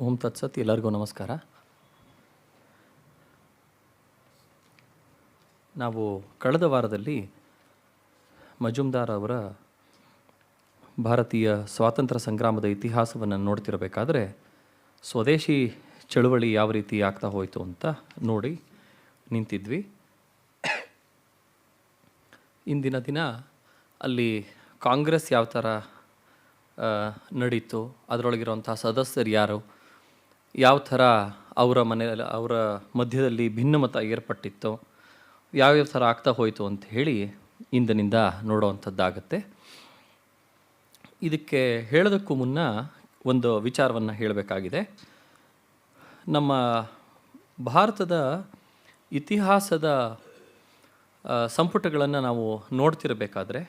ಓಂ ತತ್ಸತ್. ಎಲ್ಲರಿಗೂ ನಮಸ್ಕಾರ. ನಾವು ಕಳೆದ ವಾರದಲ್ಲಿ ಮಜುಮ್ದಾರ್ ಅವರ ಭಾರತೀಯ ಸ್ವಾತಂತ್ರ್ಯ ಸಂಗ್ರಾಮದ ಇತಿಹಾಸವನ್ನು ನೋಡ್ತಿರಬೇಕಾದ್ರೆ ಸ್ವದೇಶಿ ಚಳುವಳಿ ಯಾವ ರೀತಿ ಆಗ್ತಾ ಹೋಯಿತು ಅಂತ ನೋಡಿ ನಿಂತಿದ್ವಿ. ಇಂದಿನ ದಿನ ಅಲ್ಲಿ ಕಾಂಗ್ರೆಸ್ ಯಾವ ಥರ ನಡೀತು, ಅದರೊಳಗಿರುವಂಥ ಸದಸ್ಯರು ಯಾರು, ಯಾವ ಥರ ಅವರ ಮಧ್ಯದಲ್ಲಿ ಭಿನ್ನಮತ ಏರ್ಪಟ್ಟಿತ್ತು, ಯಾವ್ಯಾವ ಥರ ಆಗ್ತಾ ಹೋಯಿತು ಅಂತ ಹೇಳಿ ಇಂದಿನಿಂದ ನೋಡುವಂಥದ್ದಾಗತ್ತೆ. ಇದಕ್ಕೆ ಹೇಳೋದಕ್ಕೂ ಮುನ್ನ ಒಂದು ವಿಚಾರವನ್ನು ಹೇಳಬೇಕಾಗಿದೆ. ನಮ್ಮ ಭಾರತದ ಇತಿಹಾಸದ ಸಂಪುಟಗಳನ್ನು ನಾವು ನೋಡ್ತಿರಬೇಕಾದ್ರೆ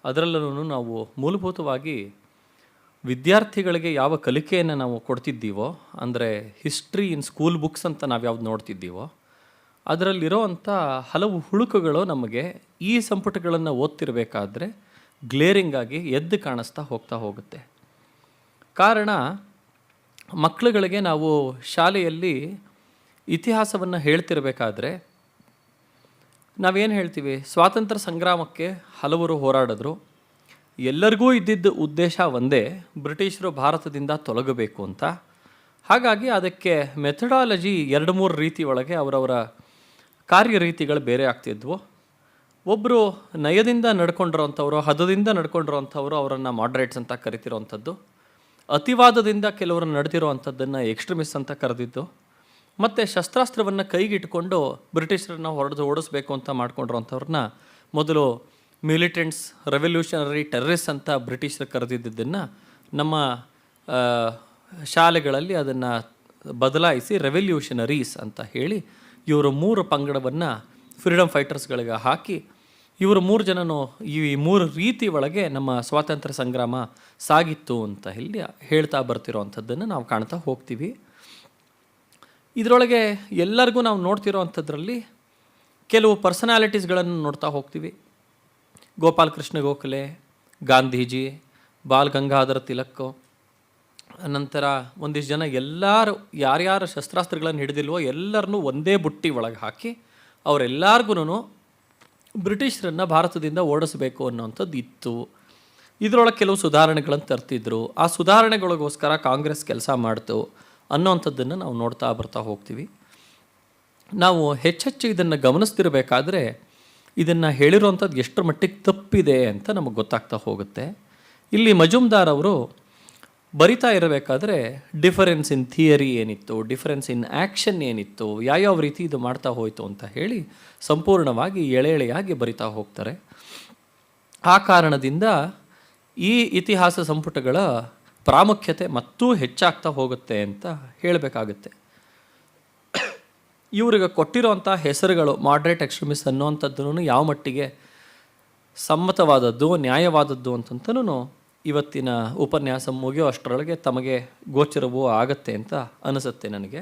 ಅದರಲ್ಲೂ ನಾವು ಮೂಲಭೂತವಾಗಿ ವಿದ್ಯಾರ್ಥಿಗಳಿಗೆ ಯಾವ ಕಲಿಕೆಯನ್ನು ನಾವು ಕೊಡ್ತಿದ್ದೀವೋ, ಅಂದರೆ ಹಿಸ್ಟ್ರಿ ಇನ್ ಸ್ಕೂಲ್ ಬುಕ್ಸ್ ಅಂತ ನಾವು ಯಾವ್ದು ನೋಡ್ತಿದ್ದೀವೋ ಅದರಲ್ಲಿರೋವಂಥ ಹಲವು ಹುಳುಕುಗಳು ನಮಗೆ ಈ ಸಂಪುಟಗಳನ್ನು ಓದ್ತಿರಬೇಕಾದ್ರೆ ಗ್ಲೇರಿಂಗ್ ಆಗಿ ಎದ್ದು ಕಾಣಿಸ್ತಾ ಹೋಗುತ್ತೆ. ಕಾರಣ, ಮಕ್ಕಳುಗಳಿಗೆ ನಾವು ಶಾಲೆಯಲ್ಲಿ ಇತಿಹಾಸವನ್ನು ಹೇಳ್ತಿರಬೇಕಾದ್ರೆ ನಾವೇನು ಹೇಳ್ತೀವಿ, ಸ್ವಾತಂತ್ರ್ಯ ಸಂಗ್ರಾಮಕ್ಕೆ ಹಲವರು ಹೋರಾಡಿದ್ರು, ಎಲ್ಲರಿಗೂ ಇದ್ದಿದ್ದ ಉದ್ದೇಶ ಒಂದೇ, ಬ್ರಿಟಿಷರು ಭಾರತದಿಂದ ತೊಲಗಬೇಕು ಅಂತ. ಹಾಗಾಗಿ ಅದಕ್ಕೆ ಮೆಥಡಾಲಜಿ 2-3 ರೀತಿ ಒಳಗೆ ಅವರವರ ಕಾರ್ಯರೀತಿಗಳು ಬೇರೆ ಆಗ್ತಿದ್ವು. ಒಬ್ಬರು ನಯದಿಂದ ನಡ್ಕೊಂಡಿರೋವಂಥವ್ರು, ಹದದಿಂದ ನಡ್ಕೊಂಡಿರೋವಂಥವ್ರು ಅವರನ್ನು ಮಾಡ್ರೇಟ್ಸ್ ಅಂತ ಕರಿತಿರೋವಂಥದ್ದು, ಅತಿವಾದದಿಂದ ಕೆಲವರು ನಡೆದಿರೋವಂಥದ್ದನ್ನು ಎಕ್ಸ್ಟ್ರೀಮಿಸ್ಟ್ ಅಂತ ಕರೆದಿದ್ದು, ಮತ್ತು ಶಸ್ತ್ರಾಸ್ತ್ರವನ್ನು ಕೈಗಿಟ್ಕೊಂಡು ಬ್ರಿಟಿಷರನ್ನು ಓಡಿಸ್ಬೇಕು ಅಂತ ಮಾಡ್ಕೊಂಡಿರೋವಂಥವ್ರನ್ನ ಮೊದಲು ಮಿಲಿಟೆಂಟ್ಸ್, ರೆವಲ್ಯೂಷನರಿ ಟೆರರಿಸ್ಟ್ ಅಂತ ಬ್ರಿಟಿಷರು ಕರೆದಿದ್ದನ್ನು ನಮ್ಮ ಶಾಲೆಗಳಲ್ಲಿ ಅದನ್ನು ಬದಲಾಯಿಸಿ ರೆವಲ್ಯೂಷನರೀಸ್ ಅಂತ ಹೇಳಿ ಇವರು 3 ಪಂಗಡವನ್ನು ಫ್ರೀಡಮ್ ಫೈಟರ್ಸ್ಗಳಿಗೆ ಹಾಕಿ ಇವರು 3 ಜನನೂ ಈ 3 ರೀತಿ ಒಳಗೆ ನಮ್ಮ ಸ್ವಾತಂತ್ರ್ಯ ಸಂಗ್ರಾಮ ಸಾಗಿತ್ತು ಅಂತ ಹೇಳಿ ಹೇಳ್ತಾ ಬರ್ತಿರೋವಂಥದ್ದನ್ನು ನಾವು ಕಾಣ್ತಾ ಹೋಗ್ತೀವಿ. ಇದರೊಳಗೆ ಎಲ್ಲರಿಗೂ ನಾವು ನೋಡ್ತಿರೋ ಅಂಥದ್ರಲ್ಲಿ ಕೆಲವು ಪರ್ಸನಾಲಿಟೀಸ್ಗಳನ್ನು ನೋಡ್ತಾ ಹೋಗ್ತೀವಿ. ಗೋಪಾಲಕೃಷ್ಣ ಗೋಖಲೆ, ಗಾಂಧೀಜಿ, ಬಾಲ್ ಗಂಗಾಧರ ತಿಲಕ್, ನಂತರ ಒಂದಿಷ್ಟು ಜನ ಎಲ್ಲರೂ ಯಾರ್ಯಾರು ಶಸ್ತ್ರಾಸ್ತ್ರಗಳನ್ನು ಹಿಡಿದಿಲ್ವೋ ಎಲ್ಲರನ್ನೂ ಒಂದೇ ಬುಟ್ಟಿ ಒಳಗೆ ಹಾಕಿ ಅವರೆಲ್ಲರಿಗೂ ಬ್ರಿಟಿಷರನ್ನು ಭಾರತದಿಂದ ಓಡಿಸಬೇಕು ಅನ್ನೋವಂಥದ್ದು ಇತ್ತು. ಇದರೊಳಗೆ ಕೆಲವು ಸುಧಾರಣೆಗಳನ್ನು ತರ್ತಿದ್ರು. ಆ ಸುಧಾರಣೆಗಳಿಗೋಸ್ಕರ ಕಾಂಗ್ರೆಸ್ ಕೆಲಸ ಮಾಡ್ತು ಅನ್ನೋವಂಥದ್ದನ್ನು ನಾವು ನೋಡ್ತಾ ಬರ್ತಾ ಹೋಗ್ತೀವಿ. ನಾವು ಹೆಚ್ಚೆಚ್ಚು ಇದನ್ನು ಗಮನಿಸ್ತಿರಬೇಕಾದ್ರೆ ಇದನ್ನು ಹೇಳಿರೋವಂಥದ್ದು ಎಷ್ಟರ ಮಟ್ಟಿಗೆ ತಪ್ಪಿದೆ ಅಂತ ನಮಗೆ ಗೊತ್ತಾಗ್ತಾ ಹೋಗುತ್ತೆ. ಇಲ್ಲಿ ಮಜುಮ್ದಾರ್ ಅವರು ಬರಿತಾ ಇರಬೇಕಾದ್ರೆ ಡಿಫರೆನ್ಸ್ ಇನ್ ಥಿಯರಿ ಏನಿತ್ತು, ಡಿಫರೆನ್ಸ್ ಇನ್ ಆ್ಯಕ್ಷನ್ ಏನಿತ್ತು, ಯಾವ್ಯಾವ ರೀತಿ ಇದು ಮಾಡ್ತಾ ಹೋಯಿತು ಅಂತ ಹೇಳಿ ಸಂಪೂರ್ಣವಾಗಿ ಎಳೆಯಾಗಿ ಬರಿತಾ ಹೋಗ್ತಾರೆ. ಆ ಕಾರಣದಿಂದ ಈ ಇತಿಹಾಸ ಸಂಪುಟಗಳ ಪ್ರಾಮುಖ್ಯತೆ ಮತ್ತೂ ಹೆಚ್ಚಾಗ್ತಾ ಹೋಗುತ್ತೆ ಅಂತ ಹೇಳಬೇಕಾಗುತ್ತೆ. ಇವ್ರಿಗೆ ಕೊಟ್ಟಿರೋಂಥ ಹೆಸರುಗಳು ಮಾಡ್ರೇಟ್ ಎಕ್ಸ್ಟ್ರೀಮಿಸ್ಟ್ ಅನ್ನೋವಂಥದ್ದನ್ನು ಯಾವ ಮಟ್ಟಿಗೆ ಸಮ್ಮತವಾದದ್ದು, ನ್ಯಾಯವಾದದ್ದು ಅಂತಂತನೂ ಇವತ್ತಿನ ಉಪನ್ಯಾಸ ಮುಗಿಯೋ ಅಷ್ಟರೊಳಗೆ ತಮಗೆ ಗೋಚರವೂ ಆಗತ್ತೆ ಅಂತ ಅನಿಸುತ್ತೆ ನನಗೆ.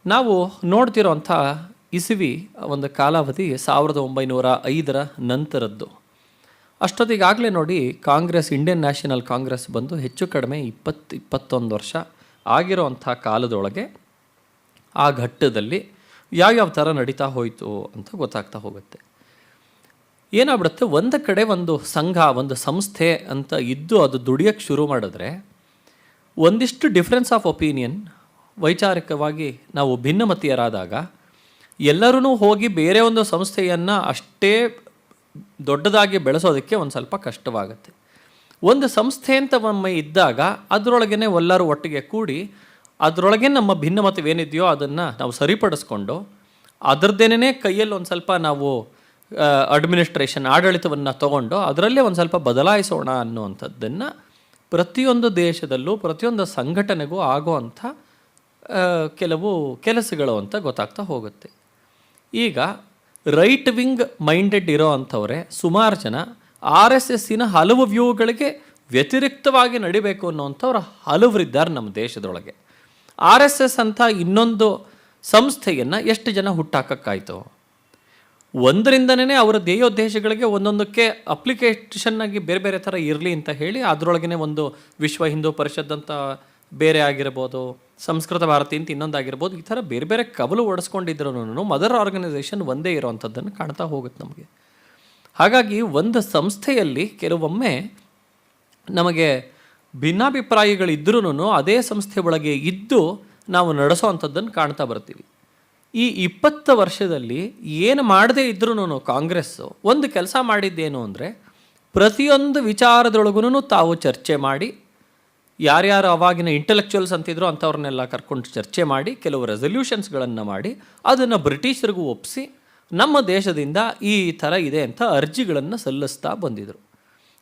ನಾವು ನೋಡ್ತಿರೋಂಥ ಇಸವಿ ಒಂದು ಕಾಲಾವಧಿ 1905 ನಂತರದ್ದು. ಅಷ್ಟೊತ್ತಿಗಾಗಲೇ ನೋಡಿ ಕಾಂಗ್ರೆಸ್, ಇಂಡಿಯನ್ ನ್ಯಾಷನಲ್ ಕಾಂಗ್ರೆಸ್ ಬಂದು ಹೆಚ್ಚು ಕಡಿಮೆ 20-21 ವರ್ಷ ಆಗಿರೋವಂಥ ಕಾಲದೊಳಗೆ ಆ ಘಟ್ಟದಲ್ಲಿ ಯಾವ್ಯಾವ ಥರ ನಡೀತಾ ಹೋಯಿತು ಅಂತ ಗೊತ್ತಾಗ್ತಾ ಹೋಗುತ್ತೆ. ಏನಾಗ್ಬಿಡುತ್ತೆ, ಒಂದು ಕಡೆ ಒಂದು ಸಂಘ, ಒಂದು ಸಂಸ್ಥೆ ಅಂತ ಇದ್ದು ಅದು ದುಡಿಯೋಕ್ಕೆ ಶುರು ಮಾಡಿದ್ರೆ ಒಂದಿಷ್ಟು ಡಿಫ್ರೆನ್ಸ್ ಆಫ್ ಒಪಿನಿಯನ್, ವೈಚಾರಿಕವಾಗಿ ನಾವು ಭಿನ್ನಮತೀಯರಾದಾಗ ಎಲ್ಲರೂ ಹೋಗಿ ಬೇರೆ ಒಂದು ಸಂಸ್ಥೆಯನ್ನು ಅಷ್ಟೇ ದೊಡ್ಡದಾಗಿ ಬೆಳೆಸೋದಕ್ಕೆ ಒಂದು ಸ್ವಲ್ಪ ಕಷ್ಟವಾಗುತ್ತೆ. ಒಂದು ಸಂಸ್ಥೆ ಅಂತ ಒಮ್ಮೆ ಇದ್ದಾಗ ಅದರೊಳಗೇ ಎಲ್ಲರೂ ಒಟ್ಟಿಗೆ ಕೂಡಿ ಅದರೊಳಗೆ ನಮ್ಮ ಭಿನ್ನಮತವೇನಿದೆಯೋ ಅದನ್ನು ನಾವು ಸರಿಪಡಿಸ್ಕೊಂಡು ಅದರದ್ದೇನೇ ಕೈಯಲ್ಲಿ ಒಂದು ಸ್ವಲ್ಪ ನಾವು ಅಡ್ಮಿನಿಸ್ಟ್ರೇಷನ್, ಆಡಳಿತವನ್ನು ತಗೊಂಡು ಅದರಲ್ಲೇ ಒಂದು ಸ್ವಲ್ಪ ಬದಲಾಯಿಸೋಣ ಅನ್ನುವಂಥದ್ದನ್ನು ಪ್ರತಿಯೊಂದು ದೇಶದಲ್ಲೂ ಪ್ರತಿಯೊಂದು ಸಂಘಟನೆಗೂ ಆಗೋವಂಥ ಕೆಲವು ಕೆಲಸಗಳು ಅಂತ ಗೊತ್ತಾಗ್ತಾ ಹೋಗುತ್ತೆ. ಈಗ ರೈಟ್ ವಿಂಗ್ ಮೈಂಡೆಡ್ ಇರೋ ಅಂಥವರೇ ಸುಮಾರು ಜನ RSSನ ಹಲವು ವ್ಯೂಗಳಿಗೆ ವ್ಯತಿರಿಕ್ತವಾಗಿ ನಡಿಬೇಕು ಅನ್ನೋವಂಥವ್ರು ಹಲವರಿದ್ದಾರೆ ನಮ್ಮ ದೇಶದೊಳಗೆ. RSS ಅಂತ ಇನ್ನೊಂದು ಸಂಸ್ಥೆಯನ್ನು ಎಷ್ಟು ಜನ ಹುಟ್ಟಾಕಕ್ಕಾಯಿತು? ಒಂದರಿಂದನೇ ಅವರ ಧ್ಯೇಯೋದ್ದೇಶಗಳಿಗೆ ಒಂದೊಂದಕ್ಕೆ ಅಪ್ಲಿಕೇಶನ್ನಾಗಿ ಬೇರೆ ಬೇರೆ ಥರ ಇರಲಿ ಅಂತ ಹೇಳಿ ಅದರೊಳಗೇ ಒಂದು ವಿಶ್ವ ಹಿಂದೂ ಪರಿಷತ್ ಅಂತ ಬೇರೆ ಆಗಿರ್ಬೋದು, ಸಂಸ್ಕೃತ ಭಾರತಿ ಅಂತ ಇನ್ನೊಂದಾಗಿರ್ಬೋದು, ಈ ಥರ ಬೇರೆ ಬೇರೆ ಕವಲು ಓಡಿಸ್ಕೊಂಡಿದ್ರು ಮದರ್ ಆರ್ಗನೈಸೇಷನ್ ಒಂದೇ ಇರೋವಂಥದ್ದನ್ನು ಕಾಣ್ತಾ ಹೋಗುತ್ತೆ ನಮಗೆ. ಹಾಗಾಗಿ ಒಂದು ಸಂಸ್ಥೆಯಲ್ಲಿ ಕೆಲವೊಮ್ಮೆ ನಮಗೆ ಭಿನ್ನಾಭಿಪ್ರಾಯಗಳಿದ್ರೂ ಅದೇ ಸಂಸ್ಥೆ ಒಳಗೆ ಇದ್ದು ನಾವು ನಡೆಸೋ ಅಂಥದ್ದನ್ನು ಕಾಣ್ತಾ ಬರ್ತೀವಿ. ಈ 20 ವರ್ಷದಲ್ಲಿ ಏನು ಮಾಡದೇ ಇದ್ರೂ ಕಾಂಗ್ರೆಸ್ಸು ಒಂದು ಕೆಲಸ ಮಾಡಿದ್ದೇನು ಅಂದರೆ, ಪ್ರತಿಯೊಂದು ವಿಚಾರದೊಳಗೂ ತಾವು ಚರ್ಚೆ ಮಾಡಿ, ಯಾರ್ಯಾರು ಅವಾಗಿನ ಇಂಟೆಲೆಕ್ಚುಯಲ್ಸ್ ಅಂತಿದ್ರು ಅಂಥವ್ರನ್ನೆಲ್ಲ ಕರ್ಕೊಂಡು ಚರ್ಚೆ ಮಾಡಿ, ಕೆಲವು ರೆಸಲ್ಯೂಷನ್ಸ್ಗಳನ್ನು ಮಾಡಿ ಅದನ್ನು ಬ್ರಿಟಿಷರಿಗೂ ಒಪ್ಪಿಸಿ ನಮ್ಮ ದೇಶದಿಂದ ಈ ಥರ ಇದೆ ಅಂತ ಅರ್ಜಿಗಳನ್ನು ಸಲ್ಲಿಸ್ತಾ ಬಂದಿದ್ದರು.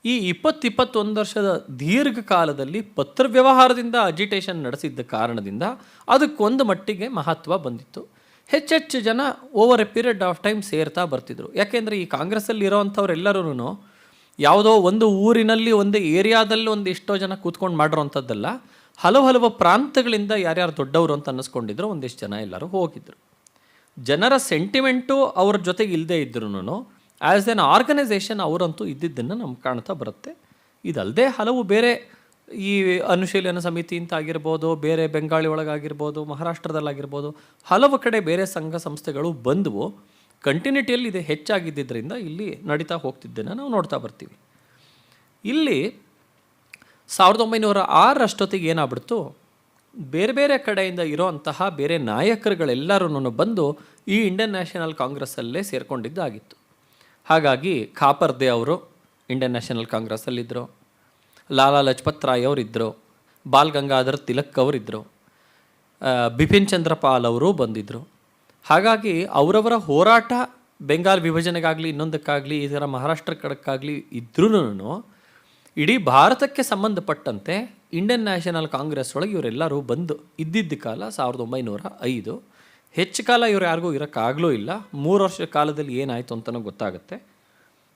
ಈ 20-21 ವರ್ಷದ ದೀರ್ಘಕಾಲದಲ್ಲಿ ಪತ್ರ ವ್ಯವಹಾರದಿಂದ ಅಜಿಟೇಷನ್ ನಡೆಸಿದ್ದ ಕಾರಣದಿಂದ ಅದಕ್ಕೊಂದು ಮಟ್ಟಿಗೆ ಮಹತ್ವ ಬಂದಿತ್ತು. ಹೆಚ್ಚೆಚ್ಚು ಜನ over A period of time ಸೇರ್ತಾ ಬರ್ತಿದ್ರು. ಯಾಕೆಂದರೆ ಈ ಕಾಂಗ್ರೆಸ್ಸಲ್ಲಿ ಇರೋವಂಥವ್ರೆಲ್ಲರೂ ಯಾವುದೋ ಒಂದು ಊರಿನಲ್ಲಿ ಒಂದು ಏರಿಯಾದಲ್ಲಿ ಒಂದು ಎಷ್ಟೋ ಜನ ಕೂತ್ಕೊಂಡು ಮಾಡಿರೋವಂಥದ್ದಲ್ಲ, ಹಲವು ಪ್ರಾಂತಗಳಿಂದ ಯಾರ್ಯಾರು ದೊಡ್ಡವರು ಅಂತ ಅನ್ನಿಸ್ಕೊಂಡಿದ್ರು ಒಂದಿಷ್ಟು ಜನ ಎಲ್ಲರೂ ಹೋಗಿದ್ದರು. ಜನರ ಸೆಂಟಿಮೆಂಟು ಅವ್ರ ಜೊತೆಗೆ ಇಲ್ಲದೆ ಇದ್ರೂ ಆ್ಯಸ್ ಎನ್ ಆರ್ಗನೈಸೇಷನ್ ಅವರಂತೂ ಇದ್ದಿದ್ದನ್ನು ನಮ್ಗೆ ಕಾಣ್ತಾ ಬರುತ್ತೆ. ಇದಲ್ಲದೆ ಹಲವು ಬೇರೆ ಈ ಅನುಶೀಲನ ಸಮಿತಿ ಅಂತ ಆಗಿರ್ಬೋದು, ಬೇರೆ ಬೆಂಗಾಳಿ ಒಳಗಾಗಿರ್ಬೋದು, ಮಹಾರಾಷ್ಟ್ರದಲ್ಲಾಗಿರ್ಬೋದು, ಹಲವು ಕಡೆ ಬೇರೆ ಸಂಘ ಸಂಸ್ಥೆಗಳು ಬಂದವು. ಕಂಟಿನ್ಯೂಟಿಯಲ್ಲಿ ಇದು ಹೆಚ್ಚಾಗಿದ್ದರಿಂದ ಇಲ್ಲಿ ನಡೀತಾ ಹೋಗ್ತಿದ್ದನ್ನು ನಾವು ನೋಡ್ತಾ ಬರ್ತೀವಿ. ಇಲ್ಲಿ 1906 ಅಷ್ಟೊತ್ತಿಗೆ ಏನಾಗ್ಬಿಡ್ತು, ಬೇರೆ ಬೇರೆ ಕಡೆಯಿಂದ ಇರೋಂತಹ ಬೇರೆ ನಾಯಕರುಗಳೆಲ್ಲರೂ ಬಂದು ಈ ಇಂಡಿಯನ್ ನ್ಯಾಷನಲ್ ಕಾಂಗ್ರೆಸ್ಸಲ್ಲೇ ಸೇರಿಕೊಂಡಿದ್ದಾಗಿತ್ತು. ಹಾಗಾಗಿ ಖಾಪರ್ದೆ ಅವರು Indian national ಕಾಂಗ್ರೆಸ್ಸಲ್ಲಿದ್ದರು, Lala Lajpat Roy ಅವರಿದ್ದರು, ball Gangadhar Tilak ಅವರಿದ್ದರು, Bipin ಚಂದ್ರ ಪಾಲ್ ಅವರು ಬಂದಿದ್ದರು. ಹಾಗಾಗಿ ಅವರವರ ಹೋರಾಟ ಬೆಂಗಾಲ್ ವಿಭಜನೆಗಾಗಲಿ ಇನ್ನೊಂದಕ್ಕಾಗಲಿ ಈ ಥರ ಮಹಾರಾಷ್ಟ್ರ ಕಡೆಕ್ಕಾಗಲಿ ಇದ್ರೂ ಇಡೀ ಭಾರತಕ್ಕೆ ಸಂಬಂಧಪಟ್ಟಂತೆ ಇಂಡಿಯನ್ ನ್ಯಾಷನಲ್ ಕಾಂಗ್ರೆಸ್ ಒಳಗೆ ಇವರೆಲ್ಲರೂ ಬಂದು ಇದ್ದಿದ್ದ ಕಾಲ 1905. ಹೆಚ್ಚು ಕಾಲ ಇವರು ಯಾರಿಗೂ ಇರೋಕ್ಕಾಗಲೂ ಇಲ್ಲ. 3 ವರ್ಷ ಕಾಲದಲ್ಲಿ ಏನಾಯಿತು ಅಂತಲೂ ಗೊತ್ತಾಗುತ್ತೆ.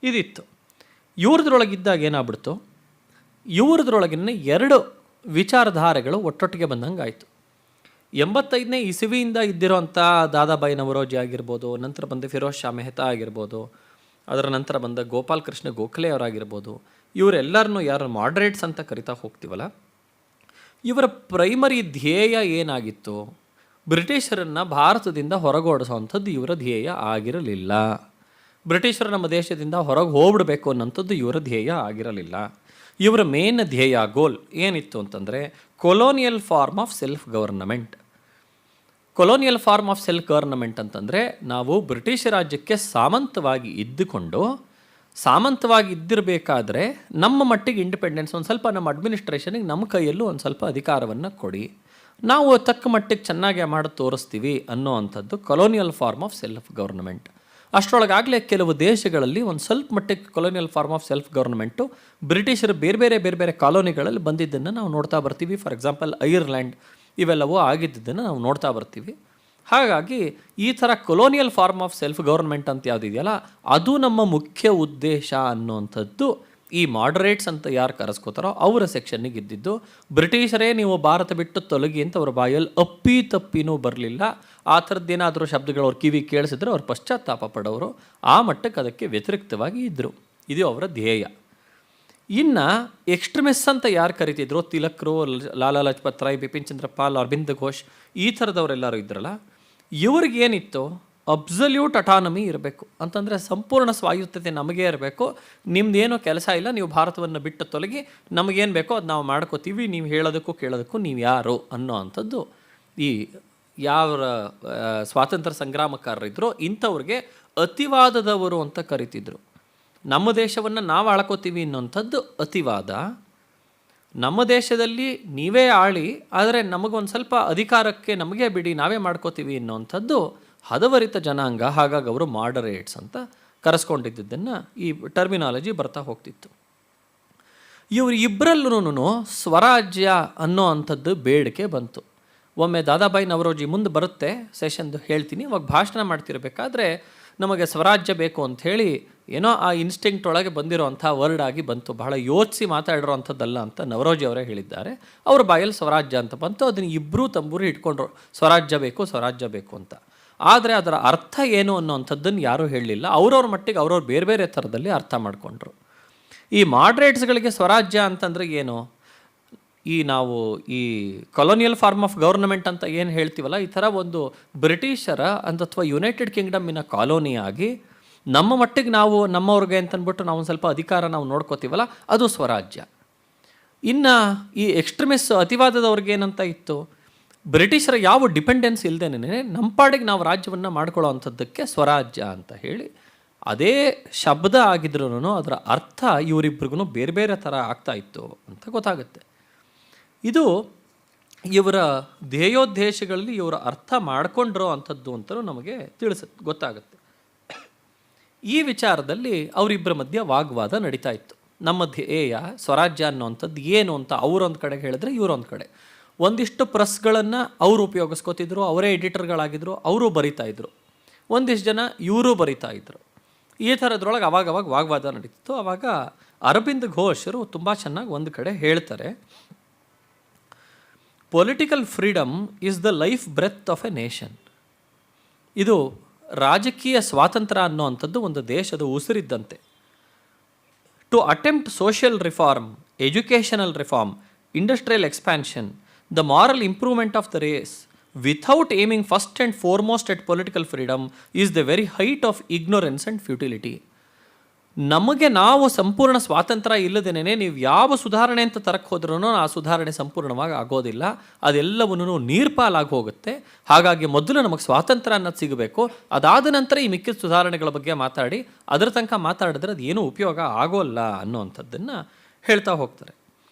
ಇದಿತ್ತು. ಇವ್ರದ್ರೊಳಗಿದ್ದಾಗ ಏನಾಗ್ಬಿಡ್ತು, ಇವ್ರದ್ರೊಳಗಿನ 2 ವಿಚಾರಧಾರೆಗಳು ಒಟ್ಟೊಟ್ಟಿಗೆ ಬಂದಂಗೆ ಆಯಿತು. 85ನೇ ಇಸವಿಯಿಂದ ಇದ್ದಿರೋಂಥ ದಾದಾಬಾಯಿ ನವರೋಜಿ ಆಗಿರ್ಬೋದು, ನಂತರ ಬಂದ ಫಿರೋಜ್ ಶಾ ಮೆಹ್ತಾ ಆಗಿರ್ಬೋದು, ಅದರ ನಂತರ ಬಂದ ಗೋಪಾಲ್ ಕೃಷ್ಣ ಗೋಖಲೆ ಅವರಾಗಿರ್ಬೋದು, ಇವರೆಲ್ಲರನ್ನೂ ಯಾರು ಮಾಡ್ರೇಟ್ಸ್ ಅಂತ ಕರಿತಾ ಹೋಗ್ತೀವಲ್ಲ, ಇವರ ಪ್ರೈಮರಿ ಧ್ಯೇಯ ಏನಾಗಿತ್ತು, ಬ್ರಿಟಿಷರನ್ನು ಭಾರತದಿಂದ ಹೊರಗೋಡಿಸೋವಂಥದ್ದು ಇವರ ಧ್ಯೇಯ ಆಗಿರಲಿಲ್ಲ. ಬ್ರಿಟಿಷರು ನಮ್ಮ ದೇಶದಿಂದ ಹೊರಗೆ ಹೋಗ್ಬಿಡ್ಬೇಕು ಅನ್ನೋಂಥದ್ದು ಇವರ ಧ್ಯೇಯ ಆಗಿರಲಿಲ್ಲ. ಇವರ ಮೇನ್ ಧ್ಯೇಯ ಗೋಲ್ ಏನಿತ್ತು ಅಂತಂದರೆ colonial form of self government. Colonial form of self government ಅಂತಂದರೆ ನಾವು ಬ್ರಿಟಿಷ್ ರಾಜ್ಯಕ್ಕೆ ಸಾಮಂತವಾಗಿ ಇದ್ದುಕೊಂಡು ಸಾಮಂತವಾಗಿ ಇದ್ದಿರಬೇಕಾದ್ರೆ ನಮ್ಮ ಮಟ್ಟಿಗೆ ಇಂಡಿಪೆಂಡೆನ್ಸ್ ಒಂದು ಸ್ವಲ್ಪ ನಮ್ಮ ಅಡ್ಮಿನಿಸ್ಟ್ರೇಷನಿಗೆ ನಮ್ಮ ಕೈಯಲ್ಲೂ ಒಂದು ಸ್ವಲ್ಪ ಅಧಿಕಾರವನ್ನು ಕೊಡಿ, ನಾವು ತಕ್ಕ ಮಟ್ಟಿಗೆ ಚೆನ್ನಾಗಿ ಮಾಡಿ ತೋರಿಸ್ತೀವಿ ಅನ್ನೋ ಅಂಥದ್ದು colonial form of self government. ಅಷ್ಟರೊಳಗಾಗಲೇ ಕೆಲವು ದೇಶಗಳಲ್ಲಿ ಒಂದು ಸ್ವಲ್ಪ ಮಟ್ಟಿಗೆ colonial form of self government ಬ್ರಿಟಿಷರು ಬೇರೆ ಬೇರೆ ಕಾಲೋನಿಗಳಲ್ಲಿ ಬಂದಿದ್ದನ್ನು ನಾವು ನೋಡ್ತಾ ಬರ್ತೀವಿ. ಫಾರ್ ಎಕ್ಸಾಂಪಲ್ ಐರ್ಲ್ಯಾಂಡ್ ಇವೆಲ್ಲವೂ ಆಗಿದ್ದನ್ನು ನಾವು ನೋಡ್ತಾ ಬರ್ತೀವಿ. ಹಾಗಾಗಿ ಈ ಥರ colonial form of self government ಅಂತ ಯಾವುದಿದೆಯಲ್ಲ, ಅದು ನಮ್ಮ ಮುಖ್ಯ ಉದ್ದೇಶ ಅನ್ನುವಂಥದ್ದು ಈ ಮಾಡರೇಟ್ಸ್ ಅಂತ ಯಾರು ಕರೆಸ್ಕೋತಾರೋ ಅವರ ಸೆಕ್ಷನ್ನಿಗೆ ಇದ್ದಿದ್ದು. ಬ್ರಿಟಿಷರೇ ನೀವು ಭಾರತ ಬಿಟ್ಟು ತೊಲಗಿ ಅಂತ ಅವ್ರ ಬಾಯಲ್ಲಿ ತಪ್ಪಿನೂ ಬರಲಿಲ್ಲ. ಆ ಥರದ್ದೇನಾದರೂ ಶಬ್ದಗಳು ಅವ್ರ ಕಿವಿ ಕೇಳಿಸಿದ್ರೆ ಅವ್ರು ಪಶ್ಚಾತ್ತಾಪ ಪಡೋರು. ಆ ಮಟ್ಟಕ್ಕೆ ಅದಕ್ಕೆ ವ್ಯತಿರಿಕ್ತವಾಗಿ ಇದ್ದರು. ಇದು ಅವರ ಧ್ಯೇಯ. ಇನ್ನು ಎಕ್ಸ್ಟ್ರೀಮಿಸ್ಟ್ ಅಂತ ಯಾರು ಕರಿತಿದ್ರು, ತಿಲಕ್ರು, ಲಾಲಾ ಲಜಪತ್ ರಾಯ್, ಬಿಪಿನ್ ಚಂದ್ರ ಪಾಲ್, ಅರವಿಂದ್ ಘೋಷ್, ಈ ಥರದವರೆಲ್ಲರೂ ಇದ್ರಲ್ಲ, ಇವ್ರಿಗೇನಿತ್ತು, ಅಬ್ಸಲ್ಯೂಟ್ ಅಟಾನಮಿ ಇರಬೇಕು ಅಂತಂದರೆ ಸಂಪೂರ್ಣ ಸ್ವಾಯತ್ತತೆ ನಮಗೇ ಇರಬೇಕು, ನಿಮ್ದೇನೋ ಕೆಲಸ ಇಲ್ಲ, ನೀವು ಭಾರತವನ್ನು ಬಿಟ್ಟು ತೊಲಗಿ, ನಮಗೇನು ಬೇಕೋ ಅದು ನಾವು ಮಾಡ್ಕೋತೀವಿ, ನೀವು ಹೇಳೋದಕ್ಕೂ ಕೇಳೋದಕ್ಕೂ ನೀವು ಯಾರು ಅನ್ನೋ ಅಂಥದ್ದು ಈ ಯಾವ ಸ್ವಾತಂತ್ರ್ಯ ಸಂಗ್ರಾಮಕಾರರಿದ್ರೋ ಇಂಥವ್ರಿಗೆ ಅತಿವಾದದವರು ಅಂತ ಕರಿತಿದ್ರು. ನಮ್ಮ ದೇಶವನ್ನು ನಾವು ಆಳ್ಕೋತೀವಿ ಅನ್ನೋಂಥದ್ದು ಅತಿವಾದ. ನಮ್ಮ ದೇಶದಲ್ಲಿ ನೀವೇ ಆಳಿ, ಆದರೆ ನಮಗೊಂದು ಸ್ವಲ್ಪ ಅಧಿಕಾರಕ್ಕೆ ನಮಗೆ ಬಿಡಿ, ನಾವೇ ಮಾಡ್ಕೋತೀವಿ ಅನ್ನೋಂಥದ್ದು ಹದವರಿತ ಜನಾಂಗ. ಹಾಗಾಗಿ ಅವರು ಮಾಡರೇಟ್ಸ್ ಅಂತ ಕರೆಸ್ಕೊಂಡಿದ್ದನ್ನು ಈ ಟರ್ಮಿನಾಲಜಿ ಬರ್ತಾ ಹೋಗ್ತಿತ್ತು. ಇವರು ಇಬ್ಬರಲ್ಲೂ ಸ್ವರಾಜ್ಯ ಅನ್ನೋ ಅಂಥದ್ದು ಬೇಡಿಕೆ ಬಂತು. ಒಮ್ಮೆ ದಾದಾಬಾಯಿ ನವರೋಜಿ ಮುಂದೆ ಬರುತ್ತೆ, ಸೆಷನ್ದು ಹೇಳ್ತೀನಿ, ಅವಾಗ ಭಾಷಣ ಮಾಡ್ತಿರ್ಬೇಕಾದ್ರೆ ನಮಗೆ ಸ್ವರಾಜ್ಯ ಬೇಕು ಅಂಥೇಳಿ ಏನೋ ಆ ಇನ್ಸ್ಟಿಂಕ್ಟ್ ಒಳಗೆ ಬಂದಿರೋ ಅಂಥ ವರ್ಡ್ ಆಗಿ ಬಂತು. ಬಹಳ ಯೋಚಿಸಿ ಮಾತಾಡಿರೋ ಅಂಥದ್ದಲ್ಲ ಅಂತ ನವರೋಜಿ ಅವರೇ ಹೇಳಿದ್ದಾರೆ. ಅವ್ರ ಬಾಯಲ್ಲಿ ಸ್ವರಾಜ್ಯ ಅಂತ ಬಂತು. ಅದನ್ನು ಇಬ್ಬರೂ ತಂಬೂರಿ ಇಟ್ಕೊಂಡ್ರು, ಸ್ವರಾಜ್ಯ ಬೇಕು ಸ್ವರಾಜ್ಯ ಬೇಕು ಅಂತ. ಆದರೆ ಅದರ ಅರ್ಥ ಏನು ಅನ್ನೋವಂಥದ್ದನ್ನು ಯಾರೂ ಹೇಳಲಿಲ್ಲ. ಅವ್ರವ್ರ ಮಟ್ಟಿಗೆ ಅವ್ರವ್ರು ಬೇರೆ ಬೇರೆ ಥರದಲ್ಲಿ ಅರ್ಥ ಮಾಡಿಕೊಂಡ್ರು. ಈ ಮಾಡ್ರೇಟ್ಸ್ಗಳಿಗೆ ಸ್ವರಾಜ್ಯ ಅಂತಂದರೆ ಏನು, ನಾವು ಈ ಕೊಲೋನಿಯಲ್ ಫಾರ್ಮ್ ಆಫ್ ಗವರ್ನಮೆಂಟ್ ಅಂತ ಏನು ಹೇಳ್ತೀವಲ್ಲ, ಈ ಥರ ಒಂದು ಬ್ರಿಟಿಷರ ಅಥವಾ ಯುನೈಟೆಡ್ ಕಿಂಗ್ಡಮ್ಮಿನ ಕಾಲೋನಿಯಾಗಿ ನಮ್ಮ ಮಟ್ಟಿಗೆ ನಾವು ನಮ್ಮವ್ರಿಗೆ ಅಂತಂದ್ಬಿಟ್ಟು ನಾವು ಒಂದು ಸ್ವಲ್ಪ ಅಧಿಕಾರ ನಾವು ನೋಡ್ಕೋತೀವಲ್ಲ, ಅದು ಸ್ವರಾಜ್ಯ. ಇನ್ನು ಈ ಎಕ್ಸ್ಟ್ರೀಮಿಸ್ಟ್ ಅತಿವಾದದವ್ರಿಗೆ ಏನಂತ ಇತ್ತು, ಬ್ರಿಟಿಷರ ಯಾವ ಡಿಪೆಂಡೆನ್ಸ್ ಇಲ್ಲದೇನೆ ನಮ್ಮ ಪಾಡಿಗೆ ನಾವು ರಾಜ್ಯವನ್ನು ಮಾಡ್ಕೊಳ್ಳೋ ಅಂಥದ್ದಕ್ಕೆ ಸ್ವರಾಜ್ಯ ಅಂತ ಹೇಳಿ, ಅದೇ ಶಬ್ದ ಆಗಿದ್ರೂ ಅದರ ಅರ್ಥ ಇವರಿಬ್ರಿಗೂ ಬೇರೆ ಬೇರೆ ಥರ ಆಗ್ತಾ ಇತ್ತು ಅಂತ ಗೊತ್ತಾಗುತ್ತೆ. ಇದು ಇವರ ಧ್ಯೇಯೋದ್ದೇಶಗಳಲ್ಲಿ ಇವರ ಅರ್ಥ ಮಾಡ್ಕೊಂಡಿರೋ ಅಂಥದ್ದು ಅಂತಲೂ ನಮಗೆ ಗೊತ್ತಾಗುತ್ತೆ. ಈ ವಿಚಾರದಲ್ಲಿ ಅವರಿಬ್ಬರ ಮಧ್ಯೆ ವಾಗ್ವಾದ ನಡೀತಾ ಇತ್ತು. ನಮ್ಮ ಧ್ಯೇಯ ಸ್ವರಾಜ್ಯ ಅನ್ನೋವಂಥದ್ದು ಏನು ಅಂತ ಅವರೊಂದು ಕಡೆ ಹೇಳಿದ್ರೆ ಇವರೊಂದು ಕಡೆ. ಒಂದಿಷ್ಟು ಪ್ರೆಸ್ಗಳನ್ನು ಅವರು ಉಪಯೋಗಿಸ್ಕೋತಿದ್ರು, ಅವರೇ ಎಡಿಟರ್ಗಳಾಗಿದ್ದರು, ಅವರು ಬರಿತಾಯಿದ್ರು. ಒಂದಿಷ್ಟು ಜನ ಇವರು ಬರಿತಾಯಿದ್ರು. ಈ ಥರದ್ರೊಳಗೆ ಅವಾಗವಾಗ ವಾಗ್ವಾದ ನಡೀತಿತ್ತು. ಆವಾಗ ಅರವಿಂದ್ ಘೋಷರು ತುಂಬ ಚೆನ್ನಾಗಿ ಒಂದು ಕಡೆ ಹೇಳ್ತಾರೆ, political freedom is the life breath of a nation. ಇದು ರಾಜಕೀಯ ಸ್ವಾತಂತ್ರ್ಯ ಅನ್ನೋವಂಥದ್ದು ಒಂದು ದೇಶದ ಉಸಿರಿದ್ದಂತೆ. To attempt social reform, educational reform, industrial expansion, the moral improvement of the race without aiming first and foremost at political freedom is the very height of ignorance and futility. ನಮಗೆ ನಾವು ಸಂಪೂರ್ಣ ಸ್ವಾತಂತ್ರ್ಯ ಇಲ್ಲದೇನೆ ನೀವು ಯಾವ ಸುಧಾರಣೆ ಅಂತ ತರಕ್ಕೆ ಹೋದ್ರೂ ಆ ಸುಧಾರಣೆ ಸಂಪೂರ್ಣವಾಗಿ ಆಗೋದಿಲ್ಲ, ಅದೆಲ್ಲವನ್ನೂ ನೀರ್ಪಾಲಾಗಿ ಹೋಗುತ್ತೆ. ಹಾಗಾಗಿ ಮೊದಲು ನಮಗೆ ಸ್ವಾತಂತ್ರ್ಯ ಅನ್ನೋದು ಸಿಗಬೇಕು, ಅದಾದ ನಂತರ ಈ ಮಿಕ್ಕಿದ ಸುಧಾರಣೆಗಳ ಬಗ್ಗೆ ಮಾತಾಡಿ, ಅದರ ತನಕ ಮಾತಾಡಿದ್ರೆ ಅದು ಏನೂ ಉಪಯೋಗ ಆಗೋಲ್ಲ ಅನ್ನೋವಂಥದ್ದನ್ನು ಹೇಳ್ತಾ ಹೋಗ್ತಾರೆ.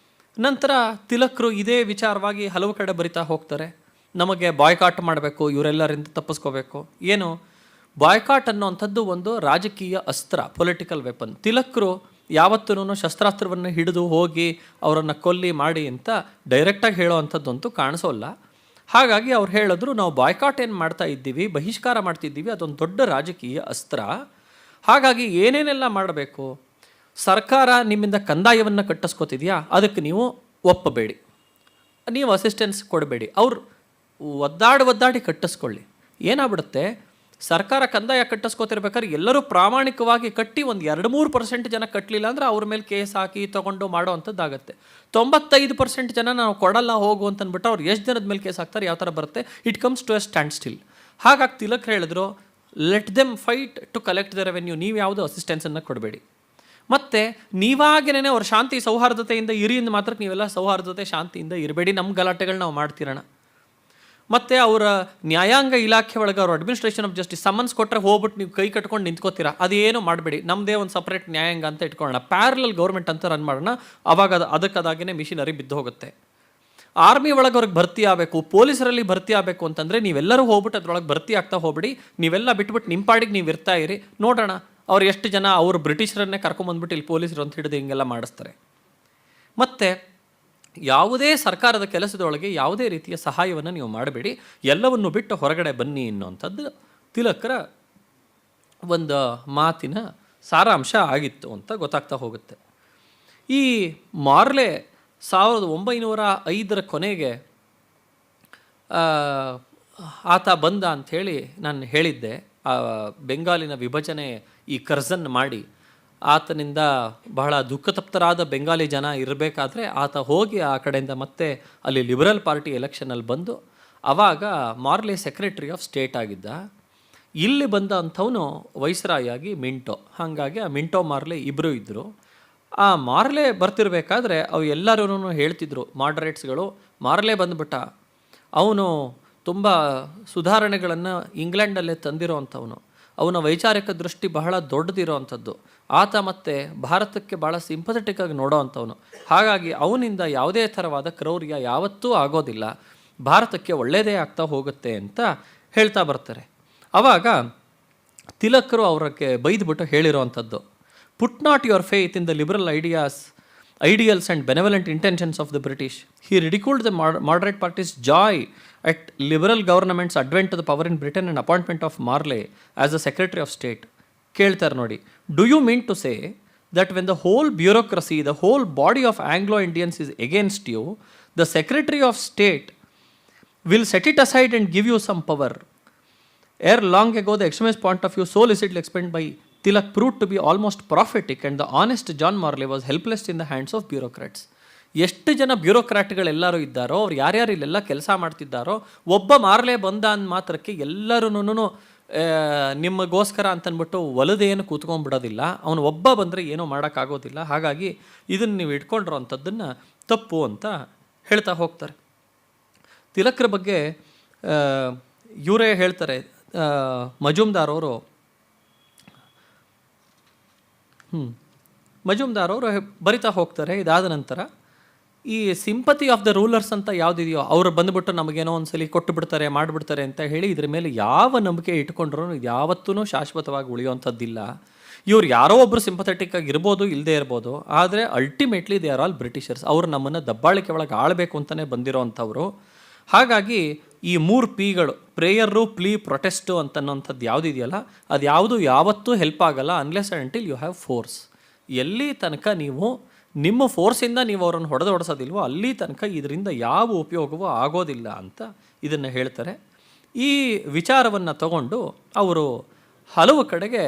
ನಂತರ ತಿಲಕರು ಇದೇ ವಿಚಾರವಾಗಿ ಹಲವು ಕಡೆ ಬರಿತಾ ಹೋಗ್ತಾರೆ, ನಮಗೆ ಬಾಯ್ಕಾಟ್ ಮಾಡಬೇಕು, ಇವರೆಲ್ಲರಿಂದ ತಪ್ಪಿಸ್ಕೋಬೇಕು. ಏನು ಬಾಯ್ಕಾಟ್ ಅನ್ನೋವಂಥದ್ದು ಒಂದು ರಾಜಕೀಯ ಅಸ್ತ್ರ, ಪೊಲಿಟಿಕಲ್ ವೆಪನ್. ತಿಲಕರು ಯಾವತ್ತೂ ಶಸ್ತ್ರಾಸ್ತ್ರವನ್ನು ಹಿಡಿದು ಹೋಗಿ ಅವರನ್ನು ಕೊಲ್ಲಿ ಮಾಡಿ ಅಂತ ಡೈರೆಕ್ಟಾಗಿ ಹೇಳೋ ಅಂಥದ್ದಂತೂ ಕಾಣಿಸೋಲ್ಲ. ಹಾಗಾಗಿ ಅವ್ರು ಹೇಳಿದ್ರು, ನಾವು ಬಾಯ್ಕಾಟ್ ಏನು ಮಾಡ್ತಾ ಇದ್ದೀವಿ, ಬಹಿಷ್ಕಾರ ಮಾಡ್ತಿದ್ದೀವಿ, ಅದೊಂದು ದೊಡ್ಡ ರಾಜಕೀಯ ಅಸ್ತ್ರ. ಹಾಗಾಗಿ ಏನೇನೆಲ್ಲ ಮಾಡಬೇಕು, ಸರ್ಕಾರ ನಿಮ್ಮಿಂದ ಕಂದಾಯವನ್ನು ಕಟ್ಟಿಸ್ಕೋತಿದೆಯಾ, ಅದಕ್ಕೆ ನೀವು ಒಪ್ಪಬೇಡಿ, ನೀವು ಅಸಿಸ್ಟೆನ್ಸ್ ಕೊಡಬೇಡಿ, ಅವ್ರು ಒದ್ದಾಡಿ ಕಟ್ಟಿಸ್ಕೊಳ್ಳಿ. ಏನಾಗ್ಬಿಡುತ್ತೆ, ಸರ್ಕಾರ ಕಂದಾಯ ಕಟ್ಟಿಸ್ಕೋತಿರ್ಬೇಕಾದ್ರೆ ಎಲ್ಲರೂ ಪ್ರಾಮಾಣಿಕವಾಗಿ ಕಟ್ಟಿ ಒಂದು 2-3% ಜನ ಕಟ್ಟಲಿಲ್ಲ ಅಂದರೆ ಅವ್ರ ಮೇಲೆ ಕೇಸ್ ಹಾಕಿ ತೊಗೊಂಡು ಮಾಡೋ ಅಂಥದ್ದಾಗತ್ತೆ. 95% ಜನ ನಾವು ಕೊಡಲ್ಲ ಹೋಗು ಅಂತಂದ್ಬಿಟ್ಟು ಅವ್ರು ಎಷ್ಟು ಜನದ ಮೇಲೆ ಕೇಸ್ ಹಾಕ್ತಾರೆ, ಯಾವ ಥರ ಬರುತ್ತೆ, it comes to a standstill. ಹಾಗಾಗಿ ತಿಲಕ್ ಹೇಳಿದ್ರು, let them fight to collect the revenue, ನೀವು ಯಾವುದೋ ಅಸಿಸ್ಟೆನ್ಸನ್ನು ಕೊಡಬೇಡಿ. ಮತ್ತು ನೀವಾಗೇನೆ ಅವ್ರ ಶಾಂತಿ ಸೌಹಾರ್ದತೆಯಿಂದ ಇರಿಯಿಂದ ಮಾತ್ರ ನೀವೆಲ್ಲ ಸೌಹಾರ್ದತೆ ಶಾಂತಿಯಿಂದ ಇರಬೇಡಿ, ನಮ್ಮ ಗಲಾಟೆಗಳು ನಾವು ಮಾಡ್ತಿರೋಣ. ಮತ್ತು ಅವರ ನ್ಯಾಯಾಂಗ ಇಲಾಖೆ ಒಳಗೆ ಅವರು ಅಡ್ಮಿನಿಸ್ಟ್ರೇಷನ್ ಆಫ್ ಜಸ್ಟಿಸ್ ಸಮನ್ಸ್ ಕೊಟ್ಟರೆ ಹೋಗ್ಬಿಟ್ಟು ನೀವು ಕೈ ಕಟ್ಕೊಂಡು ನಿಂತ್ಕೋತೀರಾ, ಅದೇನು ಮಾಡಬೇಡಿ, ನಮ್ಮದೇ ಒಂದು ಸಪ್ರೇಟ್ ನ್ಯಾಯಾಂಗ ಅಂತ ಇಟ್ಕೊಳ್ಳೋಣ, ಪ್ಯಾರಲಲ್ ಗೌರ್ಮೆಂಟ್ ಅಂತ ರನ್ ಮಾಡೋಣ. ಆವಾಗ ಅದಕ್ಕದಾಗೇ ಮಿಷಿನರಿ ಬಿದ್ದು ಹೋಗುತ್ತೆ. ಆರ್ಮಿ ಒಳಗೆ ಅವ್ರಿಗೆ ಭರ್ತಿ ಆಗಬೇಕು, ಪೊಲೀಸರಲ್ಲಿ ಭರ್ತಿ ಆಗಬೇಕು ಅಂತಂದರೆ ನೀವೆಲ್ಲರೂ ಹೋಗ್ಬಿಟ್ಟು ಅದ್ರೊಳಗೆ ಭರ್ತಿ ಆಗ್ತಾ ಹೋಗ್ಬಿಡಿ, ನೀವೆಲ್ಲ ಬಿಟ್ಬಿಟ್ಟು ನಿಮ್ಮ ಪಾಡಿಗೆ ನೀವು ಇರ್ತಾ ಇರಿ, ನೋಡೋಣ ಅವ್ರು ಎಷ್ಟು ಜನ ಅವರು ಬ್ರಿಟಿಷರನ್ನೇ ಕರ್ಕೊಂಬಂದ್ಬಿಟ್ಟು ಇಲ್ಲಿ ಪೊಲೀಸರು ಅಂತ ಹಿಡಿದು ಹಿಂಗೆಲ್ಲ ಮಾಡಿಸ್ತಾರೆ. ಮತ್ತು ಯಾವುದೇ ಸರ್ಕಾರದ ಕೆಲಸದೊಳಗೆ ಯಾವುದೇ ರೀತಿಯ ಸಹಾಯವನ್ನು ನೀವು ಮಾಡಬೇಡಿ, ಎಲ್ಲವನ್ನು ಬಿಟ್ಟು ಹೊರಗಡೆ ಬನ್ನಿ ಅನ್ನುವಂಥದ್ದು ತಿಲಕರ ಒಂದು ಮಾತಿನ ಸಾರಾಂಶ ಆಗಿತ್ತು ಅಂತ ಗೊತ್ತಾಗ್ತಾ ಹೋಗುತ್ತೆ. ಈ ಮಾರ್ಲೆ 1905 ಕೊನೆಗೆ ಆತ ಬಂದ ಅಂಥೇಳಿ ನಾನು ಹೇಳಿದ್ದೆ. ಬೆಂಗಾಲಿನ ವಿಭಜನೆ ಈ ಕರ್ಜನ್ ಮಾಡಿ ಆತನಿಂದ ಬಹಳ ದುಃಖತಪ್ತರಾದ ಬೆಂಗಾಲಿ ಜನ ಇರಬೇಕಾದ್ರೆ ಆತ ಹೋಗಿ ಆ ಕಡೆಯಿಂದ ಮತ್ತೆ ಅಲ್ಲಿ ಲಿಬರಲ್ ಪಾರ್ಟಿ ಎಲೆಕ್ಷನಲ್ಲಿ ಬಂದು ಆವಾಗ ಮಾರ್ಲೆ ಸೆಕ್ರೆಟರಿ ಆಫ್ ಸ್ಟೇಟ್ ಆಗಿದ್ದ. ಇಲ್ಲಿ ಬಂದ ಅಂಥವನು ವೈಸ್ರಾಯಾಗಿ ಮಿಂಟೋ. ಹಾಗಾಗಿ ಆ ಮಿಂಟೋ ಮಾರ್ಲೆ ಇಬ್ಬರು ಇದ್ದರು. ಆ ಮಾರ್ಲೆ ಬರ್ತಿರ್ಬೇಕಾದ್ರೆ ಅವು ಎಲ್ಲರೂ ಹೇಳ್ತಿದ್ರು ಮಾಡರೇಟ್ಸ್ಗಳು, ಮಾರ್ಲೆ ಬಂದುಬಿಟ್ಟ, ಅವನು ತುಂಬ ಸುಧಾರಣೆಗಳನ್ನು ಇಂಗ್ಲೆಂಡಲ್ಲೇ ತಂದಿರೋ ಅಂಥವನು, ಅವನ ವೈಚಾರಿಕ ದೃಷ್ಟಿ ಬಹಳ ದೊಡ್ಡದಿರೋ ಅಂಥದ್ದು, ಆತ ಮತ್ತು ಭಾರತಕ್ಕೆ ಭಾಳ ಸಿಂಪಥೆಟಿಕ್ಕಾಗಿ ನೋಡೋ ಅಂಥವನು, ಹಾಗಾಗಿ ಅವನಿಂದ ಯಾವುದೇ ಥರವಾದ ಕ್ರೌರ್ಯ ಯಾವತ್ತೂ ಆಗೋದಿಲ್ಲ, ಭಾರತಕ್ಕೆ ಒಳ್ಳೆಯದೇ ಆಗ್ತಾ ಹೋಗುತ್ತೆ ಅಂತ ಹೇಳ್ತಾ ಬರ್ತಾರೆ. ಆವಾಗ ತಿಲಕರು ಅವ್ರಿಗೆ ಬೈದ್ಬಿಟ್ಟು ಹೇಳಿರೋ ಅಂಥದ್ದು, put not your faith in the liberal ideals and benevolent intentions of the British. He ridiculed the moderate party's joy at liberal government's advent to the power in Britain and appointment of Marley as the Secretary of State. ಕೇಳ್ತಾರೆ ನೋಡಿ, do you mean to say that when the whole bureaucracy, the whole body of Anglo-Indians is against you, the Secretary of State will set it aside and give you some power? Ere long ago, the extremist point of view so lucidly explained by Tilak proved to be almost prophetic, and the honest John Marley was helpless in the hands of bureaucrats. ಎಷ್ಟು ಜನ ಬ್ಯೂರೋಕ್ರಾಟ್ಗಳೆಲ್ಲರೂ ಇದ್ದಾರೋ, ಅವ್ರು ಯಾರ್ಯಾರು ಇಲ್ಲೆಲ್ಲ ಕೆಲಸ ಮಾಡ್ತಿದ್ದಾರೋ, ಒಬ್ಬ ಮಾರಲೇ ಬಂದ ಅಂದ ಮಾತ್ರಕ್ಕೆ ಎಲ್ಲರೂ ನಿಮಗೋಸ್ಕರ ಅಂತನ್ಬಿಟ್ಟು ಒಲದೇನು ಕೂತ್ಕೊಂಡ್ಬಿಡೋದಿಲ್ಲ. ಅವನು ಒಬ್ಬ ಬಂದರೆ ಏನೂ ಮಾಡೋಕ್ಕಾಗೋದಿಲ್ಲ. ಹಾಗಾಗಿ ಇದನ್ನು ನೀವು ಇಟ್ಕೊಂಡಿರೋ ಅಂಥದ್ದನ್ನು ತಪ್ಪು ಅಂತ ಹೇಳ್ತಾ ಹೋಗ್ತಾರೆ. ತಿಲಕ್ರ ಬಗ್ಗೆ ಇವರೇ ಹೇಳ್ತಾರೆ, ಮಜುಮ್ದಾರ್ ಅವರು ಬರಿತಾ ಹೋಗ್ತಾರೆ. ಇದಾದ ನಂತರ ಈ ಸಿಂಪತಿ ಆಫ್ ದ ರೂಲರ್ಸ್ ಅಂತ ಯಾವುದಿದೆಯೋ ಅವರು ಬಂದುಬಿಟ್ಟು ನಮಗೇನೋ ಒಂದ್ಸಲಿ ಕೊಟ್ಟು ಬಿಡ್ತಾರೆ, ಮಾಡಿಬಿಡ್ತಾರೆ ಅಂತ ಹೇಳಿ ಇದ್ರ ಮೇಲೆ ಯಾವ ನಂಬಿಕೆ ಇಟ್ಕೊಂಡ್ರೂ ಇದು ಯಾವತ್ತೂ ಶಾಶ್ವತವಾಗಿ ಉಳಿಯುವಂಥದ್ದಿಲ್ಲ. ಇವ್ರು ಯಾರೋ ಒಬ್ಬರು ಸಿಂಪಥೆಟಿಕ್ ಆಗಿ ಇರ್ಬೋದು, ಇಲ್ಲದೆ ಇರ್ಬೋದು, ಆದರೆ ultimately they are all Britishers. ಅವರು ನಮ್ಮನ್ನು ದಬ್ಬಾಳಿಕೆ ಒಳಗೆ ಆಳಬೇಕು ಅಂತಲೇ ಬಂದಿರೋ ಅಂಥವ್ರು. ಹಾಗಾಗಿ ಈ 3 Pಗಳು ಪ್ರೇಯರು, ಪ್ಲೀ, ಪ್ರೊಟೆಸ್ಟು ಅಂತನ್ನೋಂಥದ್ದು ಯಾವುದಿದೆಯಲ್ಲ, ಅದು ಯಾವುದು ಯಾವತ್ತೂ ಹೆಲ್ಪ್ ಆಗಲ್ಲ unless until you have force. ಎಲ್ಲಿ ತನಕ ನೀವು ನಿಮ್ಮ ಫೋರ್ಸಿಂದ ನೀವು ಅವರನ್ನು ಹೊಡೆದೋಡಿಸೋದಿಲ್ವೋ ಅಲ್ಲಿ ತನಕ ಇದರಿಂದ ಯಾವ ಉಪಯೋಗವೂ ಆಗೋದಿಲ್ಲ ಅಂತ ಇದನ್ನು ಹೇಳ್ತಾರೆ. ಈ ವಿಚಾರವನ್ನು ತಗೊಂಡು ಅವರು ಹಲವು ಕಡೆಗೆ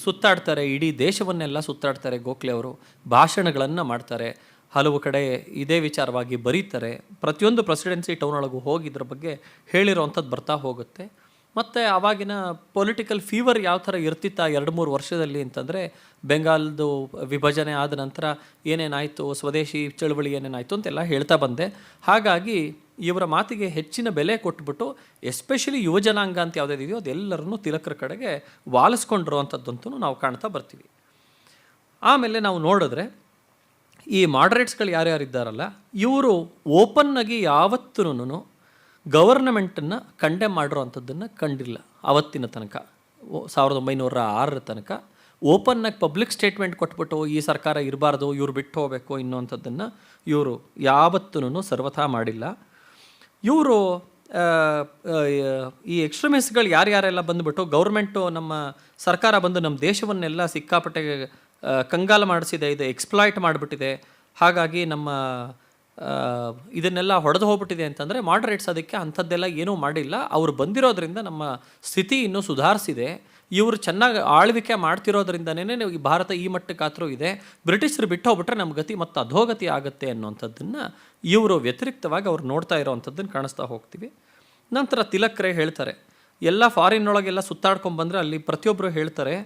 ಸುತ್ತಾಡ್ತಾರೆ, ಇಡೀ ದೇಶವನ್ನೆಲ್ಲ ಸುತ್ತಾಡ್ತಾರೆ. ಗೋಖಲೆ ಅವರು ಭಾಷಣಗಳನ್ನು ಮಾಡ್ತಾರೆ, ಹಲವು ಕಡೆ ಇದೇ ವಿಚಾರವಾಗಿ ಬರೀತಾರೆ. ಪ್ರತಿಯೊಂದು ಪ್ರೆಸಿಡೆನ್ಸಿ ಟೌನ್ ಒಳಗೂ ಹೋಗಿ ಇದ್ರ ಬಗ್ಗೆ ಹೇಳಿರೋವಂಥದ್ದು ಬರ್ತಾ ಹೋಗುತ್ತೆ. ಮತ್ತು ಆವಾಗಿನ ಪೊಲಿಟಿಕಲ್ ಫೀವರ್ ಯಾವ ಥರ ಇರ್ತಿತ್ತ 2-3 ವರ್ಷದಲ್ಲಿ ಅಂತಂದರೆ, ಬೆಂಗಾಲ್ದು ವಿಭಜನೆ ಆದ ನಂತರ ಏನೇನಾಯಿತು, ಸ್ವದೇಶಿ ಚಳುವಳಿ ಏನೇನಾಯಿತು ಅಂತೆಲ್ಲ ಹೇಳ್ತಾ ಬಂದೆ. ಹಾಗಾಗಿ ಇವರ ಮಾತಿಗೆ ಹೆಚ್ಚಿನ ಬೆಲೆ ಕೊಟ್ಬಿಟ್ಟು ಎಸ್ಪೆಷಲಿ ಯುವಜನಾಂಗ ಅಂತ ಯಾವುದಿದೆಯೋ ಅದೆಲ್ಲರನ್ನೂ ತಿಲಕರ ಕಡೆಗೆ ವಾಲಿಸ್ಕೊಂಡಿರುವಂಥದ್ದಂತೂ ನಾವು ಕಾಣ್ತಾ ಬರ್ತೀವಿ. ಆಮೇಲೆ ನಾವು ನೋಡಿದ್ರೆ ಈ ಮಾಡರೇಟ್ಸ್ಗಳು ಯಾರ್ಯಾರಿದ್ದಾರಲ್ಲ, ಇವರು ಓಪನ್ನಾಗಿ ಯಾವತ್ತೂ ಗವರ್ನಮೆಂಟನ್ನು ಕಂಡೆಮ್ ಮಾಡಿರೋ ಅಂಥದ್ದನ್ನು ಕಂಡಿಲ್ಲ. ಅವತ್ತಿನ ತನಕ 1906 ತನಕ ಓಪನ್ನಾಗಿ ಪಬ್ಲಿಕ್ ಸ್ಟೇಟ್ಮೆಂಟ್ ಕೊಟ್ಬಿಟ್ಟು ಈ ಸರ್ಕಾರ ಇರಬಾರ್ದು, ಇವ್ರು ಬಿಟ್ಟು ಹೋಗಬೇಕು ಇನ್ನೋಂಥದ್ದನ್ನು ಇವರು ಯಾವತ್ತೂ ಸರ್ವಥಾ ಮಾಡಿಲ್ಲ. ಇವರು ಈ ಎಕ್ಸ್ಟ್ರೀಮಿಸ್ಟ್ಗಳು ಯಾರ್ಯಾರೆಲ್ಲ ಬಂದುಬಿಟ್ಟು ಗೌರ್ಮೆಂಟು ನಮ್ಮ ಸರ್ಕಾರ ಬಂದು ನಮ್ಮ ದೇಶವನ್ನೆಲ್ಲ ಸಿಕ್ಕಾಪಟ್ಟೆ ಕಂಗಾಲ ಮಾಡಿಸಿದೆ, ಇದು ಎಕ್ಸ್ಪ್ಲಾಯ್ಟ್ ಮಾಡಿಬಿಟ್ಟಿದೆ, ಹಾಗಾಗಿ ನಮ್ಮ ಇದನ್ನೆಲ್ಲ ಹೊಡೆದು ಹೋಗ್ಬಿಟ್ಟಿದೆ ಅಂತಂದರೆ ಮಾಡರೇಟ್ಸ್ ಅದಕ್ಕೆ ಅಂಥದ್ದೆಲ್ಲ ಏನೂ ಮಾಡಿಲ್ಲ. ಅವರು ಬಂದಿರೋದ್ರಿಂದ ನಮ್ಮ ಸ್ಥಿತಿ ಇನ್ನೂ ಸುಧಾರಿಸಿದೆ, ಇವರು ಚೆನ್ನಾಗಿ ಆಳ್ವಿಕೆ ಮಾಡ್ತಿರೋದ್ರಿಂದನೇ ಈ ಭಾರತ ಈ ಮಟ್ಟಕ್ಕಾದರೂ ಇದೆ, ಬ್ರಿಟಿಷರು ಬಿಟ್ಟು ಹೋಗ್ಬಿಟ್ರೆ ನಮ್ಮ ಗತಿ ಮತ್ತು ಅಧೋಗತಿ ಆಗುತ್ತೆ ಅನ್ನೋಂಥದ್ದನ್ನು ಇವರು ವ್ಯತಿರಿಕ್ತವಾಗಿ ಅವ್ರು ನೋಡ್ತಾ ಇರೋವಂಥದ್ದನ್ನು ಕಾಣಿಸ್ತಾ ಹೋಗ್ತೀವಿ. ನಂತರ ತಿಲಕ್ರೇ ಹೇಳ್ತಾರೆ, ಎಲ್ಲ ಫಾರಿನ್ನೊಳಗೆಲ್ಲ ಸುತ್ತಾಡ್ಕೊಂಡ್ಬಂದರೆ ಅಲ್ಲಿ ಪ್ರತಿಯೊಬ್ಬರು ಹೇಳ್ತಾರೆ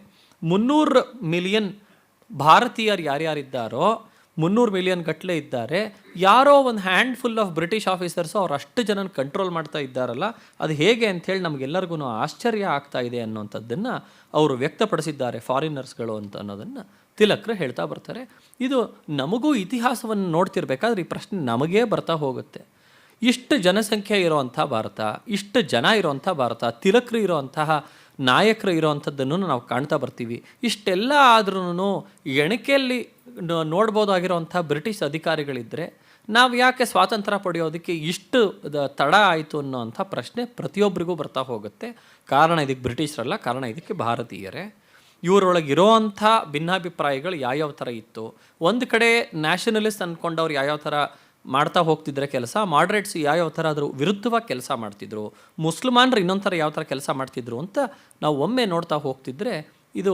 300 ಮಿಲಿಯನ್ ಭಾರತೀಯರು ಯಾರ್ಯಾರಿದ್ದಾರೋ 300 ಮಿಲಿಯನ್ ಗಟ್ಟಲೆ ಇದ್ದಾರೆ, ಯಾರೋ ಒಂದು ಹ್ಯಾಂಡ್ಫುಲ್ ಆಫ್ ಬ್ರಿಟಿಷ್ ಆಫೀಸರ್ಸು ಅವ್ರು ಅಷ್ಟು ಜನನ ಕಂಟ್ರೋಲ್ ಮಾಡ್ತಾ ಇದ್ದಾರಲ್ಲ, ಅದು ಹೇಗೆ ಅಂಥೇಳಿ ನಮಗೆಲ್ಲರಿಗೂ ಆಶ್ಚರ್ಯ ಆಗ್ತಾ ಇದೆ ಅನ್ನೋಂಥದ್ದನ್ನು ಅವರು ವ್ಯಕ್ತಪಡಿಸಿದ್ದಾರೆ ಫಾರಿನರ್ಸ್ಗಳು ಅಂತ ಅನ್ನೋದನ್ನು ತಿಲಕರು ಹೇಳ್ತಾ ಬರ್ತಾರೆ. ಇದು ನಮಗೂ ಇತಿಹಾಸವನ್ನು ನೋಡ್ತಿರ್ಬೇಕಾದ್ರೆ ಈ ಪ್ರಶ್ನೆ ನಮಗೇ ಬರ್ತಾ ಹೋಗುತ್ತೆ. ಇಷ್ಟು ಜನಸಂಖ್ಯೆ ಇರೋವಂಥ ಭಾರತ, ಇಷ್ಟು ಜನ ಇರೋವಂಥ ಭಾರತ, ತಿಲಕರು ಇರೋವಂತಹ ನಾಯಕರು ಇರೋವಂಥದ್ದನ್ನು ನಾವು ಕಾಣ್ತಾ ಬರ್ತೀವಿ. ಇಷ್ಟೆಲ್ಲ ಆದ್ರೂ ಎಣಿಕೆಯಲ್ಲಿ ನೋಡ್ಬೋದಾಗಿರೋವಂಥ ಬ್ರಿಟಿಷ್ ಅಧಿಕಾರಿಗಳಿದ್ದರೆ ನಾವು ಯಾಕೆ ಸ್ವಾತಂತ್ರ್ಯ ಪಡೆಯೋದಕ್ಕೆ ಇಷ್ಟು ತಡ ಆಯಿತು ಅನ್ನೋವಂಥ ಪ್ರಶ್ನೆ ಪ್ರತಿಯೊಬ್ಬರಿಗೂ ಬರ್ತಾ ಹೋಗುತ್ತೆ. ಕಾರಣ ಇದಕ್ಕೆ ಬ್ರಿಟಿಷರಲ್ಲ, ಕಾರಣ ಇದಕ್ಕೆ ಭಾರತೀಯರೇ. ಇವರೊಳಗಿರೋವಂಥ ಭಿನ್ನಾಭಿಪ್ರಾಯಗಳು ಯಾವ್ಯಾವ ಥರ ಇತ್ತು, ಒಂದು ಕಡೆ ನ್ಯಾಷನಲಿಸ್ಟ್ ಅಂದ್ಕೊಂಡವ್ರು ಯಾವ್ಯಾವ ಥರ ಮಾಡ್ತಾ ಹೋಗ್ತಿದ್ರೆ ಕೆಲಸ, ಮಾಡ್ರೇಟ್ಸ್ ಯಾವ್ಯಾವ ಥರ ಅದ್ರ ವಿರುದ್ಧವಾಗಿ ಕೆಲಸ ಮಾಡ್ತಿದ್ರು, ಮುಸ್ಲ್ಮಾನರು ಇನ್ನೊಂದು ಥರ ಯಾವ ಥರ ಕೆಲಸ ಮಾಡ್ತಿದ್ರು ಅಂತ ನಾವು ಒಮ್ಮೆ ನೋಡ್ತಾ ಹೋಗ್ತಿದ್ರೆ ಇದು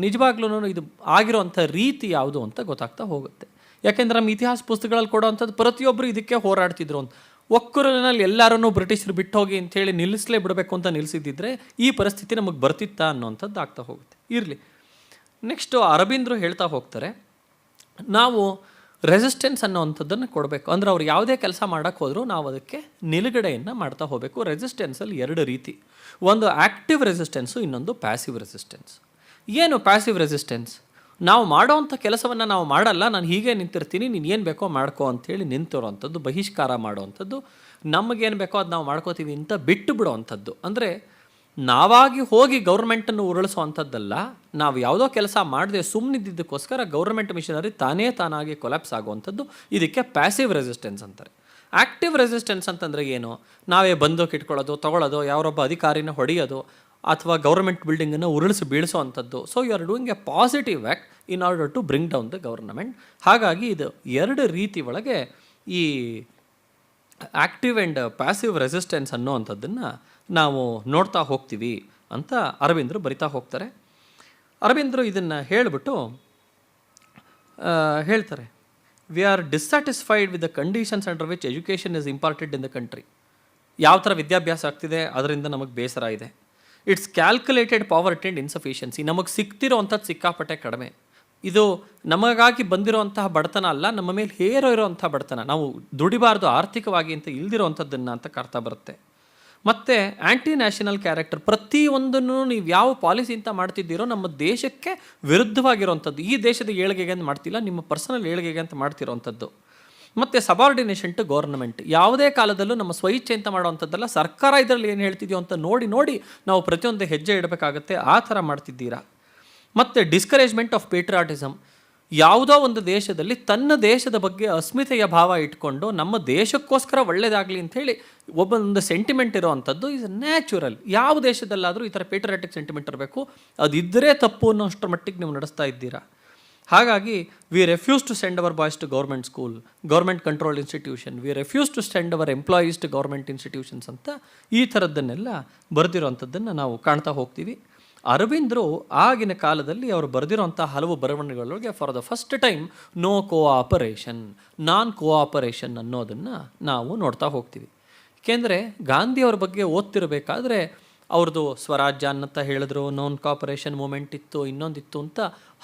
ನಿಜವಾಗ್ಲೂ ಇದು ಆಗಿರೋವಂಥ ರೀತಿ ಯಾವುದು ಅಂತ ಗೊತ್ತಾಗ್ತಾ ಹೋಗುತ್ತೆ. ಯಾಕೆಂದ್ರೆ ನಮ್ಮ ಇತಿಹಾಸ ಪುಸ್ತಕಗಳಲ್ಲಿ ಕೊಡೋವಂಥದ್ದು ಪ್ರತಿಯೊಬ್ಬರು ಇದಕ್ಕೆ ಹೋರಾಡ್ತಿದ್ರು ಅಂತ. ಒಕ್ಕೂರಿನಲ್ಲಿ ಎಲ್ಲರೂ ಬ್ರಿಟಿಷರು ಬಿಟ್ಟು ಹೋಗಿ ಅಂಥೇಳಿ ನಿಲ್ಲಿಸಲೇ ಬಿಡಬೇಕು ಅಂತ ನಿಲ್ಲಿಸಿದ್ದಿದ್ರೆ ಈ ಪರಿಸ್ಥಿತಿ ನಮಗೆ ಬರ್ತಿತ್ತಾ ಅನ್ನೋವಂಥದ್ದು ಆಗ್ತಾ ಹೋಗುತ್ತೆ. ಇರಲಿ, ನೆಕ್ಸ್ಟು ಅರವಿಂದರು ಹೇಳ್ತಾ ಹೋಗ್ತಾರೆ, ನಾವು ರೆಸಿಸ್ಟೆನ್ಸ್ ಅನ್ನೋವಂಥದ್ದನ್ನು ಕೊಡಬೇಕು. ಅಂದರೆ ಅವ್ರು ಯಾವುದೇ ಕೆಲಸ ಮಾಡೋಕ್ಕೆ ಹೋದರೂ ನಾವು ಅದಕ್ಕೆ ನಿಲುಗಡೆಯನ್ನು ಮಾಡ್ತಾ ಹೋಗಬೇಕು. ರೆಸಿಸ್ಟೆನ್ಸಲ್ಲಿ 2 ರೀತಿ, ಒಂದು ಆ್ಯಕ್ಟಿವ್ ರೆಸಿಸ್ಟೆನ್ಸು, ಇನ್ನೊಂದು ಪ್ಯಾಸಿವ್ ರೆಸಿಸ್ಟೆನ್ಸ್. ಏನು ಪ್ಯಾಸಿವ್ ರೆಸಿಸ್ಟೆನ್ಸ್? ನಾವು ಮಾಡೋವಂಥ ಕೆಲಸವನ್ನು ನಾವು ಮಾಡಲ್ಲ, ನಾನು ಹೀಗೆ ನಿಂತಿರ್ತೀನಿ, ನೀನು ಏನು ಬೇಕೋ ಮಾಡ್ಕೋ ಅಂಥೇಳಿ ನಿಂತಿರೋವಂಥದ್ದು, ಬಹಿಷ್ಕಾರ ಮಾಡೋವಂಥದ್ದು, ನಮಗೇನು ಬೇಕೋ ಅದು ನಾವು ಮಾಡ್ಕೋತೀವಿ ಅಂತ ಬಿಟ್ಟು ಬಿಡೋವಂಥದ್ದು. ಅಂದರೆ ನಾವಾಗಿ ಹೋಗಿ ಗೌರ್ಮೆಂಟನ್ನು ಉರುಳಿಸೋವಂಥದ್ದಲ್ಲ, ನಾವು ಯಾವುದೋ ಕೆಲಸ ಮಾಡದೆ ಸುಮ್ಮನಿದ್ದಕ್ಕೋಸ್ಕರ ಗೌರ್ಮೆಂಟ್ ಮಿಷನರಿ ತಾನಾಗಿ ಕೊಲ್ಯಾಪ್ಸ್ ಆಗುವಂಥದ್ದು, ಇದಕ್ಕೆ ಪ್ಯಾಸಿವ್ ರೆಸಿಸ್ಟೆನ್ಸ್ ಅಂತಾರೆ. ಆ್ಯಕ್ಟಿವ್ ರೆಸಿಸ್ಟೆನ್ಸ್ ಅಂತಂದರೆ ಏನು? ನಾವೇ ಬಂದೋಕೆ ಇಟ್ಕೊಳ್ಳೋದು, ತೊಗೊಳ್ಳೋದು, ಯಾರೊಬ್ಬ ಅಧಿಕಾರಿನ ಹೊಡೆಯೋದು, ಅಥವಾ ಗೌರ್ಮೆಂಟ್ ಬಿಲ್ಡಿಂಗನ್ನು ಉರುಳಿಸಿ ಬೀಳಿಸೋ ಅಂಥದ್ದು. So you are doing a positive act in order to bring down the government. ಹಾಗಾಗಿ ಇದು 2 ರೀತಿ ಒಳಗೆ ಈ ಆ್ಯಕ್ಟಿವ್ ಆ್ಯಂಡ್ ಪ್ಯಾಸಿವ್ ರೆಸಿಸ್ಟೆನ್ಸ್ ಅನ್ನೋವಂಥದ್ದನ್ನು ನಾವು ನೋಡ್ತಾ ಹೋಗ್ತೀವಿ ಅಂತ ಅರವಿಂದರು ಬರಿತಾ ಹೋಗ್ತಾರೆ. ಅರವಿಂದರು ಇದನ್ನು ಹೇಳಿಬಿಟ್ಟು ಹೇಳ್ತಾರೆ, we are dissatisfied with the conditions under which education is imported in the country. ಯಾವ ಥರ ವಿದ್ಯಾಭ್ಯಾಸ ಆಗ್ತಿದೆ ಅದರಿಂದ ನಮಗೆ ಬೇಸರ ಇದೆ. It's calculated poverty and insufficiency. ನಮಗೆ ಸಿಗ್ತಿರೋ ಅಂಥದ್ದು ಸಿಕ್ಕಾಪಟ್ಟೆ ಕಡಿಮೆ. ಇದು ನಮಗಾಗಿ ಬಂದಿರೋಂತಹ ಬಡತನ ಅಲ್ಲ, ನಮ್ಮ ಮೇಲೆ ಇರೋಂಥ ಬಡತನ. ನಾವು ದುಡಿಬಾರ್ದು ಆರ್ಥಿಕವಾಗಿ ಅಂತ ಇಲ್ದಿರೋವಂಥದ್ದನ್ನು ಅಂತ ಅರ್ಥ ಬರುತ್ತೆ. ಮತ್ತು ಆ್ಯಂಟಿ ನ್ಯಾಷನಲ್ ಕ್ಯಾರೆಕ್ಟರ್, ಪ್ರತಿಯೊಂದನ್ನು ನೀವು ಯಾವ ಪಾಲಿಸಿ ಅಂತ ಮಾಡ್ತಿದ್ದೀರೋ ನಮ್ಮ ದೇಶಕ್ಕೆ ವಿರುದ್ಧವಾಗಿರೋವಂಥದ್ದು. ಈ ದೇಶದ ಏಳಿಗೆಗೆ ಅಂತ ಮಾಡ್ತಿಲ್ಲ, ನಿಮ್ಮ ಪರ್ಸನಲ್ ಏಳಿಗೆಗೆ ಅಂತ ಮಾಡ್ತಿರೋವಂಥದ್ದು. ಮತ್ತು ಸಬಾರ್ಡಿನೇಷನ್ ಟು ಗೌರ್ನಮೆಂಟ್. ಯಾವುದೇ ಕಾಲದಲ್ಲೂ ನಮ್ಮ ಸ್ವಇಚ್ಛೆ ಅಂತ ಮಾಡೋವಂಥದ್ದಲ್ಲ, ಸರ್ಕಾರ ಇದರಲ್ಲಿ ಏನು ಹೇಳ್ತಿದೆಯೋ ಅಂತ ನೋಡಿ ನಾವು ಪ್ರತಿಯೊಂದು ಹೆಜ್ಜೆ ಇಡಬೇಕಾಗತ್ತೆ. ಆ ಥರ ಮಾಡ್ತಿದ್ದೀರಾ. ಮತ್ತು ಡಿಸ್ಕರೇಜ್ಮೆಂಟ್ ಆಫ್ ಪೇಟ್ರಿಯಾಟಿಸಮ್. ಯಾವುದೋ ಒಂದು ದೇಶದಲ್ಲಿ ತನ್ನ ದೇಶದ ಬಗ್ಗೆ ಅಸ್ಮಿತೆಯ ಭಾವ ಇಟ್ಕೊಂಡು ನಮ್ಮ ದೇಶಕ್ಕೋಸ್ಕರ ಒಳ್ಳೆಯದಾಗಲಿ ಅಂಥೇಳಿ ಒಬ್ಬೊಂದು ಸೆಂಟಿಮೆಂಟ್ ಇರೋವಂಥದ್ದು ಈಸ್ ನ್ಯಾಚುರಲ್. ಯಾವ ದೇಶದಲ್ಲಾದರೂ ಈ ಥರ ಪೇಟ್ರಿಯಾಟಿಕ್ ಸೆಂಟಿಮೆಂಟ್ ಇರಬೇಕು. ಅದಿದ್ದರೆ ತಪ್ಪು ಅನ್ನೋಷ್ಟರ ಮಟ್ಟಿಗೆ ನೀವು ನಡೆಸ್ತಾ ಇದ್ದೀರಾ. ಹಾಗಾಗಿ we refuse to send our boys to government school, government control institution. We refuse to send our employees to government institutions ಅಂತ ಈ ಥರದ್ದನ್ನೆಲ್ಲ ಬರೆದಿರೋವಂಥದ್ದನ್ನು ನಾವು ಕಾಣ್ತಾ ಹೋಗ್ತೀವಿ. ಅರವಿಂದರು ಆಗಿನ ಕಾಲದಲ್ಲಿ ಅವರು ಬರೆದಿರೋಂಥ ಹಲವು ಬರವಣಿಗೆಗಳೊಳಗೆ for the first time no cooperation, non cooperation ಅನ್ನೋದನ್ನು ನಾವು ನೋಡ್ತಾ ಹೋಗ್ತೀವಿ. ಏಕೆಂದರೆ ಗಾಂಧಿಯವ್ರ ಬಗ್ಗೆ ಓದ್ತಿರಬೇಕಾದ್ರೆ ಅವ್ರದ್ದು ಸ್ವರಾಜ್ಯ ಅನ್ನತ್ತ ಹೇಳಿದ್ರು, ನಾನ್ ಕೋಆಪರೇಷನ್ ಮೂಮೆಂಟ್ ಇತ್ತು, ಇನ್ನೊಂದಿತ್ತು ಅಂತ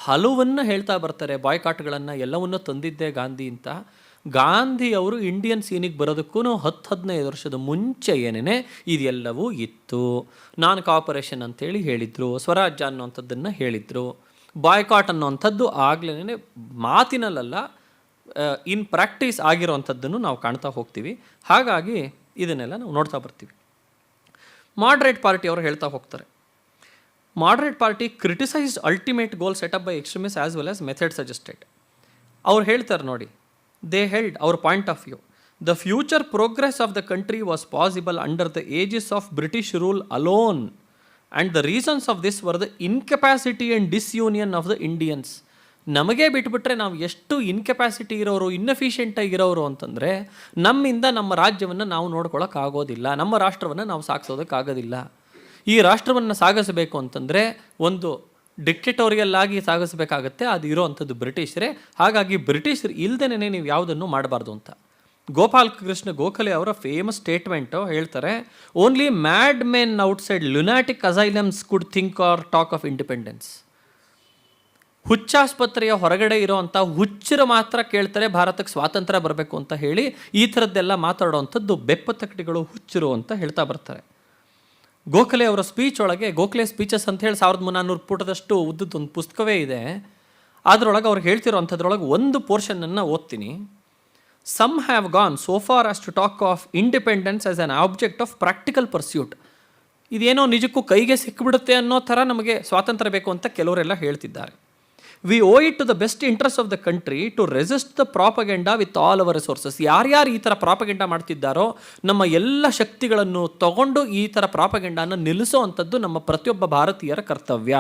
ಹಲವನ್ನು ಹೇಳ್ತಾ ಬರ್ತಾರೆ. ಬಾಯ್ಕಾಟ್ಗಳನ್ನು ಎಲ್ಲವನ್ನೂ ತಂದಿದ್ದೆ ಗಾಂಧಿ ಅಂತ. ಗಾಂಧಿಯವರು ಇಂಡಿಯನ್ ಸೀನಿಗೆ ಬರೋದಕ್ಕೂ 10-15 ವರ್ಷದ ಮುಂಚೆ ಏನೇನೆ ಇದೆಲ್ಲವೂ ಇತ್ತು. ನಾನ್ ಕೋಆಪರೇಷನ್ ಅಂತೇಳಿ ಹೇಳಿದರು, ಸ್ವರಾಜ್ಯ ಅನ್ನೋವಂಥದ್ದನ್ನು ಹೇಳಿದರು. ಬಾಯ್ಕಾಟ್ ಅನ್ನೋವಂಥದ್ದು ಆಗ್ಲೇ ಮಾತಿನಲ್ಲ, ಇನ್ ಪ್ರಾಕ್ಟೀಸ್ ಆಗಿರೋವಂಥದ್ದನ್ನು ನಾವು ಕಾಣ್ತಾ ಹೋಗ್ತೀವಿ. ಹಾಗಾಗಿ ಇದನ್ನೆಲ್ಲ ನಾವು ನೋಡ್ತಾ ಬರ್ತೀವಿ. ಮಾಡ್ರೇಟ್ ಪಾರ್ಟಿ ಅವರು ಹೇಳ್ತಾ ಹೋಗ್ತಾರೆ, moderate party criticized ultimate goal set up by extremist as well as method suggested. ಅವ್ರು ಹೇಳ್ತಾರೆ ನೋಡಿ, they held our point of view. The future progress of the country was possible under the aegis of British rule alone, and the reasons of this were the incapacity and disunion of the Indians. ನಮಗೆ ಬಿಟ್ಬಿಟ್ರೆ ನಾವು ಎಷ್ಟು ಇನ್ಕೆಪಾಸಿಟಿ ಇರೋರು, ಇನ್ನಫಿಷಿಯೆಂಟಾಗಿ ಇರೋರು ಅಂತಂದರೆ ನಮ್ಮಿಂದ ನಮ್ಮ ರಾಜ್ಯವನ್ನು ನಾವು ನೋಡ್ಕೊಳ್ಳೋಕ್ಕಾಗೋದಿಲ್ಲ, ನಮ್ಮ ರಾಷ್ಟ್ರವನ್ನು ನಾವು ಸಾಗಿಸೋದಕ್ಕಾಗೋದಿಲ್ಲ. ಈ ರಾಷ್ಟ್ರವನ್ನು ಸಾಗಿಸಬೇಕು ಅಂತಂದರೆ ಒಂದು ಡಿಕ್ಟೇಟೋರಿಯಲ್ ಆಗಿ ಸಾಗಿಸಬೇಕಾಗತ್ತೆ. ಅದು ಇರೋವಂಥದ್ದು ಬ್ರಿಟಿಷರೇ. ಹಾಗಾಗಿ ಬ್ರಿಟಿಷರು ಇಲ್ದೇನೆ ನೀವು ಯಾವುದನ್ನು ಮಾಡಬಾರ್ದು ಅಂತ. ಗೋಪಾಲ್ ಕೃಷ್ಣ ಗೋಖಲೆ ಅವರ ಫೇಮಸ್ ಸ್ಟೇಟ್ಮೆಂಟು ಹೇಳ್ತಾರೆ, only mad men outside lunatic asylums could think or talk of independence. ಹುಚ್ಚಾಸ್ಪತ್ರೆಯ ಹೊರಗಡೆ ಇರೋವಂಥ ಹುಚ್ಚರು ಮಾತ್ರ ಕೇಳ್ತಾರೆ ಭಾರತಕ್ಕೆ ಸ್ವಾತಂತ್ರ್ಯ ಬರಬೇಕು ಅಂತ ಹೇಳಿ. ಈ ಥರದ್ದೆಲ್ಲ ಮಾತಾಡೋವಂಥದ್ದು ಬೆಪ್ಪತಕಟಿಗಳು, ಹುಚ್ಚರು ಅಂತ ಹೇಳ್ತಾ ಬರ್ತಾರೆ. ಗೋಖಲೆ ಅವರ ಸ್ಪೀಚ್ ಒಳಗೆ, ಗೋಖಲೆ ಸ್ಪೀಚಸ್ ಅಂತ ಹೇಳಿ 1300 ಪುಟದಷ್ಟು ಉದ್ದದ್ದು ಒಂದು ಪುಸ್ತಕವೇ ಇದೆ. ಅದರೊಳಗೆ ಅವ್ರು ಹೇಳ್ತಿರೋ ಅಂಥದ್ರೊಳಗೆ ಒಂದು ಪೋರ್ಷನನ್ನು ಓದ್ತೀನಿ. Some have gone so far as to talk of independence as an object of practical pursuit. ಇದೇನೋ ನಿಜಕ್ಕೂ ಕೈಗೆ ಸಿಕ್ಕಿಬಿಡುತ್ತೆ ಅನ್ನೋ ಥರ ನಮಗೆ ಸ್ವಾತಂತ್ರ್ಯ ಬೇಕು ಅಂತ ಕೆಲವರೆಲ್ಲ ಹೇಳ್ತಿದ್ದಾರೆ. We owe it to the best interest of the country to resist the propaganda with all our resources. ಯಾರ್ಯಾರು ಈ ಥರ ಪ್ರಾಪಗೆಂಡಾ ಮಾಡ್ತಿದ್ದಾರೋ ನಮ್ಮ ಎಲ್ಲ ಶಕ್ತಿಗಳನ್ನು ತಗೊಂಡು ಈ ಥರ ಪ್ರಾಪಗೆಂಡಾನ ನಿಲ್ಲಿಸೋ ಅಂಥದ್ದು ನಮ್ಮ ಪ್ರತಿಯೊಬ್ಬ ಭಾರತೀಯರ ಕರ್ತವ್ಯ.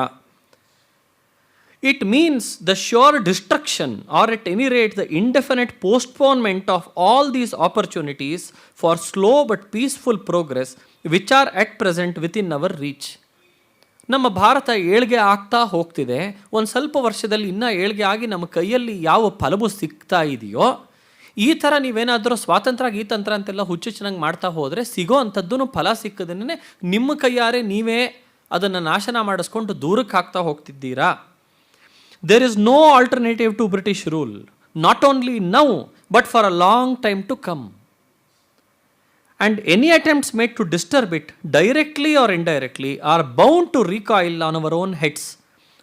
It means the sure destruction or at any rate the indefinite postponement of all these opportunities for slow but peaceful progress which are at present within our reach. ನಮ್ಮ ಭಾರತ ಏಳ್ಗೆ ಆಗ್ತಾ ಹೋಗ್ತಿದೆ. ಒಂದು ಸ್ವಲ್ಪ ವರ್ಷದಲ್ಲಿ ಇನ್ನೂ ಏಳ್ಗೆ ಆಗಿ ನಮ್ಮ ಕೈಯಲ್ಲಿ ಯಾವ ಫಲವು ಸಿಗ್ತಾ ಇದೆಯೋ, ಈ ಥರ ನೀವೇನಾದರೂ ಸ್ವಾತಂತ್ರ್ಯ ಗೀತಂತ್ರ ಅಂತೆಲ್ಲ ಹುಚ್ಚುಚ್ಚನಾಗಿ ಮಾಡ್ತಾ ಹೋದರೆ ಸಿಗೋ ಅಂಥದ್ದು ಫಲ ಸಿಕ್ಕದನ್ನೇ ನಿಮ್ಮ ಕೈಯಾರೆ ನೀವೇ ಅದನ್ನು ನಾಶನ ಮಾಡಿಸ್ಕೊಂಡು ದೂರಕ್ಕೆ ಹಾಕ್ತಾ ಹೋಗ್ತಿದ್ದೀರಾ. There is no alternative to British rule, not only now but for a long time to come. And any attempts made to disturb it, directly or indirectly, are bound to recoil on our own heads.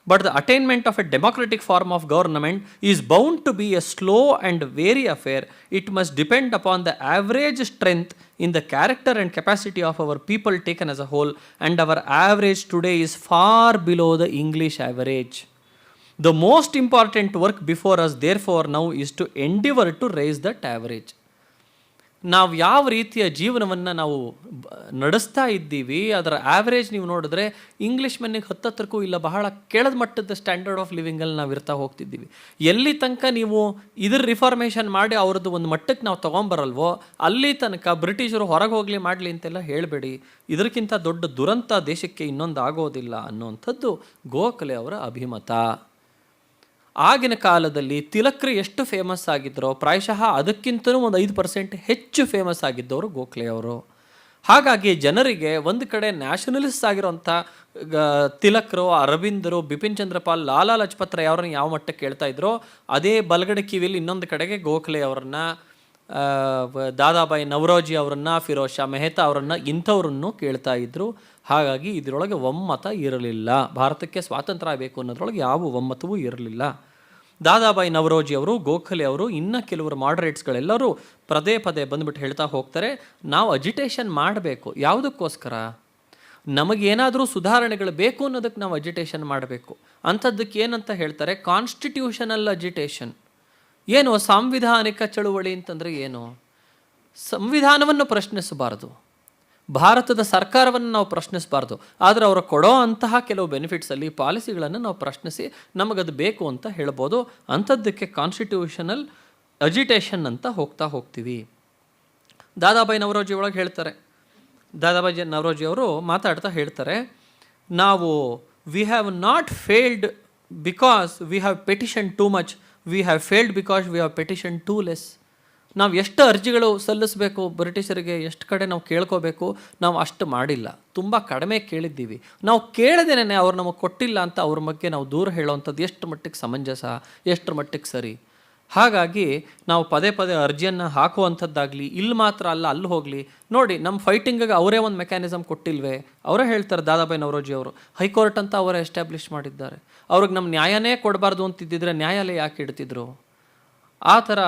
But the attainment of a democratic form of government is bound to be a slow and wary affair. It must depend upon the average strength in the character and capacity of our people taken as a whole, and our average today is far below the English average. The most important work before us, therefore, now is to endeavor to raise that average. ನಾವು ಯಾವ ರೀತಿಯ ಜೀವನವನ್ನು ನಾವು ನಡೆಸ್ತಾ ಇದ್ದೀವಿ ಅದರ average ನೀವು ನೋಡಿದ್ರೆ ಇಂಗ್ಲೀಷ್ ಮನೆಗೆ ಹತ್ತತ್ರಕ್ಕೂ ಇಲ್ಲ, ಬಹಳ ಕೆಳದ ಮಟ್ಟದ ಸ್ಟ್ಯಾಂಡರ್ಡ್ ಆಫ್ ಲಿವಿಂಗಲ್ಲಿ ನಾವು ಇರ್ತಾ ಹೋಗ್ತಿದ್ದೀವಿ. ಎಲ್ಲಿ ತನಕ ನೀವು ಇದ್ರ ರಿಫಾರ್ಮೇಷನ್ ಮಾಡಿ ಅವ್ರದ್ದು ಒಂದು ಮಟ್ಟಕ್ಕೆ ನಾವು ತೊಗೊಂಬರಲ್ವೋ ಅಲ್ಲಿ ತನಕ ಬ್ರಿಟಿಷರು ಹೊರಗೆ ಹೋಗಲಿ ಮಾಡಲಿ ಅಂತೆಲ್ಲ ಹೇಳಬೇಡಿ. ಇದಕ್ಕಿಂತ ದೊಡ್ಡ ದುರಂತ ದೇಶಕ್ಕೆ ಇನ್ನೊಂದು ಆಗೋದಿಲ್ಲ ಅನ್ನುವಂಥದ್ದು ಗೋಖಲೆ ಅವರ ಅಭಿಮತ. ಆಗಿನ ಕಾಲದಲ್ಲಿ ತಿಲಕ್ರು ಎಷ್ಟು ಫೇಮಸ್ ಆಗಿದ್ದರೋ ಪ್ರಾಯಶಃ ಅದಕ್ಕಿಂತಲೂ ಒಂದು 5% ಹೆಚ್ಚು ಫೇಮಸ್ ಆಗಿದ್ದವರು ಗೋಖಲೆ ಅವರು. ಹಾಗಾಗಿ ಜನರಿಗೆ ಒಂದು ಕಡೆ ನ್ಯಾಷನಲಿಸ್ಟ್ ಆಗಿರೋಂಥ ತಿಲಕ್ರು, ಅರವಿಂದರು, ಬಿಪಿನ್ ಚಂದ್ರಪಾಲ್, ಲಾಲಾ ಲಜಪತ್ ರಾಯ್ ಅವ್ರನ್ನ ಯಾವ ಮಟ್ಟಕ್ಕೆ ಕೇಳ್ತಾ ಇದ್ರೋ, ಅದೇ ಬಲಗಡೆ ಕಿವಿಯಲ್ಲಿ ಇನ್ನೊಂದು ಕಡೆಗೆ ಗೋಖಲೆ ಅವರನ್ನ, ದಾದಾಬಾಯಿ ನವರೋಜಿ ಅವರನ್ನ, ಫಿರೋಜ್ ಶಾ ಮೆಹ್ತಾ ಅವರನ್ನ, ಇಂಥವ್ರನ್ನು ಕೇಳ್ತಾ ಇದ್ರು. ಹಾಗಾಗಿ ಇದರೊಳಗೆ ಒಮ್ಮತ ಇರಲಿಲ್ಲ. ಭಾರತಕ್ಕೆ ಸ್ವಾತಂತ್ರ್ಯ ಬೇಕು ಅನ್ನೋದ್ರೊಳಗೆ ಯಾವ ಒಮ್ಮತವೂ ಇರಲಿಲ್ಲ. ದಾದಾಬಾಯಿ ನವರೋಜಿ ಅವರು, ಗೋಖಲೆ ಅವರು, ಇನ್ನು ಕೆಲವರು ಮಾಡರೇಟ್ಸ್ಗಳೆಲ್ಲರೂ ಪದೇ ಪದೇ ಬಂದುಬಿಟ್ಟು ಹೇಳ್ತಾ ಹೋಗ್ತಾರೆ, ನಾವು ಅಜಿಟೇಷನ್ ಮಾಡಬೇಕು. ಯಾವುದಕ್ಕೋಸ್ಕರ? ನಮಗೇನಾದರೂ ಸುಧಾರಣೆಗಳು ಬೇಕು ಅನ್ನೋದಕ್ಕೆ ನಾವು ಅಜಿಟೇಷನ್ ಮಾಡಬೇಕು. ಅಂಥದ್ದಕ್ಕೆ ಏನಂತ ಹೇಳ್ತಾರೆ? Constitutional agitation. ಏನು ಸಾಂವಿಧಾನಿಕ ಚಳುವಳಿ ಅಂತಂದರೆ ಏನು? ಸಂವಿಧಾನವನ್ನು ಪ್ರಶ್ನಿಸಬಾರ್ದು, ಭಾರತದ ಸರ್ಕಾರವನ್ನು ನಾವು ಪ್ರಶ್ನಿಸಬಾರ್ದು, ಆದರೆ ಅವರು ಕೊಡೋ ಅಂತಹ ಕೆಲವು ಬೆನಿಫಿಟ್ಸಲ್ಲಿ ಪಾಲಿಸಿಗಳನ್ನು ನಾವು ಪ್ರಶ್ನಿಸಿ ನಮಗದು ಬೇಕು ಅಂತ ಹೇಳ್ಬೋದು. ಅಂಥದ್ದಕ್ಕೆ ಕಾನ್ಸ್ಟಿಟ್ಯೂಷನಲ್ ಅಜಿಟೇಷನ್ ಅಂತ ಹೋಗ್ತೀವಿ. ದಾದಾಬಾಯಿ ನವರೋಜಿ ಒಳಗೆ ಹೇಳ್ತಾರೆ, ದಾದಾಬಾಯಿ ನವರೋಜಿ ಅವರು ಮಾತಾಡ್ತಾ ಹೇಳ್ತಾರೆ, ನಾವು we have not failed because we have petition too much, we have failed because we have petition two less. ನಾವು ಎಷ್ಟು ಅರ್ಜಿಗಳು ಸಲ್ಲಿಸಬೇಕು ಬ್ರಿಟಿಷರಿಗೆ, ಎಷ್ಟು ಕಡೆ ನಾವು ಕೇಳ್ಕೋಬೇಕು, ನಾವು ಅಷ್ಟು ಮಾಡಿಲ್ಲ, ತುಂಬ ಕಡಿಮೆ ಕೇಳಿದ್ದೀವಿ. ನಾವು ಕೇಳದೇನೆ ಅವ್ರು ನಮಗೆ ಕೊಟ್ಟಿಲ್ಲ ಅಂತ ಅವ್ರ ಬಗ್ಗೆ ನಾವು ದೂರ ಹೇಳೋವಂಥದ್ದು ಎಷ್ಟು ಮಟ್ಟಿಗೆ ಸಮಂಜಸ, ಎಷ್ಟು ಮಟ್ಟಿಗೆ ಸರಿ? ಹಾಗಾಗಿ ನಾವು ಪದೇ ಪದೇ ಅರ್ಜಿಯನ್ನು ಹಾಕುವಂಥದ್ದಾಗಲಿ, ಇಲ್ಲಿ ಮಾತ್ರ ಅಲ್ಲ ಅಲ್ಲಿ ಹೋಗಲಿ. ನೋಡಿ, ನಮ್ಮ ಫೈಟಿಂಗಿಗೆ ಅವರೇ ಒಂದು ಮೆಕ್ಯಾನಿಸಮ್ ಕೊಟ್ಟಿಲ್ವೇ? ಅವರೇ ಹೇಳ್ತಾರೆ, ದಾದಾಬಾಯಿ ನವರೋಜಿ ಅವರು, ಹೈಕೋರ್ಟ್ ಅಂತ ಅವರೇ ಎಸ್ಟಾಬ್ಲಿಷ್ ಮಾಡಿದ್ದಾರೆ. ಅವ್ರಿಗೆ ನಮ್ಮ ನ್ಯಾಯನೇ ಕೊಡಬಾರ್ದು ಅಂತಿದ್ದಿದ್ರೆ ನ್ಯಾಯಾಲಯ ಯಾಕೆ ಇಡ್ತಿದ್ರು? ಆ ಥರ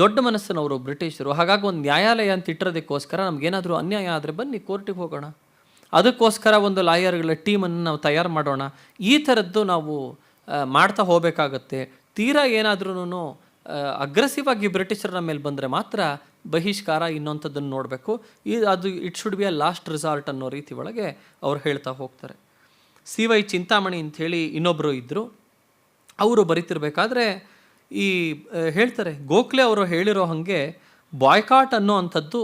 ದೊಡ್ಡ ಮನಸ್ಸಿನವರು ಬ್ರಿಟಿಷರು. ಹಾಗಾಗಿ ಒಂದು ನ್ಯಾಯಾಲಯ ಅಂತ ಇಟ್ಟಿರೋದಕ್ಕೋಸ್ಕರ ನಮಗೇನಾದರೂ ಅನ್ಯಾಯ ಆದರೆ ಬನ್ನಿ ಕೋರ್ಟಿಗೆ ಹೋಗೋಣ, ಅದಕ್ಕೋಸ್ಕರ ಒಂದು ಲಾಯರ್ಗಳ ಟೀಮನ್ನು ನಾವು ತಯಾರು ಮಾಡೋಣ. ಈ ಥರದ್ದು ನಾವು ಮಾಡ್ತಾ ಹೋಗಬೇಕಾಗತ್ತೆ. ತೀರಾ ಏನಾದ್ರೂ ಅಗ್ರೆಸಿವ್ ಆಗಿ ಬ್ರಿಟಿಷರ ಮೇಲೆ ಬಂದರೆ ಮಾತ್ರ ಬಹಿಷ್ಕಾರ ಇನ್ನೊಂಥದ್ದನ್ನು ನೋಡಬೇಕು. ಅದು it should be a last resort ಅನ್ನೋ ರೀತಿ ಒಳಗೆ ಅವ್ರು ಹೇಳ್ತಾ ಹೋಗ್ತಾರೆ. CY ಚಿಂತಾಮಣಿ ಅಂಥೇಳಿ ಇನ್ನೊಬ್ಬರು ಇದ್ದರು. ಅವರು ಬರೀತಿರ್ಬೇಕಾದ್ರೆ ಹೇಳ್ತಾರೆ, ಗೋಖಲೆ ಅವರು ಹೇಳಿರೋ ಹಾಗೆ ಬಾಯ್ಕಾಟ್ ಅನ್ನೋ ಅಂಥದ್ದು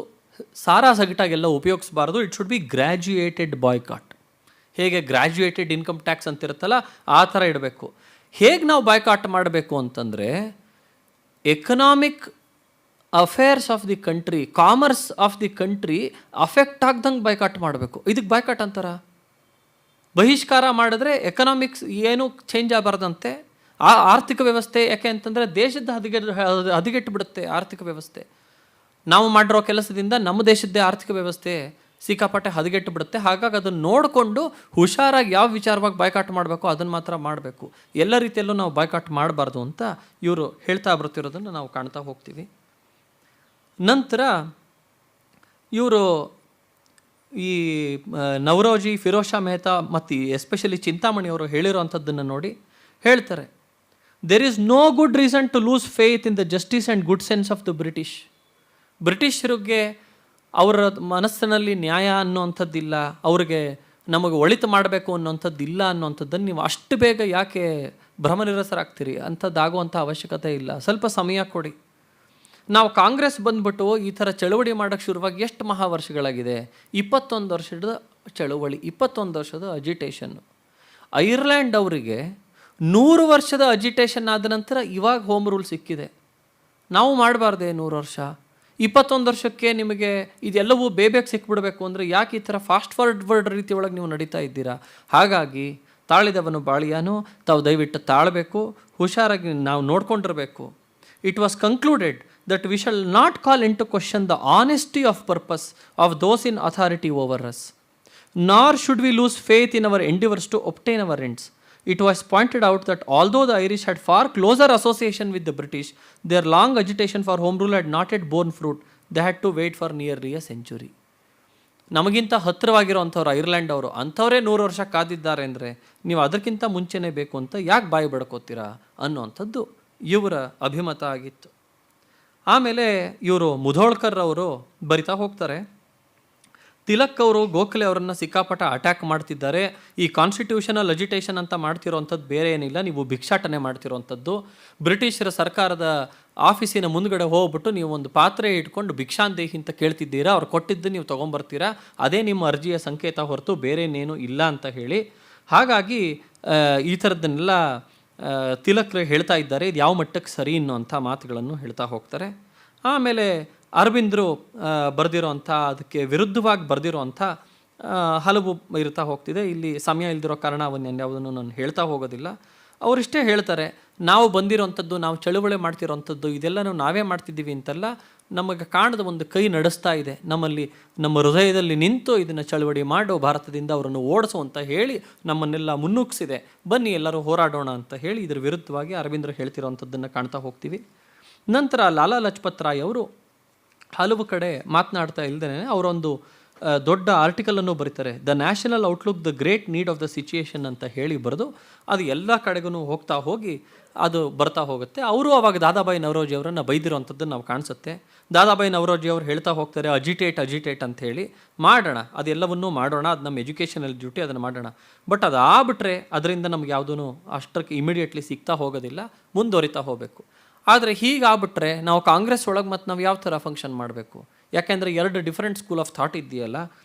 ಸಾರಾ ಸಗಟಾಗೆಲ್ಲ ಉಪಯೋಗಿಸಬಾರ್ದು. It should be graduated boycott. ಹೇಗೆ ಗ್ರ್ಯಾಜುಯೇಟೆಡ್ ಇನ್ಕಮ್ ಟ್ಯಾಕ್ಸ್ ಅಂತಿರುತ್ತಲ್ಲ, ಆ ಥರ ಇಡಬೇಕು. ಹೇಗೆ ನಾವು ಬಾಯ್ಕಾಟ್ ಮಾಡಬೇಕು ಅಂತಂದರೆ, economic affairs of the country, commerce of the country affect ಆಗ್ದಂಗೆ ಬಾಯ್ಕಾಟ್ ಮಾಡಬೇಕು. ಇದಕ್ಕೆ ಬಾಯ್ಕಾಟ್ ಅಂತಾರ? ಬಹಿಷ್ಕಾರ ಮಾಡಿದ್ರೆ ಎಕನಾಮಿಕ್ಸ್ ಏನೂ ಚೇಂಜ್ ಆಗಬಾರ್ದಂತೆ. ಆ ಆರ್ಥಿಕ ವ್ಯವಸ್ಥೆ ಯಾಕೆ ಅಂತಂದರೆ ದೇಶದ ಹದಗೆಟ್ಟು ಬಿಡುತ್ತೆ ಆರ್ಥಿಕ ವ್ಯವಸ್ಥೆ. ನಾವು ಮಾಡಿರೋ ಕೆಲಸದಿಂದ ನಮ್ಮ ದೇಶದ್ದೇ ಆರ್ಥಿಕ ವ್ಯವಸ್ಥೆ ಸಿಕ್ಕಾಪಟ್ಟೆ ಹದಗೆಟ್ಟು ಬಿಡುತ್ತೆ. ಹಾಗಾಗಿ ಅದನ್ನು ನೋಡಿಕೊಂಡು ಹುಷಾರಾಗಿ ಯಾವ ವಿಚಾರವಾಗಿ ಬಾಯ್ಕಾಟ್ ಮಾಡಬೇಕು ಅದನ್ನು ಮಾತ್ರ ಮಾಡಬೇಕು. ಎಲ್ಲ ರೀತಿಯಲ್ಲೂ ನಾವು ಬಾಯ್ಕಾಟ್ ಮಾಡಬಾರ್ದು ಅಂತ ಇವರು ಹೇಳ್ತಾ ಬರ್ತಿರೋದನ್ನು ನಾವು ಕಾಣ್ತಾ ಹೋಗ್ತೀವಿ. ನಂತರ ಇವರು ಈ ನವರೋಜಿ, ಫಿರೋಜ್ ಶಾ ಮೆಹ್ತಾ ಮತ್ತು ಎಸ್ಪೆಷಲಿ ಚಿಂತಾಮಣಿಯವರು ಹೇಳಿರೋ ಅಂಥದ್ದನ್ನು ನೋಡಿ ಹೇಳ್ತಾರೆ, there is no good reason to lose faith in the justice and good sense of the British. ಬ್ರಿಟಿಷರಿಗೆ ಅವರ ಮನಸ್ಸಿನಲ್ಲಿ ನ್ಯಾಯ ಅನ್ನೋವಂಥದ್ದಿಲ್ಲ, ಅವ್ರಿಗೆ ನಮಗೆ ಒಳಿತು ಮಾಡಬೇಕು ಅನ್ನೋವಂಥದ್ದಿಲ್ಲ ಅನ್ನೋವಂಥದ್ದನ್ನು ನೀವು ಅಷ್ಟು ಬೇಗ ಯಾಕೆ ಭ್ರಮನಿರಸರಾಗ್ತೀರಿ? ಅಂಥದ್ದಾಗುವಂಥ ಅವಶ್ಯಕತೆ ಇಲ್ಲ, ಸ್ವಲ್ಪ ಸಮಯ ಕೊಡಿ. ನಾವು ಕಾಂಗ್ರೆಸ್ ಬಂದ್ಬಿಟ್ಟು ಈ ಥರ ಚಳುವಳಿ ಮಾಡೋಕ್ಕೆ ಶುರುವಾಗಿ ಎಷ್ಟು ಮಹಾವರ್ಷಗಳಾಗಿದೆ? 21 ವರ್ಷದ ಚಳುವಳಿ, 21 ವರ್ಷದ ಅಜಿಟೇಷನ್ನು. ಐರ್ಲ್ಯಾಂಡ್ ಅವರಿಗೆ 100 ವರ್ಷದ ಅಜಿಟೇಷನ್ ಆದ ನಂತರ ಇವಾಗ ಹೋಮ್ ರೂಲ್ ಸಿಕ್ಕಿದೆ. ನಾವು ಮಾಡಬಾರ್ದೆ 100 ವರ್ಷ? 21 ವರ್ಷಕ್ಕೆ ನಿಮಗೆ ಇದೆಲ್ಲವೂ ಬೇಗ ಸಿಕ್ಬಿಡಬೇಕು ಅಂದರೆ ಯಾಕೆ ಈ ಥರ ಫಾಸ್ಟ್ ಫಾರ್ವರ್ಡ್ ರೀತಿ ಒಳಗೆ ನೀವು ನಡೀತಾ ಇದ್ದೀರಾ? ಹಾಗಾಗಿ ತಾಳಿದವನು ಬಾಳಿಯಾನು, ತಾವು ದಯವಿಟ್ಟು ತಾಳಬೇಕು, ಹುಷಾರಾಗಿ ನಾವು ನೋಡ್ಕೊಂಡಿರಬೇಕು. It was concluded that we shall not call into question the honesty of purpose of those in authority over us, nor should we lose faith in our endeavors to obtain our ends. It was pointed out that although the Irish had far closer association with the British, their long agitation for home rule had not yet borne fruit. They had to wait for nearly a century. ನಮಗಿಂತ ಹತ್ತಿರವಾಗಿರೋವಂಥವ್ರು Ireland ಅವರು, ಅಂಥವರೇ 100 ವರ್ಷ ಕಾದಿದ್ದಾರೆ ಅಂದರೆ ನೀವು ಅದಕ್ಕಿಂತ ಮುಂಚೆನೇ ಬೇಕು ಅಂತ ಯಾಕೆ ಬಾಯಿ ಬಡ್ಕೋತೀರಾ ಅನ್ನೋವಂಥದ್ದು ಇವರ ಅಭಿಮತ ಆಗಿತ್ತು. ಆಮೇಲೆ ಇವರು ಮುಧೋಳ್ಕರ್ ಅವರು ಬರಿತಾ ಹೋಗ್ತಾರೆ, ತಿಲಕ್ ಅವರು ಗೋಖಲೆ ಅವರನ್ನು ಸಿಕ್ಕಾಪಟ್ಟ ಅಟ್ಯಾಕ್ ಮಾಡ್ತಿದ್ದಾರೆ. ಈ ಕಾನ್ಸ್ಟಿಟ್ಯೂಷನಲ್ ಅಜಿಟೇಷನ್ ಅಂತ ಮಾಡ್ತಿರೋವಂಥದ್ದು ಬೇರೆ ಏನಿಲ್ಲ, ನೀವು ಭಿಕ್ಷಾಟನೆ ಮಾಡ್ತಿರೋವಂಥದ್ದು. ಬ್ರಿಟಿಷರ ಸರ್ಕಾರದ ಆಫೀಸಿನ ಮುಂದ್ಗಡೆ ಹೋಗ್ಬಿಟ್ಟು ನೀವು ಒಂದು ಪಾತ್ರೆ ಇಟ್ಕೊಂಡು ಭಿಕ್ಷಾಂದೇಹಿ ಅಂತ ಕೇಳ್ತಿದ್ದೀರಾ, ಅವ್ರು ಕೊಟ್ಟಿದ್ದು ನೀವು ತೊಗೊಂಬರ್ತೀರಾ, ಅದೇ ನಿಮ್ಮ ಅರ್ಜಿಯ ಸಂಕೇತ ಹೊರತು ಬೇರೆ ಇನ್ನೇನು ಇಲ್ಲ ಅಂತ ಹೇಳಿ. ಹಾಗಾಗಿ ಈ ಥರದ್ದನ್ನೆಲ್ಲ ತಿಲಕರು ಹೇಳ್ತಾ ಇದ್ದಾರೆ, ಇದು ಯಾವ ಮಟ್ಟಕ್ಕೆ ಸರಿ ಅನ್ನೋಂಥ ಮಾತುಗಳನ್ನು ಹೇಳ್ತಾ ಹೋಗ್ತಾರೆ. ಆಮೇಲೆ ಅರವಿಂದರು ಬರೆದಿರೋಂಥ, ಅದಕ್ಕೆ ವಿರುದ್ಧವಾಗಿ ಬರೆದಿರೋಂಥ ಹಲವು ಇರ್ತಾ ಹೋಗ್ತಿದೆ. ಇಲ್ಲಿ ಸಮಯ ಇಲ್ದಿರೋ ಕಾರಣ ಅವನ್ನೆಲ್ಲವುದನ್ನು ನಾನು ಹೇಳ್ತಾ ಹೋಗೋದಿಲ್ಲ. ಅವರಿಷ್ಟೇ ಹೇಳ್ತಾರೆ, ನಾವು ಬಂದಿರೋಂಥದ್ದು, ನಾವು ಚಳುವಳಿ ಮಾಡ್ತಿರೋಂಥದ್ದು, ಇದೆಲ್ಲನೂ ನಾವೇ ಮಾಡ್ತಿದ್ದೀವಿ ಅಂತಲ್ಲ, ನಮಗೆ ಕಾಣದ ಒಂದು ಕೈ ನಡೆಸ್ತಾ ಇದೆ, ನಮ್ಮಲ್ಲಿ ನಮ್ಮ ಹೃದಯದಲ್ಲಿ ನಿಂತು ಇದನ್ನು ಚಳುವಳಿ ಮಾಡು, ಭಾರತದಿಂದ ಅವರನ್ನು ಓಡಿಸು ಅಂತ ಹೇಳಿ ನಮ್ಮನ್ನೆಲ್ಲ ಮುನ್ನುಗ್ಸಿದೆ, ಬನ್ನಿ ಎಲ್ಲರೂ ಹೋರಾಡೋಣ ಅಂತ ಹೇಳಿ ಇದರ ವಿರುದ್ಧವಾಗಿ ಅರವಿಂದರು ಹೇಳ್ತಿರೋವಂಥದ್ದನ್ನು ಕಾಣ್ತಾ ಹೋಗ್ತೀವಿ. ನಂತರ ಲಾಲಾ ಲಜಪತ್ ರಾಯ್ ಅವರು ಹಲವು ಕಡೆ ಮಾತನಾಡ್ತಾ ಇಲ್ಲದೇ ಅವರೊಂದು ದೊಡ್ಡ ಆರ್ಟಿಕಲನ್ನು ಬರೀತಾರೆ, the national outlook the great need of the situation ಅಂತ ಹೇಳಿ ಬರೆದು ಅದು ಎಲ್ಲ ಕಡೆಗೂ ಹೋಗ್ತಾ ಹೋಗಿ ಅದು ಬರ್ತಾ ಹೋಗುತ್ತೆ. ಅವರು ಆವಾಗ ದಾದಾಬಾಯಿ ನವರೋಜಿ ಅವರನ್ನು ಬೈದಿರೋವಂಥದ್ದನ್ನು ನಾವು ಕಾಣಿಸುತ್ತೆ. ದಾದಾಬಾಯಿ ನವರೋಜಿ ಅವರು ಹೇಳ್ತಾ ಹೋಗ್ತಾರೆ, ಅಜಿಟೇಟ್ ಅಂತ ಹೇಳಿ ಮಾಡೋಣ, ಅದೆಲ್ಲವನ್ನೂ ಮಾಡೋಣ, ಅದು ನಮ್ಮ ಎಜುಕೇಷನಲ್ ಡ್ಯೂಟಿ, ಅದನ್ನು ಮಾಡೋಣ. ಬಟ್ ಅದು ಆಗ್ಬಿಟ್ರೆ ಅದರಿಂದ ನಮ್ಗೆ ಯಾವುದೂ ಅಷ್ಟಕ್ಕೆ ಇಮಿಡಿಯೇಟ್ಲಿ ಸಿಗ್ತಾ ಹೋಗೋದಿಲ್ಲ, ಮುಂದುವರಿತಾ ಹೋಗಬೇಕು. ಆದರೆ ಹೀಗಾಗ್ಬಿಟ್ರೆ ನಾವು ಕಾಂಗ್ರೆಸ್ ಒಳಗೆ ಮತ್ತು ನಾವು ಯಾವ ಥರ ಫಂಕ್ಷನ್ ಮಾಡಬೇಕು? ಯಾಕೆಂದರೆ ಎರಡು ಡಿಫ್ರೆಂಟ್ ಸ್ಕೂಲ್ ಆಫ್ ಥಾಟ್ ಇದೆಯಲ್ಲ,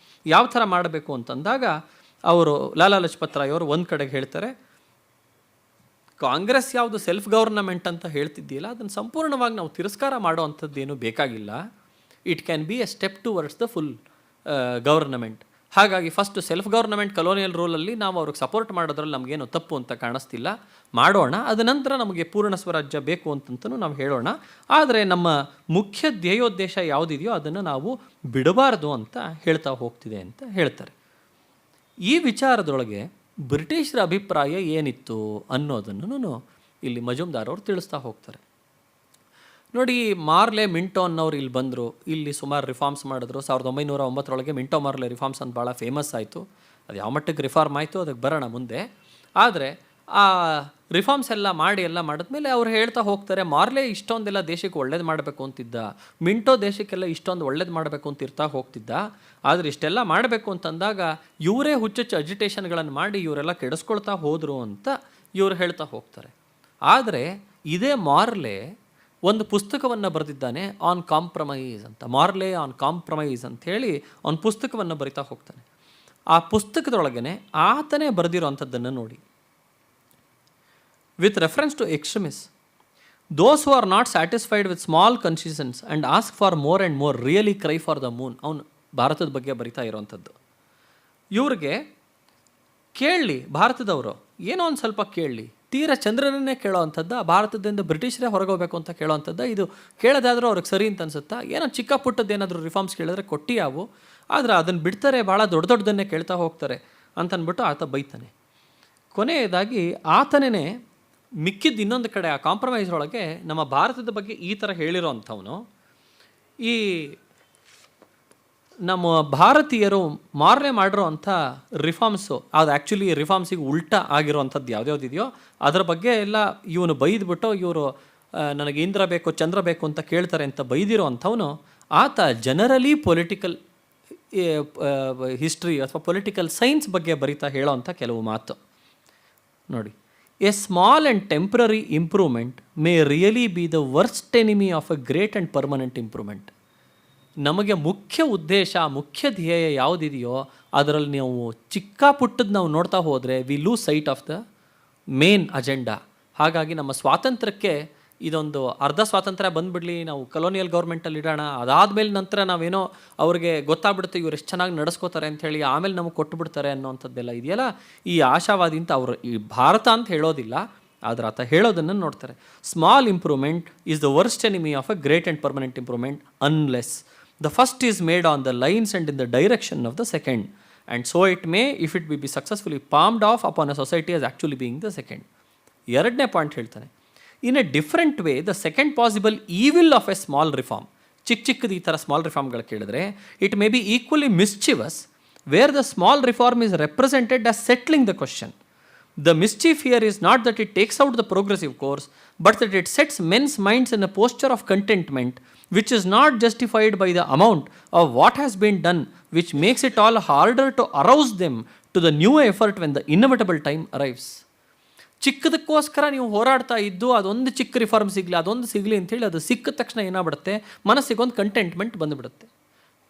ಯಾವ ಥರ ಮಾಡಬೇಕು ಅಂತಂದಾಗ ಅವರು ಲಾಲಾ ಲಜಪತ್ ರಾಯ್ ಅವರು ಒಂದು ಕಡೆಗೆ ಹೇಳ್ತಾರೆ, ಕಾಂಗ್ರೆಸ್ ಯಾವುದು ಸೆಲ್ಫ್ ಗವರ್ನಮೆಂಟ್ ಅಂತ ಹೇಳ್ತಿದ್ದೀಯಲ್ಲ, ಅದನ್ನು ಸಂಪೂರ್ಣವಾಗಿ ನಾವು ತಿರಸ್ಕಾರ ಮಾಡೋ ಅಂಥದ್ದೇನು ಬೇಕಾಗಿಲ್ಲ. It can B A step towards the full government. ಹಾಗಾಗಿ ಫಸ್ಟ್ ಸೆಲ್ಫ್ ಗವರ್ನಮೆಂಟ್ ಕಲೋನಿಯಲ್ ರೂಲಲ್ಲಿ ನಾವು ಅವ್ರಿಗೆ ಸಪೋರ್ಟ್ ಮಾಡೋದ್ರಲ್ಲಿ ನಮಗೇನು ತಪ್ಪು ಅಂತ ಕಾಣಿಸ್ತಿಲ್ಲ, ಮಾಡೋಣ. ಅದ ನಂತರ ನಮಗೆ ಪೂರ್ಣ ಸ್ವರಾಜ್ಯ ಬೇಕು ಅಂತಂತೂ ನಾವು ಹೇಳೋಣ. ಆದರೆ ನಮ್ಮ ಮುಖ್ಯ ಧ್ಯೇಯೋದ್ದೇಶ ಯಾವುದಿದೆಯೋ ಅದನ್ನು ನಾವು ಬಿಡಬಾರ್ದು ಅಂತ ಹೇಳ್ತಾ ಹೋಗ್ತಿದೆ ಅಂತ ಹೇಳ್ತಾರೆ. ಈ ವಿಚಾರದೊಳಗೆ ಬ್ರಿಟಿಷರ ಅಭಿಪ್ರಾಯ ಏನಿತ್ತು ಅನ್ನೋದನ್ನು ಇಲ್ಲಿ ಮಜುಮ್ದಾರ್ ಅವರು ತಿಳಿಸ್ತಾ ಹೋಗ್ತಾರೆ. ನೋಡಿ, ಮಾರ್ಲೆ ಮಿಂಟೋ ಅನ್ನೋರು ಇಲ್ಲಿ ಬಂದರು, ಇಲ್ಲಿ ಸುಮಾರು ರಿಫಾರ್ಮ್ಸ್ ಮಾಡಿದ್ರು. 1909 ಮಿಂಟೋ ಮಾರ್ಲೆ ರಿಫಾರ್ಮ್ಸ್ ಅಂತ ಭಾಳ ಫೇಮಸ್ ಆಯಿತು. ಅದು ಯಾವ ಮಟ್ಟಕ್ಕೆ ರಿಫಾರ್ಮ್ ಆಯಿತು ಅದಕ್ಕೆ ಬರೋಣ ಮುಂದೆ. ಆದರೆ ಆ ರಿಫಾರ್ಮ್ಸ್ ಎಲ್ಲ ಮಾಡಿದ್ಮೇಲೆ ಅವ್ರು ಹೇಳ್ತಾ ಹೋಗ್ತಾರೆ, ಮಾರ್ಲೆ ಇಷ್ಟೊಂದೆಲ್ಲ ದೇಶಕ್ಕೆ ಒಳ್ಳೇದು ಮಾಡಬೇಕು ಅಂತಿದ್ದ, ಮಿಂಟೋ ದೇಶಕ್ಕೆಲ್ಲ ಇಷ್ಟೊಂದು ಒಳ್ಳೇದು ಮಾಡಬೇಕು ಅಂತ ಇರ್ತಾ ಹೋಗ್ತಿದ್ದ. ಆದರೆ ಇಷ್ಟೆಲ್ಲ ಮಾಡಬೇಕು ಅಂತಂದಾಗ ಇವರೇ ಹುಚ್ಚುಚ್ಚು ಅಜಿಟೇಷನ್ಗಳನ್ನು ಮಾಡಿ ಇವರೆಲ್ಲ ಕೆಡಿಸ್ಕೊಳ್ತಾ ಹೋದರು ಅಂತ ಇವರು ಹೇಳ್ತಾ ಹೋಗ್ತಾರೆ. ಆದರೆ ಇದೇ ಮಾರ್ಲೆ ಒಂದು ಪುಸ್ತಕವನ್ನು ಬರೆದಿದ್ದಾನೆ, ಆನ್ ಕಾಂಪ್ರಮೈಸ್ ಅಂತ. ಮಾರ್ಲೆ ಆನ್ ಕಾಂಪ್ರಮೈಸ್ ಅಂಥೇಳಿ ಒಂದು ಪುಸ್ತಕವನ್ನು ಬರಿತಾ ಹೋಗ್ತಾನೆ. ಆ ಪುಸ್ತಕದೊಳಗನೆ ಆತನೇ ಬರೆದಿರೋ ನೋಡಿ, with reference to extremists, those who are not satisfied with small concessions and ask for more and more really cry for the moon. ಅವನು ಭಾರತದ ಬಗ್ಗೆ ಬರಿತಾ ಇರೋವಂಥದ್ದು. ಇವ್ರಿಗೆ ಕೇಳಲಿ, ಭಾರತದವರು ಏನೋ ಒಂದು ಸ್ವಲ್ಪ ಕೇಳಲಿ, ತೀರ ಚಂದ್ರನನ್ನೇ ಕೇಳೋವಂಥದ್ದು, ಭಾರತದಿಂದ ಬ್ರಿಟಿಷರೇ ಹೊರಗೋಗ್ಬೇಕು ಅಂತ ಕೇಳೋವಂಥದ್ದು. ಇದು ಕೇಳೋದಾದರೂ ಅವ್ರಿಗೆ ಸರಿ ಅಂತ ಅನ್ಸುತ್ತಾ? ಏನೋ ಚಿಕ್ಕ ಪುಟ್ಟದ್ದೇನಾದರೂ ರಿಫಾರ್ಮ್ಸ್ ಕೇಳಿದ್ರೆ ಕೊಟ್ಟಿಯಾವು, ಆದರೆ ಅದನ್ನು ಬಿಡ್ತಾರೆ, ಭಾಳ ದೊಡ್ಡದನ್ನೇ ಕೇಳ್ತಾ ಹೋಗ್ತಾರೆ ಅಂತನ್ಬಿಟ್ಟು ಆತ ಬೈತಾನೆ. ಕೊನೆಯದಾಗಿ ಆತನೇ ಮಿಕ್ಕಿದ್ದು ಇನ್ನೊಂದು ಕಡೆ ಆ ಕಾಂಪ್ರಮೈಸ್ ಒಳಗೆ ನಮ್ಮ ಭಾರತದ ಬಗ್ಗೆ ಈ ಥರ ಹೇಳಿರೋ ಅಂಥವನು, ಈ ನಮ್ಮ ಭಾರತೀಯರು ಮಾರ್ಲೆ ಮಾಡಿರೋ ಅಂಥ ರಿಫಾರ್ಮ್ಸು, ಅದು ಆ್ಯಕ್ಚುಲಿ ರಿಫಾರ್ಮ್ಸಿಗೆ ಉಲ್ಟಾ ಆಗಿರೋವಂಥದ್ದು ಯಾವುದ್ಯಾವುದಿದೆಯೋ ಅದರ ಬಗ್ಗೆ ಎಲ್ಲ ಇವನು ಬೈದ್ಬಿಟ್ಟು ಇವರು ನನಗೆ ಇಂದ್ರ ಬೇಕು ಚಂದ್ರ ಬೇಕು ಅಂತ ಕೇಳ್ತಾರೆ ಅಂತ ಬೈದಿರೋ ಅಂಥವನು, ಆತ ಜನರಲಿ ಪೊಲಿಟಿಕಲ್ ಹಿಸ್ಟ್ರಿ ಅಥವಾ ಪೊಲಿಟಿಕಲ್ ಸೈನ್ಸ್ ಬಗ್ಗೆ ಬರಿತಾ ಹೇಳೋ ಅಂಥ ಕೆಲವು ಮಾತು ನೋಡಿ. A small and temporary improvement May really B the worst enemy of a great and permanent improvement. ನಮಗೆ ಮುಖ್ಯ ಉದ್ದೇಶ, ಮುಖ್ಯ ಧ್ಯೇಯ ಯಾವುದಿದೆಯೋ ಅದರಲ್ಲಿ ನೀವು ಚಿಕ್ಕ ಪುಟ್ಟದ್ದು ನಾವು ನೋಡ್ತಾ ಹೋದರೆ we lose site of the main agenda. ಹಾಗಾಗಿ ನಮ್ಮ ಸ್ವಾತಂತ್ರ್ಯಕ್ಕೆ ಇದೊಂದು ಅರ್ಧ ಸ್ವಾತಂತ್ರ್ಯ ಬಂದುಬಿಡಲಿ, ನಾವು ಕಲೋನಿಯಲ್ ಗೌರ್ಮೆಂಟಲ್ಲಿ ಇಡೋಣ, ಅದಾದಮೇಲೆ ನಂತರ ನಾವೇನೋ ಅವ್ರಿಗೆ ಗೊತ್ತಾಗ್ಬಿಡುತ್ತೆ ಇವ್ರು ಎಷ್ಟು ಚೆನ್ನಾಗಿ ನಡೆಸ್ಕೋತಾರೆ ಅಂಥೇಳಿ ಆಮೇಲೆ ನಮಗೆ ಕೊಟ್ಟುಬಿಡ್ತಾರೆ ಅನ್ನೋವಂಥದ್ದೆಲ್ಲ ಇದೆಯಲ್ಲ, ಈ ಆಶಾವಾದಿ ಅಂತ ಅವರು ಈ ಭಾರತ ಅಂತ ಹೇಳೋದಿಲ್ಲ, ಆದರೆ ಆತ ಹೇಳೋದನ್ನು ನೋಡ್ತಾರೆ. Small improvement is the worst enemy of a great and permanent improvement unless the first is made on the lines and in the direction of the second, and so it may if it be successfully palmed off upon a society as actually being the second. ಎರಡನೇ point ಹೇಳ್ತಾನೆ, in a different way the second possible evil of a small reform. ಚಿಕ್ಕದು ಈ ಥರ small ರಿಫಾರ್ಮ್ಗಳು ಕೇಳಿದ್ರೆ it may be equally mischievous where the small reform is represented as settling the question. The mischief here is not that it takes out the progressive course, but that it sets men's minds in a posture of contentment, which is not justified by the amount of what has been done, which makes it all harder to arouse them to the new effort when the inevitable time arrives. ಚಿಕ್ಕದಕ್ಕೋಸ್ಕರ ನೀವು ಹೋರಾಡ್ತಾ ಇದ್ದು ಅದೊಂದು ಚಿಕ್ಕ reform ಸಿಗಲಿ, ಅದೊಂದು ಸಿಗಲಿ ಅಂಥೇಳಿ ಅದು ಸಿಕ್ಕ ತಕ್ಷಣ ಏನಾಗ್ಬಿಡುತ್ತೆ, ಮನಸ್ಸಿಗೊಂದು ಕಂಟೆಂಟ್ಮೆಂಟ್ ಬಂದುಬಿಡುತ್ತೆ.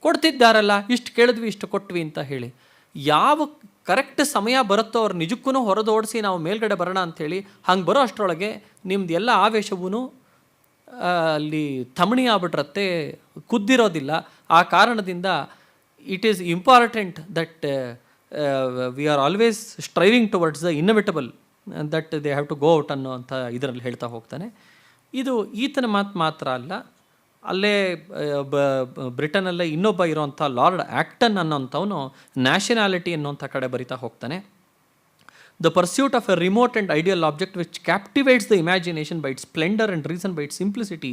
ಕೊಡ್ತಿದ್ದಾರಲ್ಲ, ಇಷ್ಟು ಕೇಳಿದ್ವಿ ಇಷ್ಟು ಕೊಟ್ವಿ ಅಂತ ಹೇಳಿ. ಯಾವ ಕರೆಕ್ಟ್ ಸಮಯ ಬರುತ್ತೋ ಅವ್ರು ನಿಜಕ್ಕೂ ಹೊರದೋಡಿಸಿ ನಾವು ಮೇಲ್ಗಡೆ ಬರೋಣ ಅಂಥೇಳಿ ಹಂಗೆ ಬರೋ ಅಷ್ಟರೊಳಗೆ ನಿಮ್ದು ಎಲ್ಲ ಆವೇಶವೂ ಅಲ್ಲಿ ತಮಣಿ ಆಗ್ಬಿಟ್ರತ್ತೆ, ಕುದ್ದಿರೋದಿಲ್ಲ. ಆ ಕಾರಣದಿಂದ it is important that we are always striving towards the inevitable that they have to go out ಅನ್ನೋ ಅಂತ ಇದರಲ್ಲಿ ಹೇಳ್ತಾ ಹೋಗ್ತಾನೆ. ಇದು ಈತನ ಮಾತು ಮಾತ್ರ ಅಲ್ಲ, ಅಲ್ಲೇ ಬ್ರಿಟನಲ್ಲೇ ಇನ್ನೊಬ್ಬ ಇರೋವಂಥ ಲಾರ್ಡ್ ಆ್ಯಕ್ಟನ್ ಅನ್ನೋಂಥವನು ನ್ಯಾಷನಾಲಿಟಿ ಅನ್ನೋಂಥ ಕಡೆ ಬರಿತಾ ಹೋಗ್ತಾನೆ. The pursuit of a remote and ideal object which captivates the imagination by its splendor and reason by its simplicity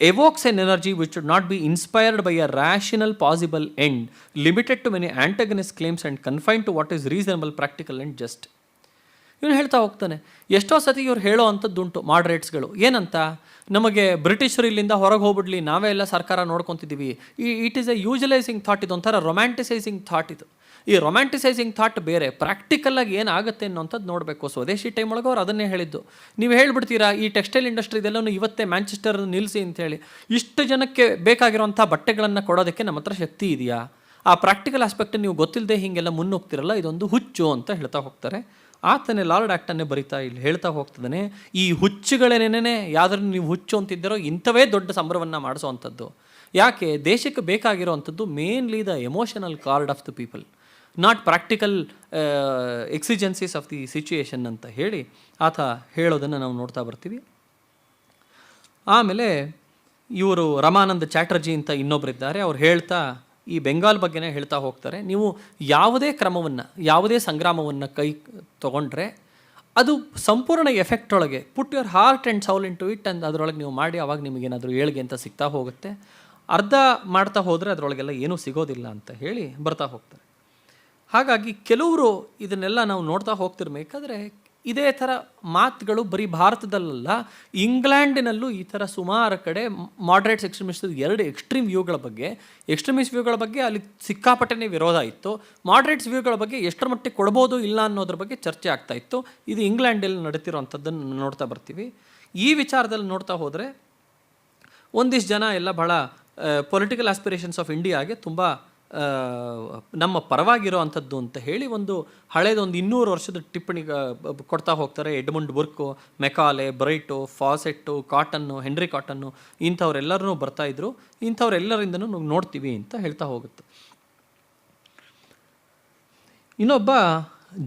evokes an energy which should not be inspired by a rational possible end, limited to many antagonist claims and confined to what is reasonable, practical and just. ಇವನು ಹೇಳ್ತಾ ಹೋಗ್ತಾನೆ, ಎಷ್ಟೋ ಸತಿ ಇವ್ರು ಹೇಳೋ ಅಂಥದ್ದುಂಟು ಮಾಡ್ರೇಟ್ಸ್ಗಳು. ಏನಂತ, ನಮಗೆ ಬ್ರಿಟಿಷರು ಇಲ್ಲಿಂದ ಹೊರಗೆ ಹೋಗ್ಬಿಡ್ಲಿ, ನಾವೇ ಎಲ್ಲ ಸರ್ಕಾರ ನೋಡ್ಕೊತಿದ್ದೀವಿ. ಇಟ್ ಈಸ್ ಎ ಯೂಜಲೈಸಿಂಗ್ ಥಾಟ್, ಇದೊಂಥರ ರೊಮ್ಯಾಂಟಿಸೈಸಿಂಗ್ ಥಾಟ್ ಇದು. ಈ ರೊಮ್ಯಾಂಟಿಸೈಸಿಂಗ್ ಥಾಟ್ ಬೇರೆ, ಪ್ರಾಕ್ಟಿಕಲಾಗಿ ಏನಾಗುತ್ತೆ ಅನ್ನೋಂಥದ್ದು ನೋಡಬೇಕು. ಸ್ವದೇಶಿ ಟೈಮ್ ಒಳಗೆ ಅವ್ರು ಅದನ್ನೇ ಹೇಳಿದ್ದು. ನೀವು ಹೇಳ್ಬಿಡ್ತೀರಾ ಈ ಟೆಕ್ಸ್ಟೈಲ್ ಇಂಡಸ್ಟ್ರಿ ಇದೆಲ್ಲವೂ ಇವತ್ತೇ ಮ್ಯಾಂಚೆಸ್ಟರ್ ನಿಲ್ಲಿಸಿ ಅಂತೇಳಿ, ಇಷ್ಟು ಜನಕ್ಕೆ ಬೇಕಾಗಿರೋಂಥ ಬಟ್ಟೆಗಳನ್ನು ಕೊಡೋದಕ್ಕೆ ನಮ್ಮ ಹತ್ರ ಶಕ್ತಿ ಇದೆಯಾ? ಆ ಪ್ರಾಕ್ಟಿಕಲ್ ಆಸ್ಪೆಕ್ಟ್ ನೀವು ಗೊತ್ತಿಲ್ಲದೆ ಹೀಗೆಲ್ಲ ಮುನ್ನೋಗ್ತಿರಲ್ಲ, ಇದೊಂದು ಹುಚ್ಚು ಅಂತ ಹೇಳ್ತಾ ಹೋಗ್ತಾರೆ. ಆತನೇ ಲಾರ್ಡ್ ಆ್ಯಕ್ಟನ್ನೇ ಬರಿತಾ ಇಲ್ಲಿ ಹೇಳ್ತಾ ಹೋಗ್ತದಾನೆ, ಈ ಹುಚ್ಚುಗಳೇನೇನೇ ಯಾವ್ದಾದ್ರು ನೀವು ಹುಚ್ಚು ಅಂತಿದ್ದೀರೋ ಇಂಥವೇ ದೊಡ್ಡ ಸಂಭ್ರಮವನ್ನು ಮಾಡಿಸೋ ಅಂಥದ್ದು. ಯಾಕೆ? ದೇಶಕ್ಕೆ ಬೇಕಾಗಿರೋವಂಥದ್ದು mainly the emotional card of the people, not practical exigencies of the situation ಅಂತ ಹೇಳಿ ಆತ ಹೇಳೋದನ್ನು ನಾವು ನೋಡ್ತಾ ಬರ್ತೀವಿ. ಆಮೇಲೆ ಇವರು ರಮಾನಂದ ಚಾಟರ್ಜಿ ಅಂತ ಇನ್ನೊಬ್ಬರಿದ್ದಾರೆ, ಅವ್ರು ಹೇಳ್ತಾ ಈ ಬೆಂಗಾಲ್ ಬಗ್ಗೆನೇ ಹೇಳ್ತಾ ಹೋಗ್ತಾರೆ. ನೀವು ಯಾವುದೇ ಕ್ರಮವನ್ನು, ಯಾವುದೇ ಸಂಗ್ರಾಮವನ್ನು ಕೈ ತೊಗೊಂಡ್ರೆ ಅದು ಸಂಪೂರ್ಣ ಎಫೆಕ್ಟ್ ಒಳಗೆ put your heart and soul into it and ಅದರೊಳಗೆ ನೀವು ಮಾಡಿ, ಅವಾಗ ನಿಮಗೇನಾದರೂ ಏಳಿಗೆ ಅಂತ ಸಿಗ್ತಾ ಹೋಗುತ್ತೆ. ಅರ್ಧ ಮಾಡ್ತಾ ಹೋದರೆ ಅದರೊಳಗೆಲ್ಲ ಏನೂ ಸಿಗೋದಿಲ್ಲ ಅಂತ ಹೇಳಿ ಬರ್ತಾ ಹೋಗ್ತಾರೆ. ಹಾಗಾಗಿ ಕೆಲವರು ಇದನ್ನೆಲ್ಲ ನಾವು ನೋಡ್ತಾ ಹೋಗ್ತಿರ್ಬೇಕಾದ್ರೆ ಇದೇ ಥರ ಮಾತುಗಳು ಬರೀ ಭಾರತದಲ್ಲ, ಇಂಗ್ಲೆಂಡಿನಲ್ಲೂ ಈ ಥರ ಸುಮಾರು ಕಡೆ ಮಾಡ್ರೇಟ್ಸ್ ಎಕ್ಸ್ಟ್ರೀಮಿಸ್ಟ್ ಎರಡು ಎಕ್ಸ್ಟ್ರೀಮ್ ವ್ಯೂಗಳ ಬಗ್ಗೆ, ಎಕ್ಸ್ಟ್ರೀಮಿಸ್ಟ್ ವ್ಯೂಗಳ ಬಗ್ಗೆ ಅಲ್ಲಿ ಸಿಕ್ಕಾಪಟ್ಟೆನೇ ವಿರೋಧ ಇತ್ತು. ಮಾಡ್ರೇಟ್ಸ್ ವ್ಯೂಗಳ ಬಗ್ಗೆ ಎಷ್ಟರ ಮಟ್ಟಿಗೆ ಕೊಡ್ಬೋದು ಇಲ್ಲ ಅನ್ನೋದ್ರ ಬಗ್ಗೆ ಚರ್ಚೆ ಆಗ್ತಾ ಇತ್ತು. ಇದು ಇಂಗ್ಲೆಂಡಲ್ಲಿ ನಡೀತಿರೋವಂಥದ್ದನ್ನು ನೋಡ್ತಾ ಬರ್ತೀವಿ. ಈ ವಿಚಾರದಲ್ಲಿ ನೋಡ್ತಾ ಹೋದರೆ ಒಂದಿಷ್ಟು ಜನ ಎಲ್ಲ ಭಾಳ ಪೊಲಿಟಿಕಲ್ ಆಸ್ಪಿರೇಷನ್ಸ್ ಆಫ್ ಇಂಡಿಯಾಗೆ ತುಂಬ ನಮ್ಮ ಪರವಾಗಿರೋ ಅಂಥದ್ದು ಅಂತ ಹೇಳಿ ಒಂದು ಹಳೇದೊಂದು 200 ವರ್ಷದ ಟಿಪ್ಪಣಿ ಕೊಡ್ತಾ ಹೋಗ್ತಾರೆ. Edmund Burke, Macaulay, Bright, Fawcett, Cotton, Henry Cotton ಇಂಥವ್ರೆಲ್ಲರೂ ಬರ್ತಾಯಿದ್ರು. ಇಂಥವ್ರೆಲ್ಲರಿಂದನೂ ನೋಡ್ತೀವಿ ಅಂತ ಹೇಳ್ತಾ ಹೋಗುತ್ತೆ. ಇನ್ನೊಬ್ಬ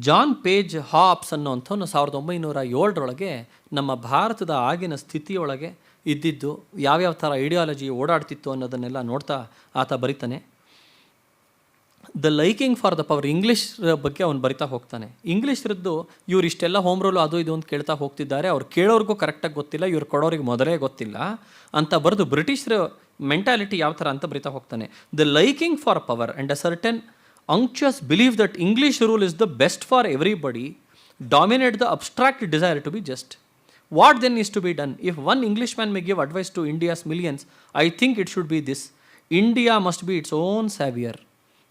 ಜಾನ್ ಪೇಜ್ ಹಾಬ್ಸ್ ಅನ್ನೋಂಥವನು 1907 ನಮ್ಮ ಭಾರತದ ಆಗಿನ ಸ್ಥಿತಿಯೊಳಗೆ ಇದ್ದಿದ್ದು, ಯಾವ್ಯಾವ ಥರ ಐಡಿಯಾಲಜಿ ಓಡಾಡ್ತಿತ್ತು ಅನ್ನೋದನ್ನೆಲ್ಲ ನೋಡ್ತಾ ಆತ ಬರಿತಾನೆ. The liking for the power, English ಬಗ್ಗೆ ಅವನು ಬರಿತಾ ಹೋಗ್ತಾನೆ. ಇಂಗ್ಲೀಷ್ರದ್ದು ಇವ್ರು ಇಷ್ಟೆಲ್ಲ ಹೋಮ್ ರೂಲು ಅದು ಇದು ಅಂತ ಕೇಳ್ತಾ ಹೋಗ್ತಿದ್ದಾರೆ, ಅವ್ರು ಕೇಳೋರ್ಗೂ ಕರೆಕ್ಟಾಗಿ ಗೊತ್ತಿಲ್ಲ, ಇವ್ರು ಕೊಡೋರಿಗೆ ಮೊದಲೇ ಗೊತ್ತಿಲ್ಲ ಅಂತ ಬರೆದು ಬ್ರಿಟಿಷರ ಮೆಂಟಾಲಿಟಿ ಯಾವ ಥರ ಅಂತ ಬರಿತಾ ಹೋಗ್ತಾನೆ. The liking for power and a certain unctuous belief that English rule is the best for everybody dominate the abstract desire to be just. What then is to be done? If one Englishman may give advice to India's millions, I think it should be this: India must be its own savior.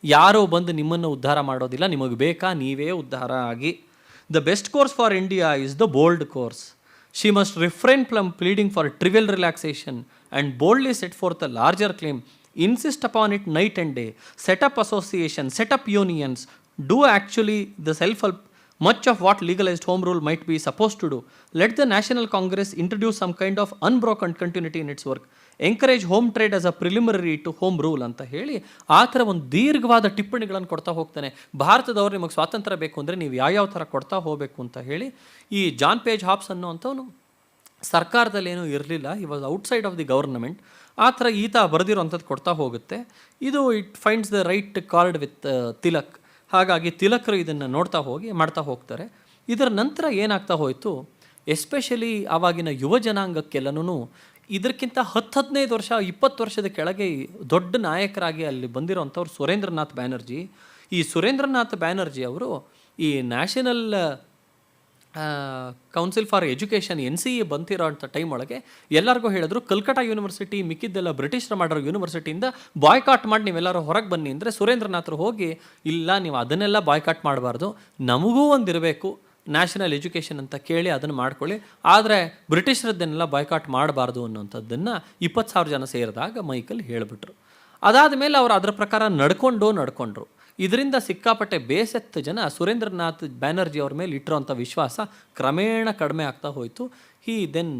ಯಾರೋ ಬಂದು ನಿಮ್ಮನ್ನು ಉದ್ಧಾರ ಮಾಡೋದಿಲ್ಲ, ನಿಮಗೆ ಬೇಕಾ ನೀವೇ ಉದ್ಧಾರ ಆಗಿ. The best course for India is the bold course. She must refrain from pleading for trivial relaxation and boldly set forth a larger claim. Insist upon it night and day. Set up associations, set up unions. Do actually the self-help, much of what legalized home rule might be supposed to do. Let the National Congress introduce some kind of unbroken continuity in its work. Encourage home trade as a preliminary to home rule ಅಂತ ಹೇಳಿ ಆ ಥರ ಒಂದು ದೀರ್ಘವಾದ ಟಿಪ್ಪಣಿಗಳನ್ನು ಕೊಡ್ತಾ ಹೋಗ್ತಾನೆ. ಭಾರತದವರು ನಿಮಗೆ ಸ್ವಾತಂತ್ರ್ಯ ಬೇಕು ಅಂದರೆ ನೀವು ಯಾವ್ಯಾವ ಥರ ಕೊಡ್ತಾ ಹೋಗಬೇಕು ಅಂತ ಹೇಳಿ. ಈ ಜಾನ್ ಪೇಜ್ ಹಾಬ್ಸ್ ಅನ್ನೋವಂಥವನು ಸರ್ಕಾರದಲ್ಲೇನೂ ಇರಲಿಲ್ಲ, he was outside of the government. ಆ ಥರ ಈತ ಬರೆದಿರೋಂಥದ್ದು ಕೊಡ್ತಾ ಹೋಗುತ್ತೆ. ಇದು it finds the right card with Tilak. ಹಾಗಾಗಿ ತಿಲಕರು ಇದನ್ನು ನೋಡ್ತಾ ಹೋಗಿ ಮಾಡ್ತಾ ಹೋಗ್ತಾರೆ. ಇದರ ನಂತರ ಏನಾಗ್ತಾ ಹೋಯಿತು, ಎಸ್ಪೆಷಲಿ ಆವಾಗಿನ ಯುವ ಜನಾಂಗಕ್ಕೆಲ್ಲನೂ ಇದಕ್ಕಿಂತ 10-15 ವರ್ಷ 20 ವರ್ಷದ ಕೆಳಗೆ ದೊಡ್ಡ ನಾಯಕರಾಗಿ ಅಲ್ಲಿ ಬಂದಿರೋಂಥವ್ರು ಸುರೇಂದ್ರನಾಥ್ ಬ್ಯಾನರ್ಜಿ. ಈ ಸುರೇಂದ್ರನಾಥ್ ಬ್ಯಾನರ್ಜಿ ಅವರು ಈ National Council for Education NCE ಬಂತಿರೋ ಅಂಥ ಟೈಮ್ ಒಳಗೆ ಎಲ್ಲರಿಗೂ ಹೇಳಿದ್ರು, ಕಲ್ಕಟಾ ಯೂನಿವರ್ಸಿಟಿ ಮಿಕ್ಕಿದ್ದೆಲ್ಲ ಬ್ರಿಟಿಷರು ಮಾಡಿರೋ ಯೂನಿವರ್ಸಿಟಿಯಿಂದ ಬಾಯ್ಕಾಟ್ ಮಾಡಿ ನೀವೆಲ್ಲರೂ ಹೊರಗೆ ಬನ್ನಿ ಅಂದರೆ ಸುರೇಂದ್ರನಾಥರು ಹೋಗಿ ಇಲ್ಲ, ನೀವು ಅದನ್ನೆಲ್ಲ ಬಾಯ್ಕಾಟ್ ಮಾಡಬಾರ್ದು, ನಮಗೂ ಒಂದಿರಬೇಕು ನ್ಯಾಷನಲ್ ಎಜುಕೇಷನ್ ಅಂತ ಕೇಳಿ ಅದನ್ನು ಮಾಡ್ಕೊಳ್ಳಿ, ಆದರೆ ಬ್ರಿಟಿಷರದ್ದನ್ನೆಲ್ಲ ಬಾಯ್ಕಾಟ್ ಮಾಡಬಾರ್ದು ಅನ್ನೋಂಥದ್ದನ್ನು 20,000 ಜನ ಸೇರಿದಾಗ ಮೈಕಲ್ ಹೇಳಿಬಿಟ್ರು. ಅದಾದ ಮೇಲೆ ಅವರು ಅದರ ಪ್ರಕಾರ ನಡ್ಕೊಂಡ್ರು. ಇದರಿಂದ ಸಿಕ್ಕಾಪಟ್ಟೆ ಬೇಸತ್ತ ಜನ ಸುರೇಂದ್ರನಾಥ್ ಬ್ಯಾನರ್ಜಿ ಅವ್ರ ಮೇಲೆ ಇಟ್ಟಿರೋಂಥ ವಿಶ್ವಾಸ ಕ್ರಮೇಣ ಕಡಿಮೆ ಆಗ್ತಾ ಹೋಯಿತು. He then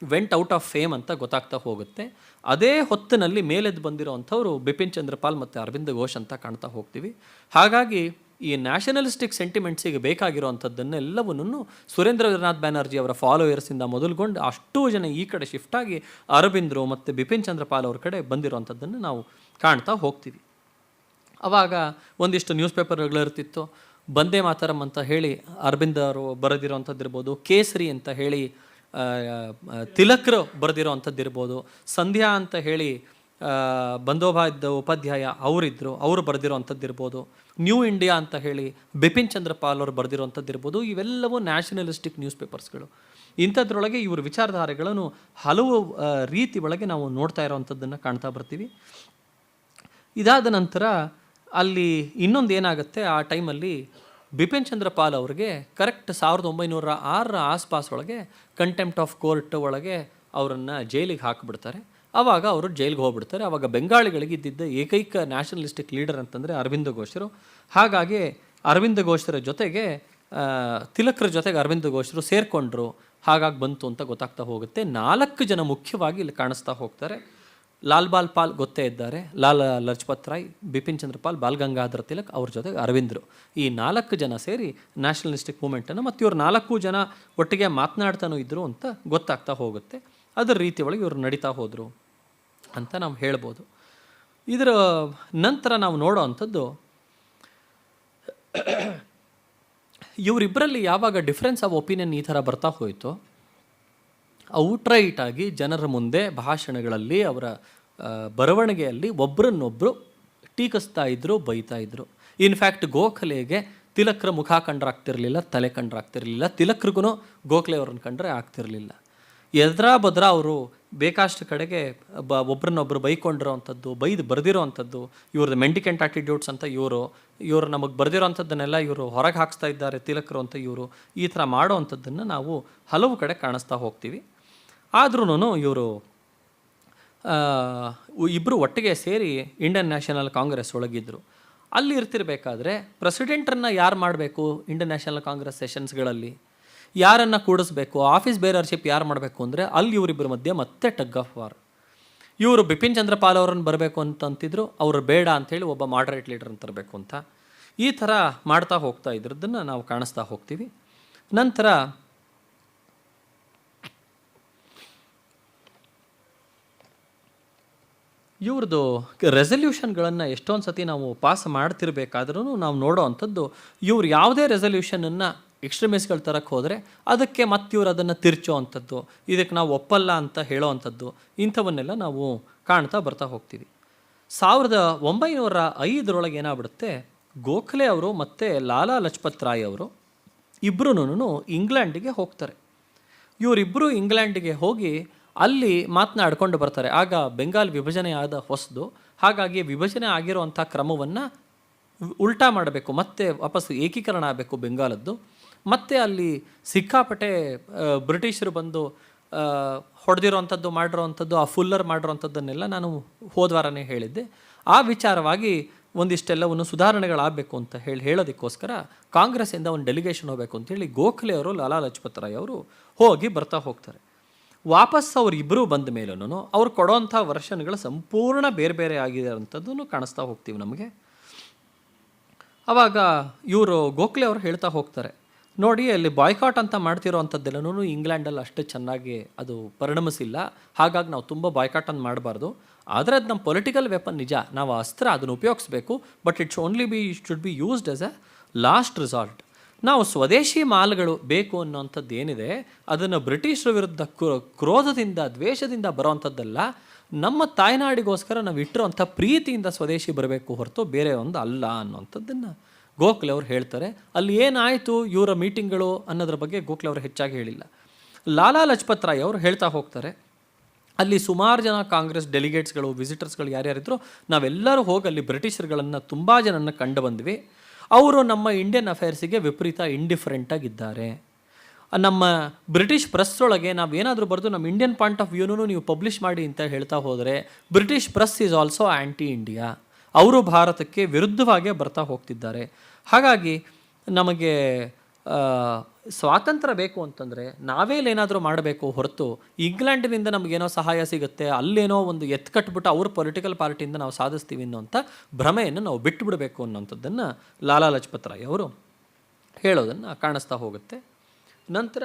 went out of fame ಅಂತ ಗೊತ್ತಾಗ್ತಾ ಹೋಗುತ್ತೆ. ಅದೇ ಹೊತ್ತಿನಲ್ಲಿ ಮೇಲೆದ್ದು ಬಂದಿರೋವಂಥವ್ರು ಬಿಪಿನ್ ಚಂದ್ರಪಾಲ್ ಮತ್ತು ಅರವಿಂದ್ ಘೋಷ್ ಅಂತ ಕಾಣ್ತಾ ಹೋಗ್ತೀವಿ. ಹಾಗಾಗಿ ಈ ನ್ಯಾಷನಲಿಸ್ಟಿಕ್ ಸೆಂಟಿಮೆಂಟ್ಸಿಗೆ ಬೇಕಾಗಿರೋವಂಥದ್ದನ್ನೆಲ್ಲವನ್ನೂ ಸುರೇಂದ್ರನಾಥ್ ಬ್ಯಾನರ್ಜಿ ಅವರ ಫಾಲೋಯರ್ಸಿಂದ ಮೊದಲುಗೊಂಡು ಅಷ್ಟೂ ಜನ ಈ ಕಡೆ ಶಿಫ್ಟಾಗಿ ಅರವಿಂದ್ರು ಮತ್ತು ಬಿಪಿನ್ ಚಂದ್ರಪಾಲ್ ಅವ್ರ ಕಡೆ ಬಂದಿರೋವಂಥದ್ದನ್ನು ನಾವು ಕಾಣ್ತಾ ಹೋಗ್ತೀವಿ. ಆವಾಗ ಒಂದಿಷ್ಟು ನ್ಯೂಸ್ ಪೇಪರ್ಗಳಿರ್ತಿತ್ತು. ಬಂದೇ ಮಾತರಂ ಅಂತ ಹೇಳಿ ಅರವಿಂದ್ ಅವರು ಬರೆದಿರೋವಂಥದ್ದಿರ್ಬೋದು, ಕೇಸರಿ ಅಂತ ಹೇಳಿ ತಿಲಕ್ರು ಬರೆದಿರೋವಂಥದ್ದಿರ್ಬೋದು, ಸಂಧ್ಯಾ ಅಂತ ಹೇಳಿ ಬಂದೋಬಾದ್ ಉಪಾಧ್ಯಾಯ ಅವರಿದ್ದರು, ಅವರು ಬರೆದಿರೋವಂಥದ್ದಿರ್ಬೋದು, ನ್ಯೂ ಇಂಡಿಯಾ ಅಂತ ಹೇಳಿ ಬಿಪಿನ್ ಚಂದ್ರಪಾಲ್ ಅವರು ಬರೆದಿರೋವಂಥದ್ದಿರ್ಬೋದು. ಇವೆಲ್ಲವೂ ನ್ಯಾಷನಲಿಸ್ಟಿಕ್ ನ್ಯೂಸ್ ಪೇಪರ್ಸ್ಗಳು. ಇಂಥದ್ರೊಳಗೆ ಇವ್ರ ವಿಚಾರಧಾರೆಗಳನ್ನು ಹಲವು ರೀತಿ ಒಳಗೆ ನಾವು ನೋಡ್ತಾ ಇರೋವಂಥದ್ದನ್ನು ಕಾಣ್ತಾ ಬರ್ತೀವಿ. ಇದಾದ ನಂತರ ಅಲ್ಲಿ ಇನ್ನೊಂದು ಏನಾಗುತ್ತೆ, ಆ ಟೈಮಲ್ಲಿ ಬಿಪಿನ್ ಚಂದ್ರಪಾಲ್ ಅವ್ರಿಗೆ ಕರೆಕ್ಟ್ 1906 ಆಸ್ಪಾಸ್ ಒಳಗೆ ಕಂಟೆಂಪ್ಟ್ ಆಫ್ ಕೋರ್ಟ್ ಒಳಗೆ ಅವರನ್ನು ಜೈಲಿಗೆ ಹಾಕಿಬಿಡ್ತಾರೆ. ಆವಾಗ ಅವರು ಜೈಲಿಗೆ ಹೋಗ್ಬಿಡ್ತಾರೆ. ಆವಾಗ ಬೆಂಗಾಳಿಗಳಿಗೆ ಇದ್ದಿದ್ದ ಏಕೈಕ ನ್ಯಾಷನಲಿಸ್ಟಿಕ್ ಲೀಡರ್ ಅಂತಂದರೆ ಅರವಿಂದ್ ಘೋಷರು. ಹಾಗಾಗಿ ಅರವಿಂದ್ ಘೋಷರ ಜೊತೆಗೆ ತಿಲಕ್ರ ಜೊತೆಗೆ ಅರವಿಂದ್ ಘೋಷರು ಸೇರಿಕೊಂಡ್ರು. ಹಾಗಾಗಿ ಬಂತು ಅಂತ ಗೊತ್ತಾಗ್ತಾ ಹೋಗುತ್ತೆ. 4 ಜನ ಮುಖ್ಯವಾಗಿ ಇಲ್ಲಿ ಕಾಣಿಸ್ತಾ ಹೋಗ್ತಾರೆ. ಲಾಲ್ ಬಾಲ್ ಪಾಲ್ ಗೊತ್ತೇ ಇದ್ದಾರೆ, ಲಾಲ್ ಲಜಪತ್ ರಾಯ್, ಬಿಪಿನ್ ಚಂದ್ರಪಾಲ್, ಬಾಲ್ ಗಂಗಾಧರ್ ತಿಲಕ್, ಅವ್ರ ಜೊತೆಗೆ ಅರವಿಂದ್ರು. ಈ 4 ಜನ ಸೇರಿ ನ್ಯಾಷನಲಿಸ್ಟಿಕ್ ಮೂಮೆಂಟನ್ನು ಮತ್ತು ಇವ್ರು 4 ಜನ ಒಟ್ಟಿಗೆ ಮಾತನಾಡ್ತಾನೂ ಇದ್ದರು ಅಂತ ಗೊತ್ತಾಗ್ತಾ ಹೋಗುತ್ತೆ. ಅದರ ರೀತಿ ಒಳಗೆ ಇವರು ನಡೀತಾ ಹೋದರು ಅಂತ ನಾವು ಹೇಳ್ಬೋದು. ಇದರ ನಂತರ ನಾವು ನೋಡೋ ಅಂಥದ್ದು, ಇವರಿಬ್ಬರಲ್ಲಿ ಯಾವಾಗ ಡಿಫ್ರೆನ್ಸ್ ಆಫ್ ಒಪಿನಿಯನ್ ಈ ಥರ ಬರ್ತಾ ಹೋಯಿತು, ಔಟ್ರೈಟಾಗಿ ಜನರ ಮುಂದೆ ಭಾಷಣಗಳಲ್ಲಿ ಅವರ ಬರವಣಿಗೆಯಲ್ಲಿ ಒಬ್ಬರನ್ನೊಬ್ಬರು ಟೀಕಿಸ್ತಾ ಇದ್ದರು, ಬೈತಾ ಇದ್ದರು. ಇನ್ಫ್ಯಾಕ್ಟ್ ಗೋಖಲೆಗೆ ತಿಲಕ್ರ ಮುಖ ಕಂಡ್ರೆ ಆಗ್ತಿರಲಿಲ್ಲ, ತಲೆ ಕಂಡ್ರೆ ಆಗ್ತಿರಲಿಲ್ಲ, ತಿಲಕ್ರಿಗೂ ಗೋಖಲೆ ಅವ್ರನ್ನ ಕಂಡ್ರೆ ಆಗ್ತಿರಲಿಲ್ಲ. ಎದ್ರಾ ಭದ್ರ ಅವರು ಬೇಕಷ್ಟು ಕಡೆಗೆ ಒಬ್ರನ್ನೊಬ್ರು ಬೈಕೊಂಡಿರೋ ಅಂಥದ್ದು, ಬರೆದಿರೋ ಅಂಥದ್ದು, ಇವ್ರದ್ದು ಮೆಂಡಿಕೆಂಟ್ ಆಟಿಟ್ಯೂಡ್ಸ್ ಅಂತ ಇವರು ನಮಗೆ ಬರೆದಿರೋ ಅಂಥದ್ದನ್ನೆಲ್ಲ ಇವರು ಹೊರಗೆ ಹಾಕ್ಸ್ತಾ ಇದ್ದಾರೆ ತಿಲಕರು ಅಂತ ಈ ಥರ ಮಾಡೋ ಅಂಥದ್ದನ್ನು ನಾವು ಹಲವು ಕಡೆ ಕಾಣಿಸ್ತಾ ಹೋಗ್ತೀವಿ. ಆದ್ರೂ ಇವರು ಇಬ್ಬರು ಒಟ್ಟಿಗೆ ಸೇರಿ ಇಂಡಿಯನ್ ನ್ಯಾಷನಲ್ ಕಾಂಗ್ರೆಸ್ ಒಳಗಿದ್ದರು. ಅಲ್ಲಿ ಇರ್ತಿರ್ಬೇಕಾದ್ರೆ ಪ್ರೆಸಿಡೆಂಟನ್ನು ಯಾರು ಮಾಡಬೇಕು, ಇಂಡಿಯನ್ ನ್ಯಾಷನಲ್ ಕಾಂಗ್ರೆಸ್ ಸೆಷನ್ಸ್ಗಳಲ್ಲಿ ಯಾರನ್ನು ಕೂಡಿಸ್ಬೇಕು, ಆಫೀಸ್ ಬೇರರ್ಶಿಪ್ ಯಾರು ಮಾಡಬೇಕು ಅಂದರೆ ಅಲ್ಲಿ ಇವರಿಬ್ಬರ ಮಧ್ಯೆ ಮತ್ತೆ ಟಗ್ ಆಫ್ ವಾರ್. ಇವರು ಬಿಪಿನ್ ಚಂದ್ರಪಾಲ್ ಅವರನ್ನು ಬರಬೇಕು ಅಂತಿದ್ರು, ಅವರು ಬೇಡ ಅಂಥೇಳಿ ಒಬ್ಬ ಮಾಡರೇಟ್ ಲೀಡರನ್ನು ತರಬೇಕು ಅಂತ. ಈ ಥರ ಮಾಡ್ತಾ ಹೋಗ್ತಾ ಇದ್ರದ್ದನ್ನು ನಾವು ಕಾಣಿಸ್ತಾ ಹೋಗ್ತೀವಿ. ನಂತರ ಇವ್ರದ್ದು ರೆಸಲ್ಯೂಷನ್ಗಳನ್ನು ಎಷ್ಟೊಂದು ಸತಿ ನಾವು ಪಾಸ್ ಮಾಡ್ತಿರ್ಬೇಕಾದ್ರೂ ನಾವು ನೋಡೋ ಅಂಥದ್ದು, ಇವ್ರು ಯಾವುದೇ ರೆಸಲ್ಯೂಷನನ್ನು ಎಕ್ಸ್ಟ್ರೀಮಿಸ್ಟ್ಗಳು ತರಕ್ಕೆ ಹೋದರೆ ಅದಕ್ಕೆ ಮತ್ತೆ ಇವರು ಅದನ್ನು ತಿರ್ಚೋ ಅಂಥದ್ದು, ಇದಕ್ಕೆ ನಾವು ಒಪ್ಪಲ್ಲ ಅಂತ ಹೇಳೋ ಅಂಥದ್ದು, ಇಂಥವನ್ನೆಲ್ಲ ನಾವು ಕಾಣ್ತಾ ಬರ್ತಾ ಹೋಗ್ತೀವಿ. 1905 ಏನಾಗ್ಬಿಡುತ್ತೆ, ಗೋಖಲೆ ಅವರು ಮತ್ತು ಲಾಲಾ ಲಜಪತ್ ರಾಯ್ ಅವರು ಇಬ್ಬರೂ ಇಂಗ್ಲೆಂಡಿಗೆ ಹೋಗ್ತಾರೆ. ಇವರಿಬ್ಬರು ಇಂಗ್ಲೆಂಡಿಗೆ ಹೋಗಿ ಅಲ್ಲಿ ಮಾತನಾಡ್ಕೊಂಡು ಬರ್ತಾರೆ. ಆಗ ಬೆಂಗಾಲ್ ವಿಭಜನೆ ಆದ ಹೊಸದು, ಹಾಗಾಗಿ ವಿಭಜನೆ ಆಗಿರುವಂಥ ಕ್ರಮವನ್ನು ಉಲ್ಟಾ ಮಾಡಬೇಕು, ಮತ್ತೆ ವಾಪಸ್ ಏಕೀಕರಣ ಆಗಬೇಕು ಬೆಂಗಾಲದ್ದು. ಮತ್ತು ಅಲ್ಲಿ ಸಿಕ್ಕಾಪಟ್ಟೆ ಬ್ರಿಟಿಷರು ಬಂದು ಹೊಡೆದಿರೋವಂಥದ್ದು, ಮಾಡಿರೋವಂಥದ್ದು, ಆ ಫುಲ್ಲರ್ ಮಾಡಿರೋವಂಥದ್ದನ್ನೆಲ್ಲ ನಾನು ಹೋದ್ವಾರನೇ ಹೇಳಿದ್ದೆ. ಆ ವಿಚಾರವಾಗಿ ಒಂದಿಷ್ಟೆಲ್ಲವನ್ನು ಸುಧಾರಣೆಗಳಾಗಬೇಕು ಅಂತ ಹೇಳೋದಕ್ಕೋಸ್ಕರ ಕಾಂಗ್ರೆಸ್ಸಿಂದ ಒಂದು ಡೆಲಿಗೇಷನ್ ಹೋಗಬೇಕು ಅಂತೇಳಿ ಗೋಖಲೆ ಅವರು, ಲಾಲಾ ಲಜಪತ್ ರಾಯ್ ಅವರು ಹೋಗಿ ಬರ್ತಾ ಹೋಗ್ತಾರೆ. ವಾಪಸ್ ಅವರಿಬ್ಬರೂ ಬಂದ ಮೇಲೂ ಅವ್ರು ಕೊಡೋವಂಥ ವರ್ಷನ್ಗಳು ಸಂಪೂರ್ಣ ಬೇರೆ ಬೇರೆ ಆಗಿದೆ ಅಂಥದ್ದನ್ನು ಕಾಣಿಸ್ತಾ ಹೋಗ್ತೀವಿ ನಮಗೆ. ಆವಾಗ ಇವರು ಗೋಖಲೆ ಅವರು ಹೇಳ್ತಾ ಹೋಗ್ತಾರೆ, ನೋಡಿ ಅಲ್ಲಿ ಬಾಯ್ಕಾಟ್ ಅಂತ ಮಾಡ್ತಿರೋ ಅಂಥದ್ದೆಲ್ಲನೂ ಇಂಗ್ಲೆಂಡಲ್ಲಿ ಅಷ್ಟು ಚೆನ್ನಾಗಿ ಅದು ಪರಿಣಮಿಸಿಲ್ಲ, ಹಾಗಾಗಿ ನಾವು ತುಂಬ ಬಾಯ್ಕಾಟನ್ನು ಮಾಡಬಾರ್ದು. ಆದರೆ ಅದು ನಮ್ಮ ಪೊಲಿಟಿಕಲ್ ವೆಪನ್ ನಿಜ, ನಾವು ಅಸ್ತ್ರ ಅದನ್ನು ಉಪಯೋಗಿಸ್ಬೇಕು, but it's only should be used as a last resort. ನಾವು ಸ್ವದೇಶಿ ಮಾಲ್ಗಳು ಬೇಕು ಅನ್ನೋವಂಥದ್ದು ಏನಿದೆ, ಅದನ್ನು ಬ್ರಿಟಿಷರ ವಿರುದ್ಧ ಕ್ರೋಧದಿಂದ, ದ್ವೇಷದಿಂದ ಬರೋವಂಥದ್ದಲ್ಲ, ನಮ್ಮ ತಾಯ್ನಾಡಿಗೋಸ್ಕರ ನಾವು ಇಟ್ಟಿರೋಂಥ ಪ್ರೀತಿಯಿಂದ ಸ್ವದೇಶಿ ಬರಬೇಕು ಹೊರತು ಬೇರೆ ಒಂದು ಅಲ್ಲ ಅನ್ನೋವಂಥದ್ದನ್ನು ಗೋಖಲೆ ಅವರು ಹೇಳ್ತಾರೆ. ಅಲ್ಲಿ ಏನಾಯಿತು ಇವರ ಮೀಟಿಂಗ್ಗಳು ಅನ್ನೋದ್ರ ಬಗ್ಗೆ ಗೋಖಲೆ ಅವರು ಹೆಚ್ಚಾಗಿ ಹೇಳಿಲ್ಲ. ಲಾಲಾ ಲಜಪತ್ ರಾಯ್ ಅವರು ಹೇಳ್ತಾ ಹೋಗ್ತಾರೆ, ಅಲ್ಲಿ ಸುಮಾರು ಜನ ಕಾಂಗ್ರೆಸ್ ಡೆಲಿಗೇಟ್ಸ್ಗಳು, ವಿಸಿಟರ್ಸ್ಗಳು ಯಾರ್ಯಾರಿದ್ರು, ನಾವೆಲ್ಲರೂ ಹೋಗಿ ಅಲ್ಲಿ ಬ್ರಿಟಿಷರುಗಳನ್ನು ತುಂಬ ಜನನ ಕಂಡು ಬಂದ್ವಿ. ಅವರು ನಮ್ಮ ಇಂಡಿಯನ್ ಅಫೇರ್ಸಿಗೆ ವಿಪರೀತ ಇಂಡಿಫರೆಂಟಾಗಿದ್ದಾರೆ. ನಮ್ಮ ಬ್ರಿಟಿಷ್ ಪ್ರೆಸ್ ಒಳಗೆ ನಾವು ಏನಾದರೂ ಬರೆದು ನಮ್ಮ ಇಂಡಿಯನ್ ಪಾಯಿಂಟ್ ಆಫ್ ವ್ಯೂನೂ ನೀವು ಪಬ್ಲಿಷ್ ಮಾಡಿ ಅಂತ ಹೇಳ್ತಾ ಹೋದರೆ British press is also anti India. ಅವರು ಭಾರತಕ್ಕೆ ವಿರುದ್ಧವಾಗೇ ಬರ್ತಾ ಹೋಗ್ತಿದ್ದಾರೆ. ಹಾಗಾಗಿ ನಮಗೆ ಸ್ವಾತಂತ್ರ್ಯ ಬೇಕು ಅಂತಂದರೆ ನಾವೇಲೇನಾದರೂ ಮಾಡಬೇಕು ಹೊರತು ಇಂಗ್ಲೆಂಡಿನಿಂದ ನಮಗೇನೋ ಸಹಾಯ ಸಿಗುತ್ತೆ, ಅಲ್ಲೇನೋ ಒಂದು ಎತ್ಕಟ್ಬಿಟ್ಟು ಅವ್ರ ಪೊಲಿಟಿಕಲ್ ಪಾರ್ಟಿಯಿಂದ ನಾವು ಸಾಧಿಸ್ತೀವಿ ಅನ್ನೋಂಥ ಭ್ರಮೆಯನ್ನು ನಾವು ಬಿಟ್ಟುಬಿಡಬೇಕು ಅನ್ನೋಂಥದ್ದನ್ನು ಲಾಲಾ ಲಜಪತ್ ರಾಯ್ ಅವರು ಹೇಳೋದನ್ನು ಕಾಣಿಸ್ತಾ ಹೋಗುತ್ತೆ. ನಂತರ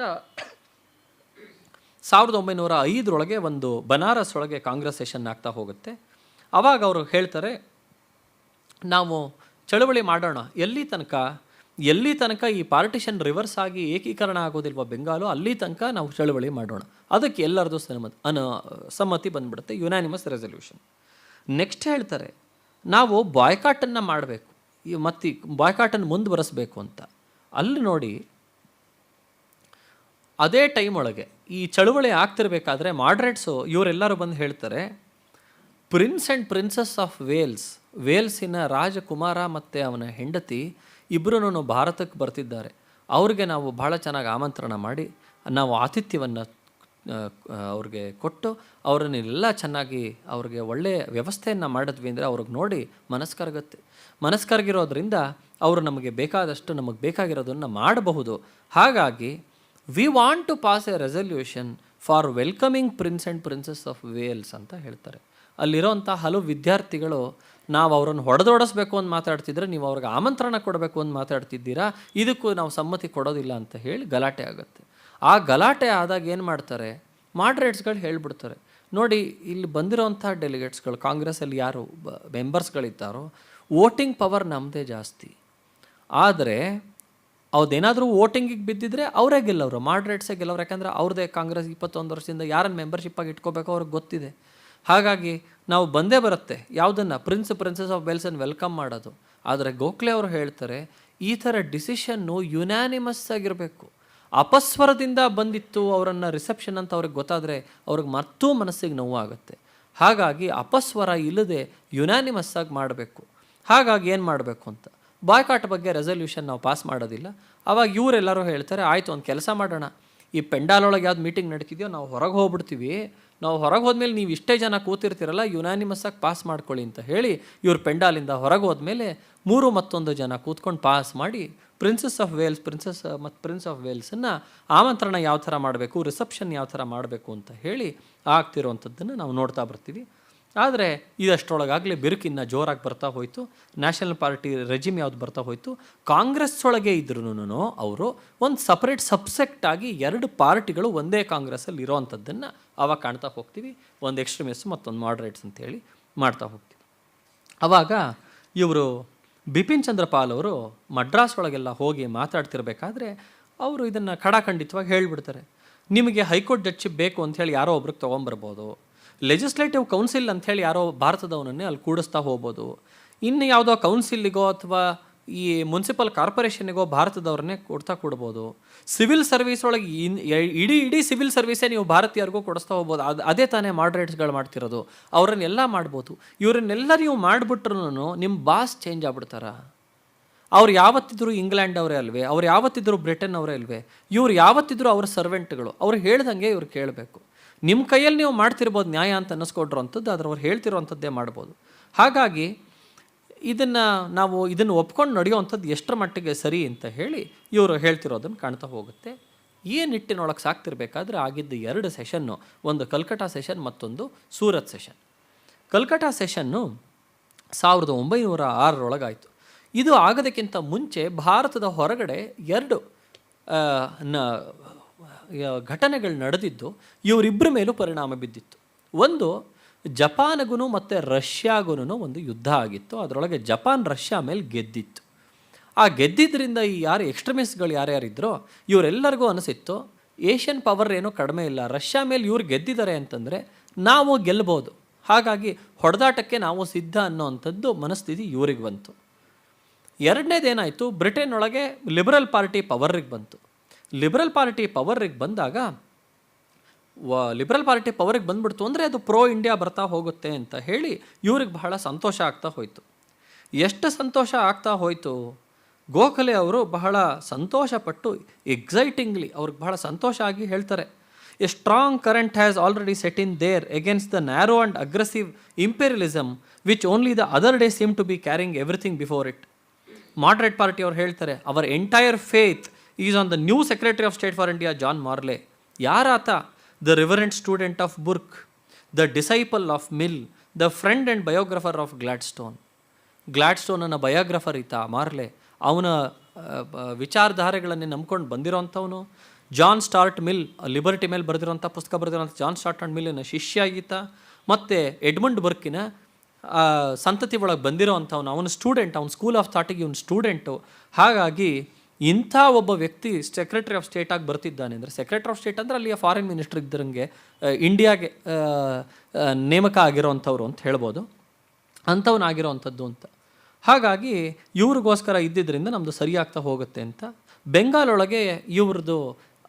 1905 ಒಂದು ಬನಾರಸ್ ಒಳಗೆ ಕಾಂಗ್ರೆಸ್ ಸೆಷನ್ ಆಗ್ತಾ ಹೋಗುತ್ತೆ. ಆವಾಗ ಅವರು ಹೇಳ್ತಾರೆ, ನಾವು ಚಳುವಳಿ ಮಾಡೋಣ, ಎಲ್ಲಿ ತನಕ ಈ ಪಾರ್ಟಿಷನ್ ರಿವರ್ಸ್ ಆಗಿ ಏಕೀಕರಣ ಆಗೋದಿಲ್ವ ಬೆಂಗಾಲು, ಅಲ್ಲಿ ತನಕ ನಾವು ಚಳುವಳಿ ಮಾಡೋಣ. ಅದಕ್ಕೆ ಎಲ್ಲರದು ಸಮ್ಮತಿ ಬಂದ್ಬಿಡುತ್ತೆ, ಯುನಾನಿಮಸ್ ರೆಸಲ್ಯೂಷನ್. ನೆಕ್ಸ್ಟ್ ಹೇಳ್ತಾರೆ, ನಾವು ಬಾಯ್ಕಾಟನ್ನು ಮಾಡಬೇಕು, ಮತ್ತು ಬಾಯ್ಕಾಟನ್ನು ಮುಂದುವರೆಸಬೇಕು ಅಂತ. ಅಲ್ಲಿ ನೋಡಿ, ಅದೇ ಟೈಮ್ ಒಳಗೆ ಈ ಚಳುವಳಿ ಆಗ್ತಿರ್ಬೇಕಾದ್ರೆ ಮಾಡ್ರೇಟ್ಸು ಇವರೆಲ್ಲರೂ ಬಂದು ಹೇಳ್ತಾರೆ, ಪ್ರಿನ್ಸ್ ಆ್ಯಂಡ್ ಪ್ರಿನ್ಸಸ್ ಆಫ್ ವೇಲ್ಸಿನ ರಾಜಕುಮಾರ ಮತ್ತು ಅವನ ಹೆಂಡತಿ ಇಬ್ಬರೂ ಭಾರತಕ್ಕೆ ಬರ್ತಿದ್ದಾರೆ. ಅವ್ರಿಗೆ ನಾವು ಭಾಳ ಚೆನ್ನಾಗಿ ಆಮಂತ್ರಣ ಮಾಡಿ ನಾವು ಆತಿಥ್ಯವನ್ನು ಅವ್ರಿಗೆ ಕೊಟ್ಟು ಅವರನ್ನೆಲ್ಲ ಚೆನ್ನಾಗಿ ಅವ್ರಿಗೆ ಒಳ್ಳೆಯ ವ್ಯವಸ್ಥೆಯನ್ನು ಮಾಡಿದ್ವಿ ಅಂದರೆ ಅವ್ರಿಗೆ ನೋಡಿ ಮನಸ್ಕರಗಿರೋದ್ರಿಂದ ಅವರು ನಮಗೆ ಬೇಕಾಗಿರೋದನ್ನು ಮಾಡಬಹುದು. ಹಾಗಾಗಿ we want to pass a resolution for welcoming Prince and Princess of Wales ಅಂತ ಹೇಳ್ತಾರೆ. ಅಲ್ಲಿರೋಂಥ ಹಲವು ವಿದ್ಯಾರ್ಥಿಗಳು, ನಾವು ಅವರನ್ನು ಹೊಡೆದೋಡಿಸ್ಬೇಕು ಅಂತ ಮಾತಾಡ್ತಿದ್ರೆ ನೀವು ಅವ್ರಿಗೆ ಆಮಂತ್ರಣ ಕೊಡಬೇಕು ಅಂತ ಮಾತಾಡ್ತಿದ್ದೀರಾ, ಇದಕ್ಕೂ ನಾವು ಸಮ್ಮತಿ ಕೊಡೋದಿಲ್ಲ ಅಂತ ಹೇಳಿ ಗಲಾಟೆ ಆಗುತ್ತೆ. ಆ ಗಲಾಟೆ ಆದಾಗ ಏನು ಮಾಡ್ತಾರೆ, ಮಾಡ್ರೇಟ್ಸ್ಗಳು ಹೇಳ್ಬಿಡ್ತಾರೆ, ನೋಡಿ ಇಲ್ಲಿ ಬಂದಿರೋಂಥ ಡೆಲಿಗೇಟ್ಸ್ಗಳು ಕಾಂಗ್ರೆಸ್ಸಲ್ಲಿ ಯಾರು ಮೆಂಬರ್ಸ್ಗಳಿದ್ದಾರೋ ವೋಟಿಂಗ್ ಪವರ್ ನಮ್ಮದೇ ಜಾಸ್ತಿ, ಆದರೆ ಅವ್ರದ್ದೇನಾದರೂ ವೋಟಿಂಗಿಗೆ ಬಿದ್ದಿದ್ರೆ ಅವರೇ ಗೆಲ್ಲವರು, ಮಾಡ್ರೇಟ್ಸೇ ಗೆಲ್ಲವ್ರು. ಯಾಕಂದರೆ ಅವ್ರದ್ದೇ ಕಾಂಗ್ರೆಸ್ 21 ವರ್ಷದಿಂದ ಯಾರನ್ನು ಮೆಂಬರ್ಶಿಪ್ಪಾಗಿ ಇಟ್ಕೋಬೇಕೋ ಅವ್ರಿಗೆ ಗೊತ್ತಿದೆ. ಹಾಗಾಗಿ ನಾವು ಬಂದೇ ಬರುತ್ತೆ ಯಾವುದನ್ನು ಪ್ರಿನ್ಸಸ್ ಆಫ್ ವೇಲ್ಸನ್ನು ವೆಲ್ಕಮ್ ಮಾಡೋದು. ಆದರೆ ಗೋಖಲೆ ಅವರು ಹೇಳ್ತಾರೆ, ಈ ಥರ ಡಿಸಿಷನ್ನು ಯುನಾನಿಮಸ್ ಆಗಿರಬೇಕು. ಅಪಸ್ವರದಿಂದ ಬಂದಿತ್ತು ಅವರನ್ನು ರಿಸೆಪ್ಷನ್ ಅಂತ ಅವ್ರಿಗೆ ಗೊತ್ತಾದರೆ ಅವ್ರಿಗೆ ಮತ್ತೂ ಮನಸ್ಸಿಗೆ ನೋವಾಗುತ್ತೆ. ಹಾಗಾಗಿ ಅಪಸ್ವರ ಇಲ್ಲದೆ ಯುನಾನಿಮಸ್ ಆಗಿ ಮಾಡಬೇಕು. ಹಾಗಾಗಿ ಏನು ಮಾಡಬೇಕು ಅಂತ, ಬಾಯ್ಕಾಟ್ ಬಗ್ಗೆ ರೆಸಲ್ಯೂಷನ್ ನಾವು ಪಾಸ್ ಮಾಡೋದಿಲ್ಲ. ಆವಾಗ ಇವರೆಲ್ಲರೂ ಹೇಳ್ತಾರೆ, ಆಯಿತು ಒಂದು ಕೆಲಸ ಮಾಡೋಣ, ಈ ಪೆಂಡಾಲೊಳಗೆ ಯಾವ್ದು ಮೀಟಿಂಗ್ ನಡೀತಿದೆಯೋ ನಾವು ಹೊರಗೆ ಹೋಗ್ಬಿಡ್ತೀವಿ, ನಾವು ಹೊರಗೆ ಹೋದ್ಮೇಲೆ ನೀವು ಇಷ್ಟೇ ಜನ ಕೂತಿರ್ತೀರಲ್ಲ ಯುನಾನಿಮಸ್ಸಾಗಿ ಪಾಸ್ ಮಾಡ್ಕೊಳ್ಳಿ ಅಂತ ಹೇಳಿ ಇವ್ರು ಪೆಂಡಾಲಿಂದ ಹೊರಗೆ ಹೋದ್ಮೇಲೆ ಮತ್ತೊಂದು ಜನ ಕೂತ್ಕೊಂಡು ಪಾಸ್ ಮಾಡಿ ಪ್ರಿನ್ಸ್ ಆಫ್ ವೇಲ್ಸನ್ನು ಆಮಂತ್ರಣ ಯಾವ ಥರ ಮಾಡಬೇಕು, ರಿಸೆಪ್ಷನ್ ಯಾವ ಥರ ಮಾಡಬೇಕು ಅಂತ ಹೇಳಿ ಆಗ್ತಿರೋವಂಥದ್ದನ್ನು ನಾವು ನೋಡ್ತಾ ಬರ್ತೀವಿ. ಆದರೆ ಇದಷ್ಟರೊಳಗಾಗಲೇ ಬಿರುಕಿನ್ನ ಜೋರಾಗಿ ಬರ್ತಾ ಹೋಯಿತು. ನ್ಯಾಷನಲ್ ಪಾರ್ಟಿ ರೆಜಿಮ್ ಯಾವ್ದು ಬರ್ತಾ ಹೋಯಿತು. ಕಾಂಗ್ರೆಸ್ ಒಳಗೆ ಇದ್ರೂ ಅವರು ಒಂದು ಸಪ್ರೇಟ್ ಸಬ್ಸೆಕ್ಟ್ ಆಗಿ 2 ಪಾರ್ಟಿಗಳು ಒಂದೇ ಕಾಂಗ್ರೆಸ್ಸಲ್ಲಿ ಇರೋವಂಥದ್ದನ್ನು ಆವಾಗ ಕಾಣ್ತಾ ಹೋಗ್ತೀವಿ. ಒಂದು ಎಕ್ಸ್ಟ್ರೀಮಿಸ್ಟ್ ಮತ್ತೊಂದು ಮಾಡ್ರೇಟ್ಸ್ ಅಂತೇಳಿ ಮಾಡ್ತಾ ಹೋಗ್ತೀವಿ. ಆವಾಗ ಇವರು ಬಿಪಿನ್ ಚಂದ್ರ ಪಾಲ್ ಅವರು ಮಡ್ರಾಸ್ ಒಳಗೆಲ್ಲ ಹೋಗಿ ಮಾತಾಡ್ತಿರ್ಬೇಕಾದ್ರೆ ಅವರು ಇದನ್ನು ಖಡಾಖಂಡಿತವಾಗಿ ಹೇಳಿಬಿಡ್ತಾರೆ, ನಿಮಗೆ ಹೈಕೋರ್ಟ್ ಜಡ್ಜಿಪ್ ಬೇಕು ಅಂಥೇಳಿ ಯಾರೋ ಒಬ್ರಿಗೆ ತೊಗೊಂಬರ್ಬೋದು, ಲೆಜಿಸ್ಲೇಟಿವ್ ಕೌನ್ಸಿಲ್ ಅಂಥೇಳಿ ಯಾರೋ ಭಾರತದವನನ್ನೇ ಅಲ್ಲಿ ಕೂಡಿಸ್ತಾ ಹೋಗ್ಬೋದು, ಇನ್ನು ಯಾವುದೋ ಕೌನ್ಸಿಲಿಗೋ ಅಥವಾ ಈ ಮುನ್ಸಿಪಲ್ ಕಾರ್ಪೊರೇಷನ್ನಿಗೋ ಭಾರತದವ್ರನ್ನೇ ಕೊಡ್ಬೋದು, ಸಿವಿಲ್ ಸರ್ವಿಸ್ ಒಳಗೆ ಇಡೀ ಸಿವಿಲ್ ಸರ್ವಿಸೇ ನೀವು ಭಾರತೀಯರಿಗೂ ಕೊಡಿಸ್ತಾ ಹೋಗ್ಬೋದು. ಅದೇ ತಾನೇ ಮಾಡ್ರೇಟ್ಸ್ಗಳು ಮಾಡ್ತಿರೋದು, ಅವರನ್ನೆಲ್ಲ ಮಾಡ್ಬೋದು. ಇವರನ್ನೆಲ್ಲ ನೀವು ಮಾಡಿಬಿಟ್ರು ನಿಮ್ಮ ಬಾಸ್ ಚೇಂಜ್ ಆಗ್ಬಿಡ್ತಾರ. ಅವ್ರು ಯಾವತ್ತಿದ್ರು ಇಂಗ್ಲೆಂಡ್ ಅವರೇ ಅಲ್ವೇ, ಅವ್ರು ಯಾವತ್ತಿದ್ರು ಬ್ರಿಟನ್ ಅವರೇ ಅಲ್ವೇ, ಇವ್ರು ಯಾವತ್ತಿದ್ರು ಅವ್ರ ಸರ್ವೆಂಟ್ಗಳು, ಅವ್ರು ಹೇಳ್ದಂಗೆ ಇವ್ರು ಕೇಳಬೇಕು. ನಿಮ್ಮ ಕೈಯಲ್ಲಿ ನೀವು ಮಾಡ್ತಿರ್ಬೋದು ನ್ಯಾಯ ಅಂತ ಅನ್ನಿಸ್ಕೊಟ್ರು ಅಂಥದ್ದು, ಆದರೆ ಅವ್ರು ಹೇಳ್ತಿರೋವಂಥದ್ದೇ ಮಾಡ್ಬೋದು. ಹಾಗಾಗಿ ಇದನ್ನು ಒಪ್ಕೊಂಡು ನಡೆಯೋವಂಥದ್ದು ಎಷ್ಟರ ಮಟ್ಟಿಗೆ ಸರಿ ಅಂತ ಹೇಳಿ ಇವರು ಹೇಳ್ತಿರೋದನ್ನು ಕಾಣ್ತಾ ಹೋಗುತ್ತೆ. ಈ ನಿಟ್ಟಿನೊಳಗೆ ಸಾಕ್ತಿರ್ಬೇಕಾದ್ರೆ ಆಗಿದ್ದು 2 ಸೆಷನ್ನು, ಒಂದು ಕಲ್ಕಟಾ ಸೆಷನ್, ಮತ್ತೊಂದು ಸೂರತ್ ಸೆಷನ್. ಕಲ್ಕಟಾ ಸೆಷನ್ನು 1906 ಇದು ಆಗೋದಕ್ಕಿಂತ ಮುಂಚೆ ಭಾರತದ ಹೊರಗಡೆ 2 ಘಟನೆಗಳು ನಡೆದಿದ್ದು ಇವರಿಬ್ಬರ ಮೇಲೂ ಪರಿಣಾಮ ಬಿದ್ದಿತ್ತು. ಒಂದು ಜಪಾನ್ಗೂ ಮತ್ತು ರಷ್ಯಾಗೂ ಒಂದು ಯುದ್ಧ ಆಗಿತ್ತು. ಅದರೊಳಗೆ ಜಪಾನ್ ರಷ್ಯಾ ಮೇಲೆ ಗೆದ್ದಿತ್ತು. ಆ ಗೆದ್ದಿದ್ದರಿಂದ ಈ ಎಕ್ಸ್ಟ್ರೀಮಿಸ್ಟ್ಗಳು ಯಾರ್ಯಾರಿದ್ರೋ ಇವರೆಲ್ಲರಿಗೂ ಅನಿಸಿತ್ತು, ಏಷ್ಯನ್ ಪವರ್ ಏನೂ ಕಡಿಮೆ ಇಲ್ಲ, ರಷ್ಯಾ ಮೇಲೆ ಇವ್ರು ಗೆದ್ದಿದ್ದಾರೆ ಅಂತಂದರೆ ನಾವು ಗೆಲ್ಬೋದು, ಹಾಗಾಗಿ ಹೊಡೆದಾಟಕ್ಕೆ ನಾವು ಸಿದ್ಧ ಅನ್ನೋವಂಥದ್ದು ಮನಸ್ಥಿತಿ ಇವ್ರಿಗೆ ಬಂತು. ಎರಡನೇದೇನಾಯಿತು, ಬ್ರಿಟನ್ ಒಳಗೆ ಲಿಬರಲ್ ಪಾರ್ಟಿ ಪವರಿಗೆ ಬಂತು. ಲಿಬರಲ್ ಪಾರ್ಟಿ ಪವರಿಗೆ ಬಂದಾಗ ಲಿಬರಲ್ ಪಾರ್ಟಿ ಪವರಿಗೆ ಬಂದ್ಬಿಡ್ತು ಅಂದರೆ ಅದು ಪ್ರೋ ಇಂಡಿಯಾ ಬರ್ತಾ ಹೋಗುತ್ತೆ ಅಂತ ಹೇಳಿ ಇವ್ರಿಗೆ ಬಹಳ ಸಂತೋಷ ಆಗ್ತಾ ಹೋಯಿತು. ಎಷ್ಟು ಸಂತೋಷ ಆಗ್ತಾ ಹೋಯಿತು, ಗೋಖಲೆ ಅವರು ಬಹಳ ಸಂತೋಷಪಟ್ಟು ಎಕ್ಸೈಟಿಂಗ್ಲಿ ಅವ್ರಿಗೆ ಬಹಳ ಸಂತೋಷ ಆಗಿ ಹೇಳ್ತಾರೆ, A strong current has already set in there against the narrow and aggressive imperialism which only the other day seemed to be carrying everything before it. Moderate party ಅವರು ಹೇಳ್ತಾರೆ, our entire faith is on the new secretary of state for India John Morley. ಯಾರಾತ? The reverend student of Burke, the disciple of Mill, the friend and biographer of Gladstone. ಗ್ಲಾಡ್ಸ್ಟೋನನ್ನು biographer ಈತ Morley. ಅವನ ವಿಚಾರಧಾರೆಗಳನ್ನೇ ನಂಬ್ಕೊಂಡು ಬಂದಿರೋಂಥವನು. John Stuart Mill, liberty ಮೇಲೆ ಬರೆದಿರೋಂಥ ಪುಸ್ತಕ ಬರೆದಿರೋಂಥ ಜಾನ್ ಸ್ಟಾರ್ಟ್ ಆ್ಯಂಡ್ ಮಿಲ್ಲಿನ ಶಿಷ್ಯ ಈತ. ಮತ್ತು ಎಡ್ಮಂಡ್ ಬರ್ಕಿನ ಸಂತತಿ ಒಳಗೆ ಬಂದಿರೋ ಅಂಥವನು, ಅವನ ಸ್ಟೂಡೆಂಟ್, ಅವನ ಸ್ಕೂಲ್ ಆಫ್ ಥಾಟಿಗೆ ಇವನು ಸ್ಟೂಡೆಂಟು. ಹಾಗಾಗಿ ಇಂಥ ಒಬ್ಬ ವ್ಯಕ್ತಿ ಸೆಕ್ರೆಟರಿ ಆಫ್ ಸ್ಟೇಟಾಗಿ ಬರ್ತಿದ್ದಾನೆ ಅಂದರೆ, ಸೆಕ್ರೆಟರಿ ಆಫ್ ಸ್ಟೇಟ್ ಅಂದರೆ ಅಲ್ಲಿಯ ಫಾರಿನ್ ಮಿನಿಸ್ಟರ್ ಇದ್ದರಂಗೆ ಇಂಡಿಯಾಗೆ ನೇಮಕ ಆಗಿರೋವಂಥವ್ರು ಅಂತ ಹೇಳ್ಬೋದು, ಅಂಥವನಾಗಿರೋವಂಥದ್ದು ಅಂತ. ಹಾಗಾಗಿ ಇವ್ರಿಗೋಸ್ಕರ ಇದ್ದಿದ್ದರಿಂದ ನಮ್ಮದು ಸರಿಯಾಗ್ತಾ ಹೋಗುತ್ತೆ ಅಂತ. ಬೆಂಗಾಲೊಳಗೆ ಇವ್ರದ್ದು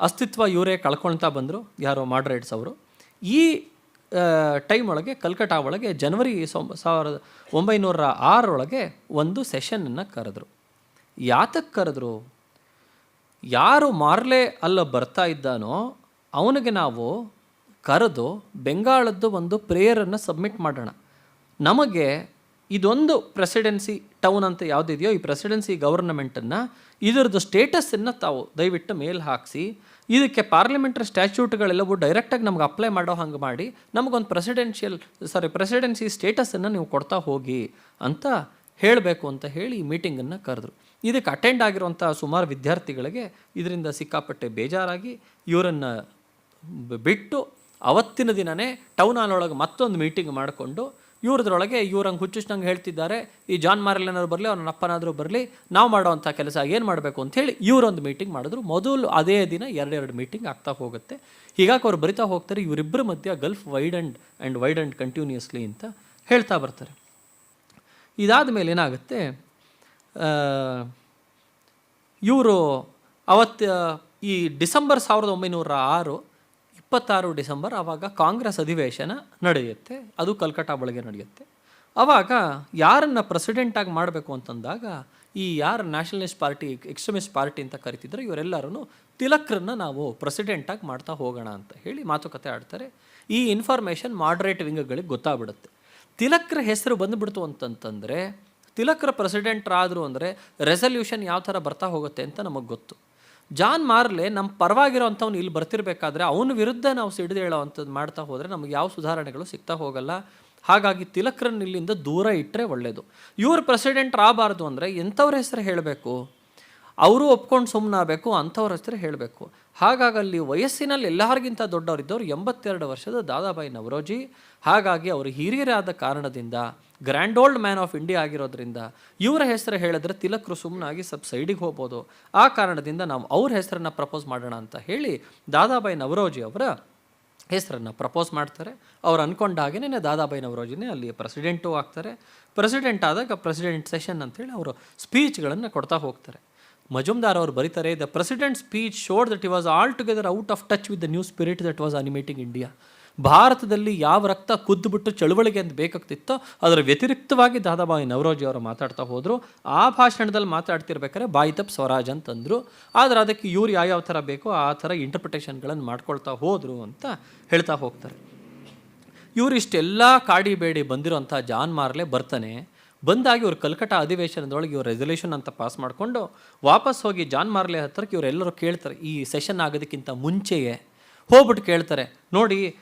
ಅಸ್ತಿತ್ವ ಇವರೇ ಕಳ್ಕೊಳ್ತಾ ಬಂದರು, ಯಾರೋ ಮಾಡ್ರೇಟ್ಸ್ ಅವರು. ಈ ಟೈಮ್ ಒಳಗೆ ಕಲ್ಕಟಾ ಒಳಗೆ ಜನವರಿ 1906 ಒಂದು ಸೆಷನನ್ನು ಕರೆದ್ರು. ಯಾತಕ್ಕೆ ಕರೆದ್ರು? ಯಾರು ಮಾರ್ಲೆ ಅಲ್ಲ ಬರ್ತಾ ಇದ್ದಾನೋ ಅವನಿಗೆ ನಾವು ಕರೆದು ಬೆಂಗಾಳದ್ದು ಒಂದು ಪ್ರೇಯರನ್ನು ಸಬ್ಮಿಟ್ ಮಾಡೋಣ. ನಮಗೆ ಇದೊಂದು ಪ್ರೆಸಿಡೆನ್ಸಿ ಟೌನ್ ಅಂತ ಯಾವುದಿದೆಯೋ ಈ ಪ್ರೆಸಿಡೆನ್ಸಿ ಗವರ್ನಮೆಂಟನ್ನು ಇದರದ್ದು ಸ್ಟೇಟಸನ್ನು ತಾವು ದಯವಿಟ್ಟು ಮೇಲ್ ಹಾಕಿಸಿ, ಇದಕ್ಕೆ ಪಾರ್ಲಿಮೆಂಟ್ರಿ ಸ್ಟ್ಯಾಚ್ಯೂಟ್ಗಳೆಲ್ಲವೂ ಡೈರೆಕ್ಟಾಗಿ ನಮ್ಗೆ ಅಪ್ಲೈ ಮಾಡೋ ಹಂಗೆ ಮಾಡಿ ನಮಗೊಂದು ಪ್ರೆಸಿಡೆನ್ಸಿ ಸ್ಟೇಟಸನ್ನು ನೀವು ಕೊಡ್ತಾ ಹೋಗಿ ಅಂತ ಹೇಳಬೇಕು ಅಂತ ಹೇಳಿ ಈ ಮೀಟಿಂಗನ್ನು ಕರೆದ್ರು. ಇದಕ್ಕೆ ಅಟೆಂಡ್ ಆಗಿರುವಂಥ ಸುಮಾರು ವಿದ್ಯಾರ್ಥಿಗಳಿಗೆ ಇದರಿಂದ ಸಿಕ್ಕಾಪಟ್ಟೆ ಬೇಜಾರಾಗಿ ಇವರನ್ನು ಬಿಟ್ಟು ಅವತ್ತಿನ ದಿನವೇ ಟೌನ್ ಹಾಲ್ ಒಳಗೆ ಮತ್ತೊಂದು ಮೀಟಿಂಗ್ ಮಾಡಿಕೊಂಡು ಇವ್ರದ್ರೊಳಗೆ ಇವ್ರಂಗೆ ಹುಚ್ಚುಚ್ನಂಗೆ ಹೇಳ್ತಿದ್ದಾರೆ, ಈ ಜಾನ್ ಮಾರ್ಲೆನಾದ್ರು ಬರಲಿ, ಅವನ ಅಪ್ಪನಾದರೂ ಬರಲಿ, ನಾವು ಮಾಡೋವಂಥ ಕೆಲಸ ಏನು ಮಾಡಬೇಕು ಅಂಥೇಳಿ ಇವರೊಂದು ಮೀಟಿಂಗ್ ಮಾಡಿದ್ರು. ಮೊದಲು ಅದೇ ದಿನ 2 ಮೀಟಿಂಗ್ ಆಗ್ತಾ ಹೋಗುತ್ತೆ. ಹೀಗಾಗಿ ಅವ್ರು ಬರಿತಾ ಹೋಗ್ತಾರೆ, ಇವರಿಬ್ಬರ ಮಧ್ಯೆ ಗಲ್ಫ್ ವೈಡ್ ಆ್ಯಂಡ್ ಕಂಟಿನ್ಯೂಸ್ಲಿ ಅಂತ ಹೇಳ್ತಾ ಬರ್ತಾರೆ. ಇದಾದ ಮೇಲೆ ಏನಾಗುತ್ತೆ, ಇವರು ಅವತ್ತು ಈ ಡಿಸೆಂಬರ್ 1906 26 ಡಿಸೆಂಬರ್ ಆವಾಗ ಕಾಂಗ್ರೆಸ್ ಅಧಿವೇಶನ ನಡೆಯುತ್ತೆ. ಅದು ಕಲ್ಕಟಾ ಒಳಗೆ ನಡೆಯುತ್ತೆ. ಆವಾಗ ಯಾರನ್ನು ಪ್ರೆಸಿಡೆಂಟಾಗಿ ಮಾಡಬೇಕು ಅಂತಂದಾಗ ಈ ಯಾರು ನ್ಯಾಷನಲಿಸ್ಟ್ ಪಾರ್ಟಿ, ಎಕ್ಸ್ಟ್ರೀಮಿಸ್ಟ್ ಪಾರ್ಟಿ ಅಂತ ಕರಿತಿದ್ರು, ಇವರೆಲ್ಲರೂ ತಿಲಕ್ರನ್ನ ನಾವು ಪ್ರೆಸಿಡೆಂಟಾಗಿ ಮಾಡ್ತಾ ಹೋಗೋಣ ಅಂತ ಹೇಳಿ ಮಾತುಕತೆ ಆಡ್ತಾರೆ. ಈ ಇನ್ಫಾರ್ಮೇಷನ್ ಮಾಡ್ರೇಟ್ ವಿಂಗ್ಗಳಿಗೆ ಗೊತ್ತಾಗ್ಬಿಡುತ್ತೆ. ತಿಲಕ್ರ ಹೆಸರು ಬಂದುಬಿಡ್ತು ಅಂತಂತಂದರೆ, ತಿಲಕ್ರ ಪ್ರೆಸಿಡೆಂಟ್ರಾದರು ಅಂದರೆ ರೆಸಲ್ಯೂಷನ್ ಯಾವ ಥರ ಬರ್ತಾ ಹೋಗುತ್ತೆ ಅಂತ ನಮಗೆ ಗೊತ್ತು. ಜಾನ್ ಮಾರ್ಲೆ ನಮ್ಮ ಪರವಾಗಿರೋ ಅಂಥವ್ನು ಇಲ್ಲಿ ಬರ್ತಿರ್ಬೇಕಾದ್ರೆ ಅವನ ವಿರುದ್ಧ ನಾವು ಸಿಡಿದು ಹೇಳೋವಂಥದ್ದು ಮಾಡ್ತಾ ಹೋದರೆ ನಮಗೆ ಯಾವ ಸುಧಾರಣೆಗಳು ಸಿಗ್ತಾ ಹೋಗಲ್ಲ. ಹಾಗಾಗಿ ತಿಲಕ್ರನ್ನ ಇಲ್ಲಿಂದ ದೂರ ಇಟ್ಟರೆ ಒಳ್ಳೆಯದು. ಇವ್ರು ಪ್ರೆಸಿಡೆಂಟ್ ಆಗಬಾರ್ದು ಅಂದರೆ ಎಂಥವ್ರ ಹೆಸರು ಹೇಳಬೇಕು, ಅವರು ಒಪ್ಕೊಂಡು ಸುಮ್ಮನಾಗಬೇಕು, ಅಂಥವ್ರ ಹೆಸರು ಹೇಳಬೇಕು. ಹಾಗಾಗಿ ಅಲ್ಲಿ ವಯಸ್ಸಿನಲ್ಲಿ ಎಲ್ಲರಿಗಿಂತ ದೊಡ್ಡವರಿದ್ದವರು 82 ವರ್ಷದ ದಾದಾಬಾಯಿ ನವರೋಜಿ. ಹಾಗಾಗಿ ಅವರು ಹಿರಿಯರಾದ ಕಾರಣದಿಂದ, grand old man of India ಆಗಿರೋದ್ರಿಂದ ಇವರ ಹೆಸರು ಹೇಳಿದ್ರೆ ತಿಲಕ್ರು ಸುಮ್ಮನಾಗಿ ಸ್ವಲ್ಪ ಸೈಡಿಗೆ ಹೋಗ್ಬೋದು. ಆ ಕಾರಣದಿಂದ ನಾವು ಅವ್ರ ಹೆಸರನ್ನು ಪ್ರಪೋಸ್ ಮಾಡೋಣ ಅಂತ ಹೇಳಿ ದಾದಾಬಾಯಿ ನವರೋಜಿ ಅವರ ಹೆಸರನ್ನು ಪ್ರಪೋಸ್ ಮಾಡ್ತಾರೆ. ಅವ್ರು ಅಂದ್ಕೊಂಡ ಹಾಗೇನೆ ದಾದಾಬಾಯಿ ನವರೋಜಿನೇ ಅಲ್ಲಿ ಪ್ರೆಸಿಡೆಂಟು ಆಗ್ತಾರೆ. ಪ್ರೆಸಿಡೆಂಟ್ ಆದಾಗ ಪ್ರೆಸಿಡೆಂಟ್ ಸೆಷನ್ ಅಂತೇಳಿ ಅವರು ಸ್ಪೀಚ್ಗಳನ್ನು ಕೊಡ್ತಾ ಹೋಗ್ತಾರೆ. ಮಜುಮ್ದಾರ್ ಅವರು ಬರೀತಾರೆ, the president speech showed that he was all together out of touch with the new spirit that was animating India. ಭಾರತದಲ್ಲಿ ಯಾವ ರಕ್ತ ಕುದ್ದುಬಿಟ್ಟು ಚಳುವಳಿಗೆ ಅಂತ ಬೇಕಾಗ್ತಿತ್ತೋ ಅದರ ವ್ಯತಿರಿಕ್ತವಾಗಿ ದಾದಾಬಾಯಿ ನವರೋಜಿ ಅವರು ಮಾತಾಡ್ತಾ ಹೋದರು. ಆ ಭಾಷಣದಲ್ಲಿ ಮಾತಾಡ್ತಿರ್ಬೇಕಾದ್ರೆ ಬಾಯಿ ತಪ್ಪು ಸ್ವರಾಜ್ ಅಂತಂದರು. ಆದರೆ ಅದಕ್ಕೆ ಇವ್ರು ಯಾವ್ಯಾವ ಥರ ಬೇಕೋ ಆ ಥರ ಇಂಟರ್ಪ್ರಿಟೇಷನ್ಗಳನ್ನು ಮಾಡ್ಕೊಳ್ತಾ ಹೋದರು ಅಂತ ಹೇಳ್ತಾ ಹೋಗ್ತಾರೆ. ಇವರು ಇಷ್ಟೆಲ್ಲ ಕಾಡಿಬೇಡಿ ಬಂದಿರೋಂಥ ಜಾನ್ ಮಾರ್ಲೆ ಬರ್ತಾನೆ. ಬಂದಾಗಿ ಇವರು ಕಲ್ಕಟಾ ಅಧಿವೇಶನದೊಳಗೆ ಇವರು ರೆಸಲ್ಯೂಷನ್ ಅಂತ ಪಾಸ್ ಮಾಡಿಕೊಂಡು ವಾಪಸ್ ಹೋಗಿ ಜಾನ್ ಮಾರ್ಲೆ ಹತ್ರಕ್ಕೆ ಇವರೆಲ್ಲರೂ ಕೇಳ್ತಾರೆ. ಈ ಸೆಷನ್ ಆಗೋದಕ್ಕಿಂತ ಮುಂಚೆಯೇ ಹೋಗ್ಬಿಟ್ಟು ಕೇಳ್ತಾರೆ, ನೋಡಿ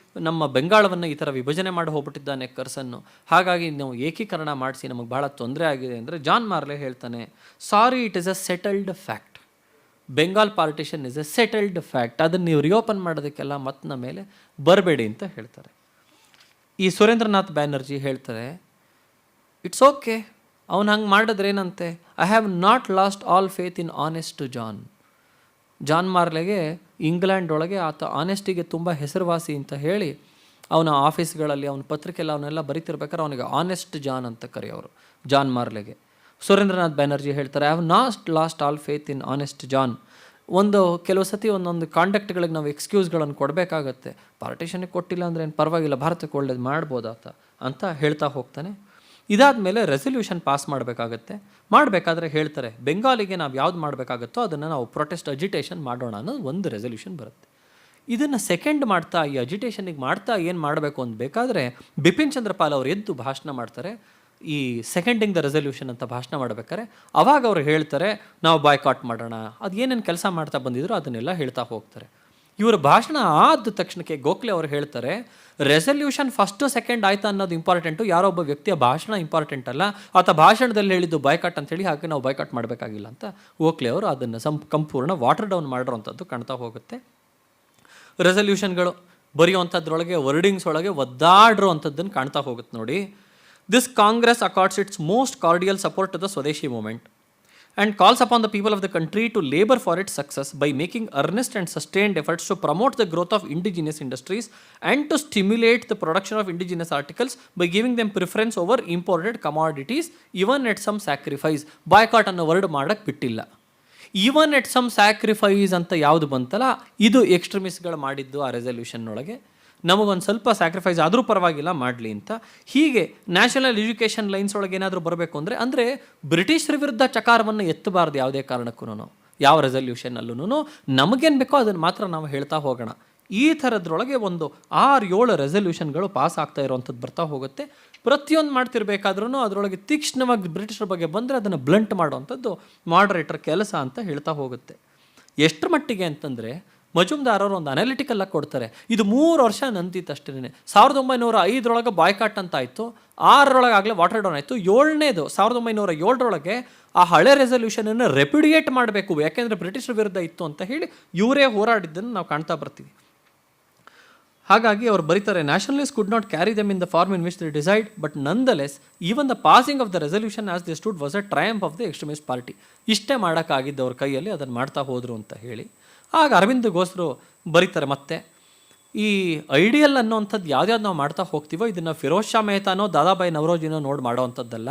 ನಮ್ಮ ಬೆಂಗಾಳವನ್ನು ಈ ಥರ ವಿಭಜನೆ ಮಾಡಿ ಹೋಗ್ಬಿಟ್ಟಿದ್ದಾನೆ ಕರ್ಸನ್ನು, ಹಾಗಾಗಿ ನಾವು ಏಕೀಕರಣ ಮಾಡಿಸಿ ನಮಗೆ ಭಾಳ ತೊಂದರೆ ಆಗಿದೆ ಅಂದರೆ ಜಾನ್ ಮಾರ್ಲೆ ಹೇಳ್ತಾನೆ, sorry, it is a settled fact. Bengal partition is a settled fact. ಅದನ್ನು ನೀವು ರಿಓಪನ್ ಮಾಡೋದಕ್ಕೆಲ್ಲ ಮತ್ತನ ಮೇಲೆ ಬರಬೇಡಿ ಅಂತ ಹೇಳ್ತಾರೆ. ಈ ಸುರೇಂದ್ರನಾಥ್ ಬ್ಯಾನರ್ಜಿ ಹೇಳ್ತಾರೆ, ಇಟ್ಸ್ ಓಕೆ, ಅವನು ಹಂಗೆ ಮಾಡಿದ್ರೆ ಏನಂತೆ, I have not lost all faith in honest John. John ಮಾರ್ಲೆಗೆ ಇಂಗ್ಲೆಂಡ್ ಒಳಗೆ ಆತ ಆನೆಸ್ಟಿಗೆ ತುಂಬ ಹೆಸರುವಾಸಿ ಅಂತ ಹೇಳಿ ಅವನ ಆಫೀಸ್ಗಳಲ್ಲಿ ಅವನ ಪತ್ರಿಕೆಯಲ್ಲಿ ಅವನ್ನೆಲ್ಲ ಬರೀತಿರ್ಬೇಕಾದ್ರೆ ಅವನಿಗೆ ಆನೆಸ್ಟ್ ಜಾನ್ ಅಂತ ಕರೆಯೋರು ಜಾನ್ ಮಾರ್ಲೆಗೆ. ಸುರೇಂದ್ರನಾಥ್ ಬ್ಯಾನರ್ಜಿ ಹೇಳ್ತಾರೆ, I have not lost all faith in honest John. ಕೆಲವು ಸತಿ ಒಂದೊಂದು ಕಾಂಡಕ್ಟ್ಗಳಿಗೆ ನಾವು ಎಕ್ಸ್ಕ್ಯೂಸ್ಗಳನ್ನು ಕೊಡಬೇಕಾಗತ್ತೆ. ಪಾರ್ಟಿಷನ್ಗೆ ಕೊಟ್ಟಿಲ್ಲ ಅಂದರೆ ಏನು ಪರವಾಗಿಲ್ಲ, ಭಾರತಕ್ಕೆ ಒಳ್ಳೇದು ಮಾಡ್ಬೋದಾತ ಅಂತ ಹೇಳ್ತಾ ಹೋಗ್ತಾನೆ. ಇದಾದ ಮೇಲೆ ರೆಸಲ್ಯೂಷನ್ ಪಾಸ್ ಮಾಡಬೇಕಾಗತ್ತೆ. ಮಾಡಬೇಕಾದ್ರೆ ಹೇಳ್ತಾರೆ, ಬೆಂಗಾಲಿಗೆ ನಾವು ಯಾವ್ದು ಮಾಡಬೇಕಾಗತ್ತೋ ಅದನ್ನು ನಾವು ಪ್ರೊಟೆಸ್ಟ್ ಅಜಿಟೇಷನ್ ಮಾಡೋಣ ಅನ್ನೋದು ಒಂದು ರೆಸಲ್ಯೂಷನ್ ಬರುತ್ತೆ. ಇದನ್ನು ಸೆಕೆಂಡ್ ಮಾಡ್ತಾ ಈ ಅಜಿಟೇಷನಿಗೆ ಮಾಡ್ತಾ ಏನು ಮಾಡಬೇಕು ಅಂತ ಬೇಕಾದರೆ ಬಿಪಿನ್ ಚಂದ್ರಪಾಲ್ ಅವರು ಎದ್ದು ಭಾಷಣ ಮಾಡ್ತಾರೆ. ಈ ಸೆಕೆಂಡಿಂಗ್ ದ ರೆಸಲ್ಯೂಷನ್ ಅಂತ ಭಾಷಣ ಮಾಡಬೇಕಾದ್ರೆ ಅವಾಗ ಅವ್ರು ಹೇಳ್ತಾರೆ ನಾವು ಬಾಯ್ಕಾಟ್ ಮಾಡೋಣ, ಅದು ಏನೇನು ಕೆಲಸ ಮಾಡ್ತಾ ಬಂದಿದ್ರು ಅದನ್ನೆಲ್ಲ ಹೇಳ್ತಾ ಹೋಗ್ತಾರೆ. ಇವರ ಭಾಷಣ ಆದ ತಕ್ಷಣಕ್ಕೆ ಗೋಖಲೆ ಅವರು ಹೇಳ್ತಾರೆ ರೆಸಲ್ಯೂಷನ್ ಫಸ್ಟು ಸೆಕೆಂಡ್ ಆಯ್ತಾ ಅನ್ನೋದು ಇಂಪಾರ್ಟೆಂಟು, ಯಾರೋ ಒಬ್ಬ ವ್ಯಕ್ತಿಯ ಭಾಷಣ ಇಂಪಾರ್ಟೆಂಟ್ ಅಲ್ಲ, ಆತ ಭಾಷಣದಲ್ಲಿ ಹೇಳಿದ್ದು ಬಾಯ್ಕಾಟ್ ಅಂತೇಳಿ, ಹಾಗೆ ನಾವು ಬಾಯ್ಕಾಟ್ ಮಾಡಬೇಕಾಗಿಲ್ಲ ಅಂತ ಗೋಖಲೆ ಅವರು ಅದನ್ನು ಸಂಪೂರ್ಣ ವಾಟರ್ ಡೌನ್ ಮಾಡಿರೋವಂಥದ್ದು ಕಾಣ್ತಾ ಹೋಗುತ್ತೆ. ರೆಸಲ್ಯೂಷನ್ಗಳು ಬರೆಯುವಂಥದ್ರೊಳಗೆ ವರ್ಡಿಂಗ್ಸ್ ಒಳಗೆ ಒದ್ದಾಡಿರೋ ಅಂಥದ್ದನ್ನು ಕಾಣ್ತಾ ಹೋಗುತ್ತೆ ನೋಡಿ. This Congress accords its most cordial support to the swadeshi movement and calls upon the people of the country to labor for its success by making earnest and sustained efforts to promote the growth of indigenous industries and to stimulate the production of indigenous articles by giving them preference over imported commodities even at some sacrifice. Boycott ಅನ್ನೋ word ಮಾಡೋಕ್ಕೆ ಬಿಟ್ಟಿಲ್ಲ. Even at some sacrifice ಅಂತ ಯಾವುದು ಬಂತಲ್ಲ, ಇದು ಎಕ್ಸ್ಟ್ರೀಮಿಸ್ಟ್ಗಳು ಮಾಡಿದ್ದು ಆ resolution ಒಳಗೆ. ನಮಗೊಂದು ಸ್ವಲ್ಪ ಸ್ಯಾಕ್ರಿಫೈಸ್ ಆದರೂ ಪರವಾಗಿಲ್ಲ ಮಾಡಲಿ ಅಂತ. ಹೀಗೆ ನ್ಯಾಷನಲ್ ಎಜುಕೇಷನ್ ಲೈನ್ಸ್ ಒಳಗೆ ಏನಾದರೂ ಬರಬೇಕು ಅಂದರೆ ಬ್ರಿಟಿಷರ ವಿರುದ್ಧ ಚಕಾರವನ್ನು ಎತ್ತಬಾರ್ದು ಯಾವುದೇ ಕಾರಣಕ್ಕೂ, ಯಾವ ರೆಸಲ್ಯೂಷನ್ನಲ್ಲೂ ನಮಗೇನು ಬೇಕೋ ಅದನ್ನು ಮಾತ್ರ ನಾವು ಹೇಳ್ತಾ ಹೋಗೋಣ. ಈ ಥರದ್ರೊಳಗೆ ಒಂದು 6-7 ರೆಸಲ್ಯೂಷನ್ಗಳು ಪಾಸ್ ಆಗ್ತಾ ಇರೋವಂಥದ್ದು ಬರ್ತಾ ಹೋಗುತ್ತೆ. ಪ್ರತಿಯೊಂದು ಮಾಡ್ತಿರ್ಬೇಕಾದ್ರೂ ಅದರೊಳಗೆ ತೀಕ್ಷ್ಣವಾಗಿ ಬ್ರಿಟಿಷರ ಬಗ್ಗೆ ಬಂದರೆ ಅದನ್ನು ಬ್ಲಂಟ್ ಮಾಡುವಂಥದ್ದು ಮಾಡರೇಟರ್ ಕೆಲಸ ಅಂತ ಹೇಳ್ತಾ ಹೋಗುತ್ತೆ. ಎಷ್ಟರ ಮಟ್ಟಿಗೆ ಅಂತಂದರೆ ಮಜುಮ್ದಾರ್ ಅವರು ಒಂದು ಅನಾಲಿಟಿಕಲ್ಲ ಕೊಡ್ತಾರೆ. ಇದು 3 ವರ್ಷ ನಂದಿತ್ತು ಅಷ್ಟೇ. 1905 ಬಾಯ್ಕಾಟ್ ಅಂತ ಆಯಿತು, 6 ಆಗಲೇ ವಾಟರ್ ಡೌನ್ ಆಯಿತು. 7ನೇದು 1907 ಆ ಹಳೆ ರೆಸಲ್ಯೂಷನನ್ನು ರೆಪ್ಯುಡಿಯೇಟ್ ಮಾಡಬೇಕು, ಯಾಕೆಂದರೆ ಬ್ರಿಟಿಷರ ವಿರುದ್ಧ ಇತ್ತು ಅಂತ ಹೇಳಿ ಇವರೇ ಹೋರಾಡಿದ್ದನ್ನು ನಾವು ಕಾಣ್ತಾ ಬರ್ತೀವಿ. ಹಾಗಾಗಿ ಅವರು ಬರೀತಾರೆ, nationalist could not carry them in the form in which they decide but none the less even the passing of the resolution as they stood was a triumph of the extremist party. ಇಷ್ಟೇ ಮಾಡೋಕ್ಕಾಗಿದ್ದವ್ರ ಕೈಯಲ್ಲಿ ಅದನ್ನು ಮಾಡ್ತಾ ಹೋದರು ಅಂತ ಹೇಳಿ. ಆಗ ಅರವಿಂದ್ ಘೋಷ್ರು ಬರೀತಾರೆ ಮತ್ತೆ, ಈ ಐಡಿಯಲ್ ಅನ್ನೋವಂಥದ್ದು ಯಾವ್ದ್ಯಾವ್ದು ನಾವು ಮಾಡ್ತಾ ಹೋಗ್ತೀವೋ ಇದನ್ನು ಫಿರೋಜ್ ಶಾ ಮೆಹತಾನೋ ದಾದಾಬಾಯಿ ನವರೋಜಿನೋ ನೋಡಿ ಮಾಡೋವಂಥದ್ದಲ್ಲ,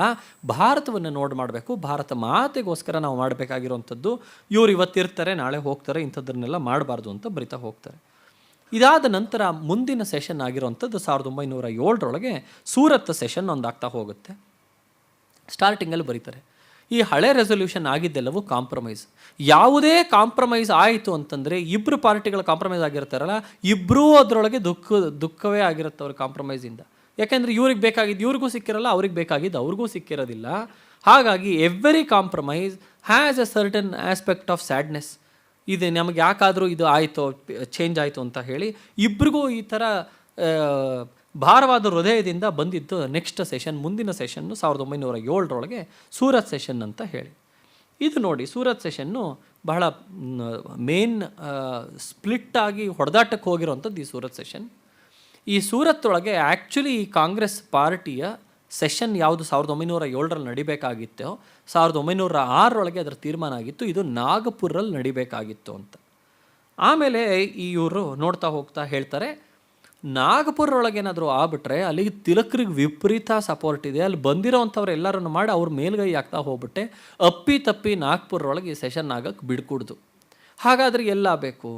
ಭಾರತವನ್ನು ನೋಡಿ ಮಾಡಬೇಕು, ಭಾರತ ಮಾತೆಗೋಸ್ಕರ ನಾವು ಮಾಡಬೇಕಾಗಿರೋವಂಥದ್ದು. ಇವ್ರು ಇವತ್ತಿರ್ತಾರೆ ನಾಳೆ ಹೋಗ್ತಾರೆ, ಇಂಥದ್ದನ್ನೆಲ್ಲ ಮಾಡಬಾರ್ದು ಅಂತ ಬರಿತಾ ಹೋಗ್ತಾರೆ. ಇದಾದ ನಂತರ ಮುಂದಿನ ಸೆಷನ್ ಆಗಿರೋವಂಥದ್ದು 1907 ಸೂರತ್ ಸೆಷನ್ ಒಂದಾಗ್ತಾ ಹೋಗುತ್ತೆ. ಸ್ಟಾರ್ಟಿಂಗಲ್ಲಿ ಬರೀತಾರೆ, ಈ ಹಳೆ ರೆಸಲ್ಯೂಷನ್ ಆಗಿದ್ದೆಲ್ಲವೂ ಕಾಂಪ್ರಮೈಸ್. ಯಾವುದೇ ಕಾಂಪ್ರಮೈಸ್ ಆಯಿತು ಅಂತಂದರೆ ಇಬ್ಬರು ಪಾರ್ಟಿಗಳು ಕಾಂಪ್ರಮೈಸ್ ಆಗಿರ್ತಾರಲ್ಲ, ಇಬ್ಬರೂ ಅದರೊಳಗೆ ದುಃಖವೇ ಆಗಿರುತ್ತೆ ಅವ್ರ ಕಾಂಪ್ರಮೈಸಿಂದ. ಯಾಕೆಂದರೆ ಇವ್ರಿಗೆ ಬೇಕಾಗಿದ್ದು ಇವ್ರಿಗೂ ಸಿಕ್ಕಿರಲ್ಲ, ಅವ್ರಿಗೆ ಬೇಕಾಗಿದ್ದು ಅವ್ರಿಗೂ ಸಿಕ್ಕಿರೋದಿಲ್ಲ. ಹಾಗಾಗಿ every compromise has A certain aspect of sadness. ಇದು ನಮಗೆ ಯಾಕಾದರೂ ಇದು ಆಯಿತು, ಚೇಂಜ್ ಆಯಿತು ಅಂತ ಹೇಳಿ ಇಬ್ರಿಗೂ ಈ ಥರ ಭಾರವಾದ ಹೃದಯದಿಂದ ಬಂದಿದ್ದು ನೆಕ್ಸ್ಟ್ ಸೆಷನ್, ಮುಂದಿನ ಸೆಷನ್ನು 1907 ಸೂರತ್ ಸೆಷನ್ ಅಂತ ಹೇಳಿ. ಇದು ನೋಡಿ, ಸೂರತ್ ಸೆಷನ್ನು ಬಹಳ ಮೇನ್ ಸ್ಪ್ಲಿಟ್ಟಾಗಿ ಹೊಡೆದಾಟಕ್ಕೆ ಹೋಗಿರೋವಂಥದ್ದು ಈ ಸೂರತ್ ಸೆಷನ್. ಈ ಸೂರತ್ತೊಳಗೆ ಆ್ಯಕ್ಚುಲಿ ಈ ಕಾಂಗ್ರೆಸ್ ಪಾರ್ಟಿಯ ಸೆಷನ್ ಯಾವುದು 1907 ನಡಿಬೇಕಾಗಿತ್ತೋ 1906 ಅದರ ತೀರ್ಮಾನ ಆಗಿತ್ತು, ಇದು ನಾಗಪುರಲ್ಲಿ ನಡಿಬೇಕಾಗಿತ್ತು ಅಂತ. ಆಮೇಲೆ ಇವರು ನೋಡ್ತಾ ಹೋಗ್ತಾ ಹೇಳ್ತಾರೆ, ನಾಗಪುರೊಳಗೇನಾದರೂ ಆಗ್ಬಿಟ್ರೆ ಅಲ್ಲಿಗೆ ತಿಲಕರಿಗೆ ವಿಪರೀತ ಸಪೋರ್ಟ್ ಇದೆ, ಅಲ್ಲಿ ಬಂದಿರೋವಂಥವ್ರು ಎಲ್ಲರನ್ನು ಮಾಡಿ ಅವ್ರ ಮೇಲ್ಗೈ ಆಗ್ತಾ ಹೋಗ್ಬಿಟ್ಟೆ ಅಪ್ಪಿ ತಪ್ಪಿ ನಾಗ್ಪುರೊಳಗೆ ಈ ಸೆಷನ್ ಆಗಕ್ಕೆ ಬಿಡ್ಕೂಡ್ದು. ಹಾಗಾದರೆ ಎಲ್ಲ ಬೇಕು,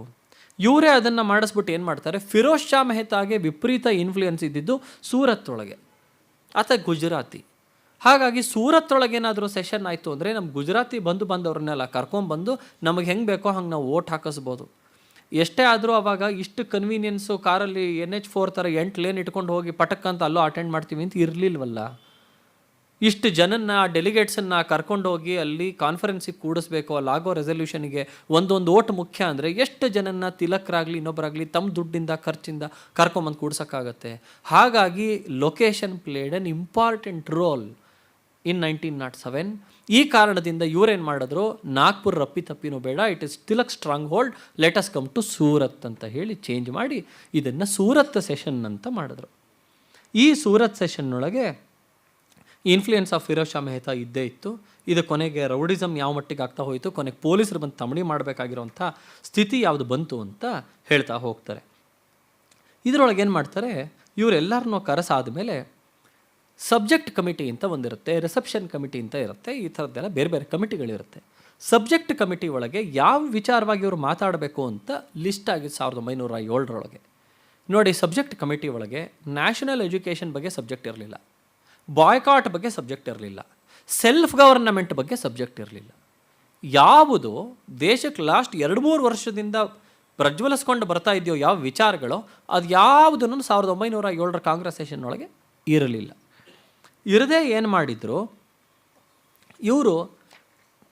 ಇವರೇ ಅದನ್ನು ಮಾಡಿಸ್ಬಿಟ್ಟು ಏನು ಮಾಡ್ತಾರೆ, ಫಿರೋಜ್ ಶಾ ಮೆಹತಾಗೆ ವಿಪರೀತ ಇನ್ಫ್ಲೂಯೆನ್ಸ್ ಇದ್ದಿದ್ದು ಸೂರತ್ತೊಳಗೆ, ಆತ ಗುಜರಾತಿ. ಹಾಗಾಗಿ ಸೂರತ್ತೊಳಗೇನಾದರೂ ಸೆಷನ್ ಆಯಿತು ಅಂದರೆ ನಮ್ಮ ಗುಜರಾತಿ ಬಂದವ್ರನ್ನೆಲ್ಲ ಕರ್ಕೊಂಬಂದು ನಮಗೆ ಹೆಂಗೆ ಬೇಕೋ ಹಂಗೆ ನಾವು ಓಟ್ ಹಾಕಿಸ್ಬೋದು. ಎಷ್ಟೇ ಆದರೂ ಅವಾಗ ಇಷ್ಟು ಕನ್ವೀನಿಯನ್ಸು, ಕಾರಲ್ಲಿ NH4 ಥರ 8 ಲೇನ್ ಇಟ್ಕೊಂಡು ಹೋಗಿ ಪಟಕ್ಕಂತ ಅಲ್ಲೋ ಅಟೆಂಡ್ ಮಾಡ್ತೀವಿ ಅಂತ ಇರಲಿಲ್ವಲ್ಲ. ಇಷ್ಟು ಜನನ್ನ ಡೆಲಿಗೇಟ್ಸನ್ನು ಕರ್ಕೊಂಡೋಗಿ ಅಲ್ಲಿ ಕಾನ್ಫರೆನ್ಸಿಗೆ ಕೂಡಿಸ್ಬೇಕು, ಅಲ್ಲಾಗೋ ರೆಸಲ್ಯೂಷನ್ಗೆ ಒಂದೊಂದು ಓಟ್ ಮುಖ್ಯ ಅಂದರೆ ಎಷ್ಟು ಜನನ್ನ ತಿಲಕರಾಗಲಿ ಇನ್ನೊಬ್ಬರಾಗಲಿ ತಮ್ಮ ದುಡ್ಡಿಂದ ಖರ್ಚಿಂದ ಕರ್ಕೊಂಬಂದು ಕೂಡ್ಸೋಕ್ಕಾಗತ್ತೆ. ಹಾಗಾಗಿ location played an important role in 1907. ಈ ಕಾರಣದಿಂದ ಇವರೇನು ಮಾಡಿದ್ರು, ನಾಗ್ಪುರ್ ರಪ್ಪಿ ತಪ್ಪಿನೂ ಬೇಡ, it is Tilak stronghold, let us come to Surat ಅಂತ ಹೇಳಿ ಚೇಂಜ್ ಮಾಡಿ ಇದನ್ನು ಸೂರತ್ ಸೆಷನ್ ಅಂತ ಮಾಡಿದ್ರು. ಈ ಸೂರತ್ ಸೆಷನ್ನೊಳಗೆ ಇನ್ಫ್ಲೂಯೆನ್ಸ್ ಆಫ್ ಫಿರೋಜ್ ಶಾ ಮೆಹತಾ ಇದ್ದೇ ಇತ್ತು. ಇದು ಕೊನೆಗೆ ರೌಡಿಸಮ್ ಯಾವ ಮಟ್ಟಿಗೆ ಆಗ್ತಾ ಹೋಯಿತು, ಕೊನೆಗೆ ಪೊಲೀಸರು ಬಂದು ತಮಣಿ ಮಾಡಬೇಕಾಗಿರೋಂಥ ಸ್ಥಿತಿ ಯಾವುದು ಬಂತು ಅಂತ ಹೇಳ್ತಾ ಹೋಗ್ತಾರೆ. ಇದರೊಳಗೆ ಏನು ಮಾಡ್ತಾರೆ, ಇವರೆಲ್ಲರನ್ನೂ ಕರೆಸಾದ ಮೇಲೆ ಸಬ್ಜೆಕ್ಟ್ ಕಮಿಟಿ ಅಂತ ಒಂದಿರುತ್ತೆ, ರಿಸೆಪ್ಷನ್ ಕಮಿಟಿ ಅಂತ ಇರುತ್ತೆ, ಈ ಥರದ್ದೆಲ್ಲ ಬೇರೆ ಬೇರೆ ಕಮಿಟಿಗಳಿರುತ್ತೆ. ಸಬ್ಜೆಕ್ಟ್ ಕಮಿಟಿ ಒಳಗೆ ಯಾವ ವಿಚಾರವಾಗಿ ಇವರು ಮಾತಾಡಬೇಕು ಅಂತ ಲಿಸ್ಟ್ ಆಗಿದ್ದು 1907 ನೋಡಿ. ಸಬ್ಜೆಕ್ಟ್ ಕಮಿಟಿ ಒಳಗೆ ನ್ಯಾಷನಲ್ ಎಜುಕೇಷನ್ ಬಗ್ಗೆ ಸಬ್ಜೆಕ್ಟ್ ಇರಲಿಲ್ಲ, ಬಾಯ್ಕಾಟ್ ಬಗ್ಗೆ ಸಬ್ಜೆಕ್ಟ್ ಇರಲಿಲ್ಲ, ಸೆಲ್ಫ್ ಗವರ್ನಮೆಂಟ್ ಬಗ್ಗೆ ಸಬ್ಜೆಕ್ಟ್ ಇರಲಿಲ್ಲ. ಯಾವುದು ದೇಶಕ್ಕೆ ಲಾಸ್ಟ್ 2-3 ವರ್ಷದಿಂದ ಪ್ರಜ್ವಲಿಸ್ಕೊಂಡು ಬರ್ತಾ ಇದೆಯೋ ಯಾವ ವಿಚಾರಗಳೋ ಅದು ಯಾವುದನ್ನು 1907 ಕಾಂಗ್ರೆಸ್ ಸೆಷನ್ ಒಳಗೆ ಇರಲಿಲ್ಲ. ಇರದೇ ಏನು ಮಾಡಿದರು ಇವರು,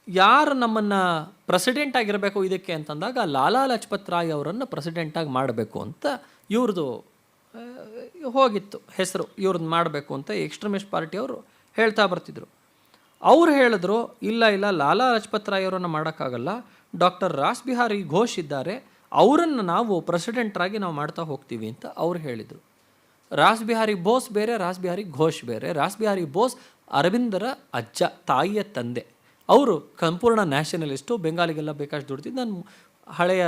ಯಾರು ನಮ್ಮನ್ನು ಪ್ರೆಸಿಡೆಂಟ್ ಆಗಿರಬೇಕು ಇದಕ್ಕೆ ಅಂತಂದಾಗ ಲಾಲಾ ಲಜಪತ್ ರಾಯ್ ಅವರನ್ನು ಪ್ರೆಸಿಡೆಂಟಾಗಿ ಮಾಡಬೇಕು ಅಂತ ಇವ್ರದ್ದು ಹೋಗಿತ್ತು ಹೆಸರು. ಇವ್ರದ್ದು ಮಾಡಬೇಕು ಅಂತ ಎಕ್ಸ್ಟ್ರೀಮಿಸ್ಟ್ ಪಾರ್ಟಿಯವರು ಹೇಳ್ತಾ ಬರ್ತಿದ್ರು. ಅವ್ರು ಹೇಳಿದ್ರು ಇಲ್ಲ ಲಾಲಾ ಲಜಪತ್ ರಾಯ್ ಅವರನ್ನು ಮಾಡೋಕ್ಕಾಗಲ್ಲ, ಡಾಕ್ಟರ್ ರಾಸ್ ಬಿಹಾರಿ ಘೋಷ್ ಇದ್ದಾರೆ, ಅವರನ್ನು ನಾವು ಪ್ರೆಸಿಡೆಂಟ್ರಾಗಿ ನಾವು ಮಾಡ್ತಾ ಹೋಗ್ತೀವಿ ಅಂತ ಅವ್ರು ಹೇಳಿದರು. ರಾಸ್ ಬಿಹಾರಿ ಬೋಸ್ ಬೇರೆ, ರಾಸ್ ಬಿಹಾರಿ ಘೋಷ್ ಬೇರೆ. ರಾಸ್ ಬಿಹಾರಿ ಬೋಸ್ ಅರವಿಂದರ ಅಜ್ಜ, ತಾಯಿಯ ತಂದೆ. ಅವರು ಸಂಪೂರ್ಣ ನ್ಯಾಷನಲಿಸ್ಟು, ಬೆಂಗಾಲಿಗೆಲ್ಲ ಬೇಕಾಷ್ಟು ದುಡ್ದಿದ್ದು. ನಾನು ಹಳೆಯ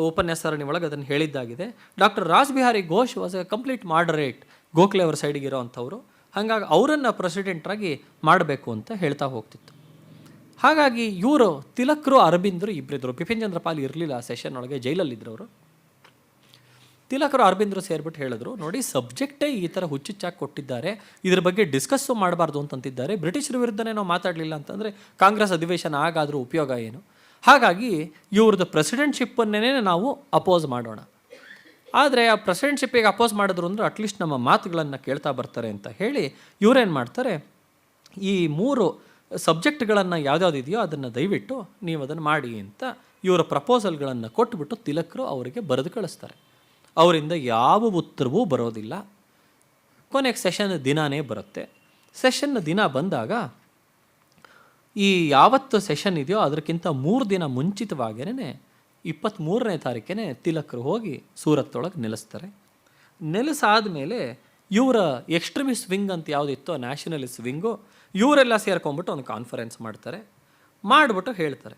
ಉಪನ್ಯಾಸ ಸರಣಿ ಒಳಗೆ ಅದನ್ನು ಹೇಳಿದ್ದಾಗಿದೆ. Doctor Ras Behari Ghosh was a complete moderate, Gokhale ಅವರ ಸೈಡಿಗೆ ಇರೋ ಅಂಥವ್ರು. ಹಾಗಾಗಿ ಅವರನ್ನು ಪ್ರೆಸಿಡೆಂಟ್ರಾಗಿ ಮಾಡಬೇಕು ಅಂತ ಹೇಳ್ತಾ ಹೋಗ್ತಿತ್ತು. ಹಾಗಾಗಿ ಇವರು ತಿಲಕರು ಅರವಿಂದರು ಇಬ್ಬರಿದ್ದರು. ಬಿಪಿನ್ ಚಂದ್ರ ಪಾಲ್ ಇರಲಿಲ್ಲ ಆ ಸೆಷನ್ ಒಳಗೆ, ಜೈಲಲ್ಲಿದ್ದರು ಅವರು. ತಿಲಕರು ಅರವಿಂದರು ಸೇರಿಬಿಟ್ಟು ಹೇಳಿದ್ರು, ನೋಡಿ ಸಬ್ಜೆಕ್ಟೇ ಈ ಥರ ಹುಚ್ಚುಚ್ಚಾಗಿ ಕೊಟ್ಟಿದ್ದಾರೆ, ಇದ್ರ ಬಗ್ಗೆ ಡಿಸ್ಕಸ್ಸು ಮಾಡಬಾರ್ದು ಅಂತಂತಿದ್ದಾರೆ. ಬ್ರಿಟಿಷರ ವಿರುದ್ಧನೇ ನಾವು ಮಾತಾಡಲಿಲ್ಲ ಅಂತಂದರೆ ಕಾಂಗ್ರೆಸ್ ಅಧಿವೇಶನ ಆಗಾದರೂ ಉಪಯೋಗ ಏನು? ಹಾಗಾಗಿ ಇವ್ರದ್ದು ಪ್ರೆಸಿಡೆಂಟ್ಶಿಪ್ಪನ್ನೇ ನಾವು ಅಪೋಸ್ ಮಾಡೋಣ. ಆದರೆ ಆ ಪ್ರೆಸಿಡೆಂಟ್ಶಿಪ್ಪಿಗೆ ಅಪೋಸ್ ಮಾಡಿದ್ರು ಅಂದರೆ ಅಟ್ಲೀಸ್ಟ್ ನಮ್ಮ ಮಾತುಗಳನ್ನು ಕೇಳ್ತಾ ಬರ್ತಾರೆ ಅಂತ ಹೇಳಿ ಇವರೇನು ಮಾಡ್ತಾರೆ, ಈ 3 ಸಬ್ಜೆಕ್ಟ್ಗಳನ್ನು ಯಾವುದ್ಯಾವುದಿದೆಯೋ ಅದನ್ನು ದಯವಿಟ್ಟು ನೀವು ಅದನ್ನು ಮಾಡಿ ಅಂತ ಇವರ ಪ್ರಪೋಸಲ್ಗಳನ್ನು ಕೊಟ್ಟುಬಿಟ್ಟು ತಿಲಕರು ಅವರಿಗೆ ಬರೆದು ಕಳಿಸ್ತಾರೆ. ಅವರಿಂದ ಯಾವ ಉತ್ತರವೂ ಬರೋದಿಲ್ಲ. ಕೊನೆಗೆ ಸೆಷನ್ ದಿನಾನೇ ಬರುತ್ತೆ. ಸೆಷನ್ನ ದಿನ ಬಂದಾಗ ಈ ಯಾವತ್ತು ಸೆಷನ್ ಇದೆಯೋ ಅದಕ್ಕಿಂತ 3 ದಿನ ಮುಂಚಿತವಾಗಿಯೇ 23ನೇ ತಾರೀಕೇ ತಿಲಕರು ಹೋಗಿ ಸೂರತ್ತೊಳಗೆ ನೆಲೆಸ್ತಾರೆ. ನೆಲೆಸಾದ ಮೇಲೆ ಇವರ ಎಕ್ಸ್ಟ್ರೀಮಿಸ್ಟ್ ವಿಂಗ್ ಅಂತ ಯಾವುದಿತ್ತೋ ನ್ಯಾಷನಲಿಸ್ಟ್ ವಿಂಗು, ಇವರೆಲ್ಲ ಸೇರ್ಕೊಂಡ್ಬಿಟ್ಟು ಒಂದು ಕಾನ್ಫರೆನ್ಸ್ ಮಾಡ್ತಾರೆ. ಮಾಡಿಬಿಟ್ಟು ಹೇಳ್ತಾರೆ,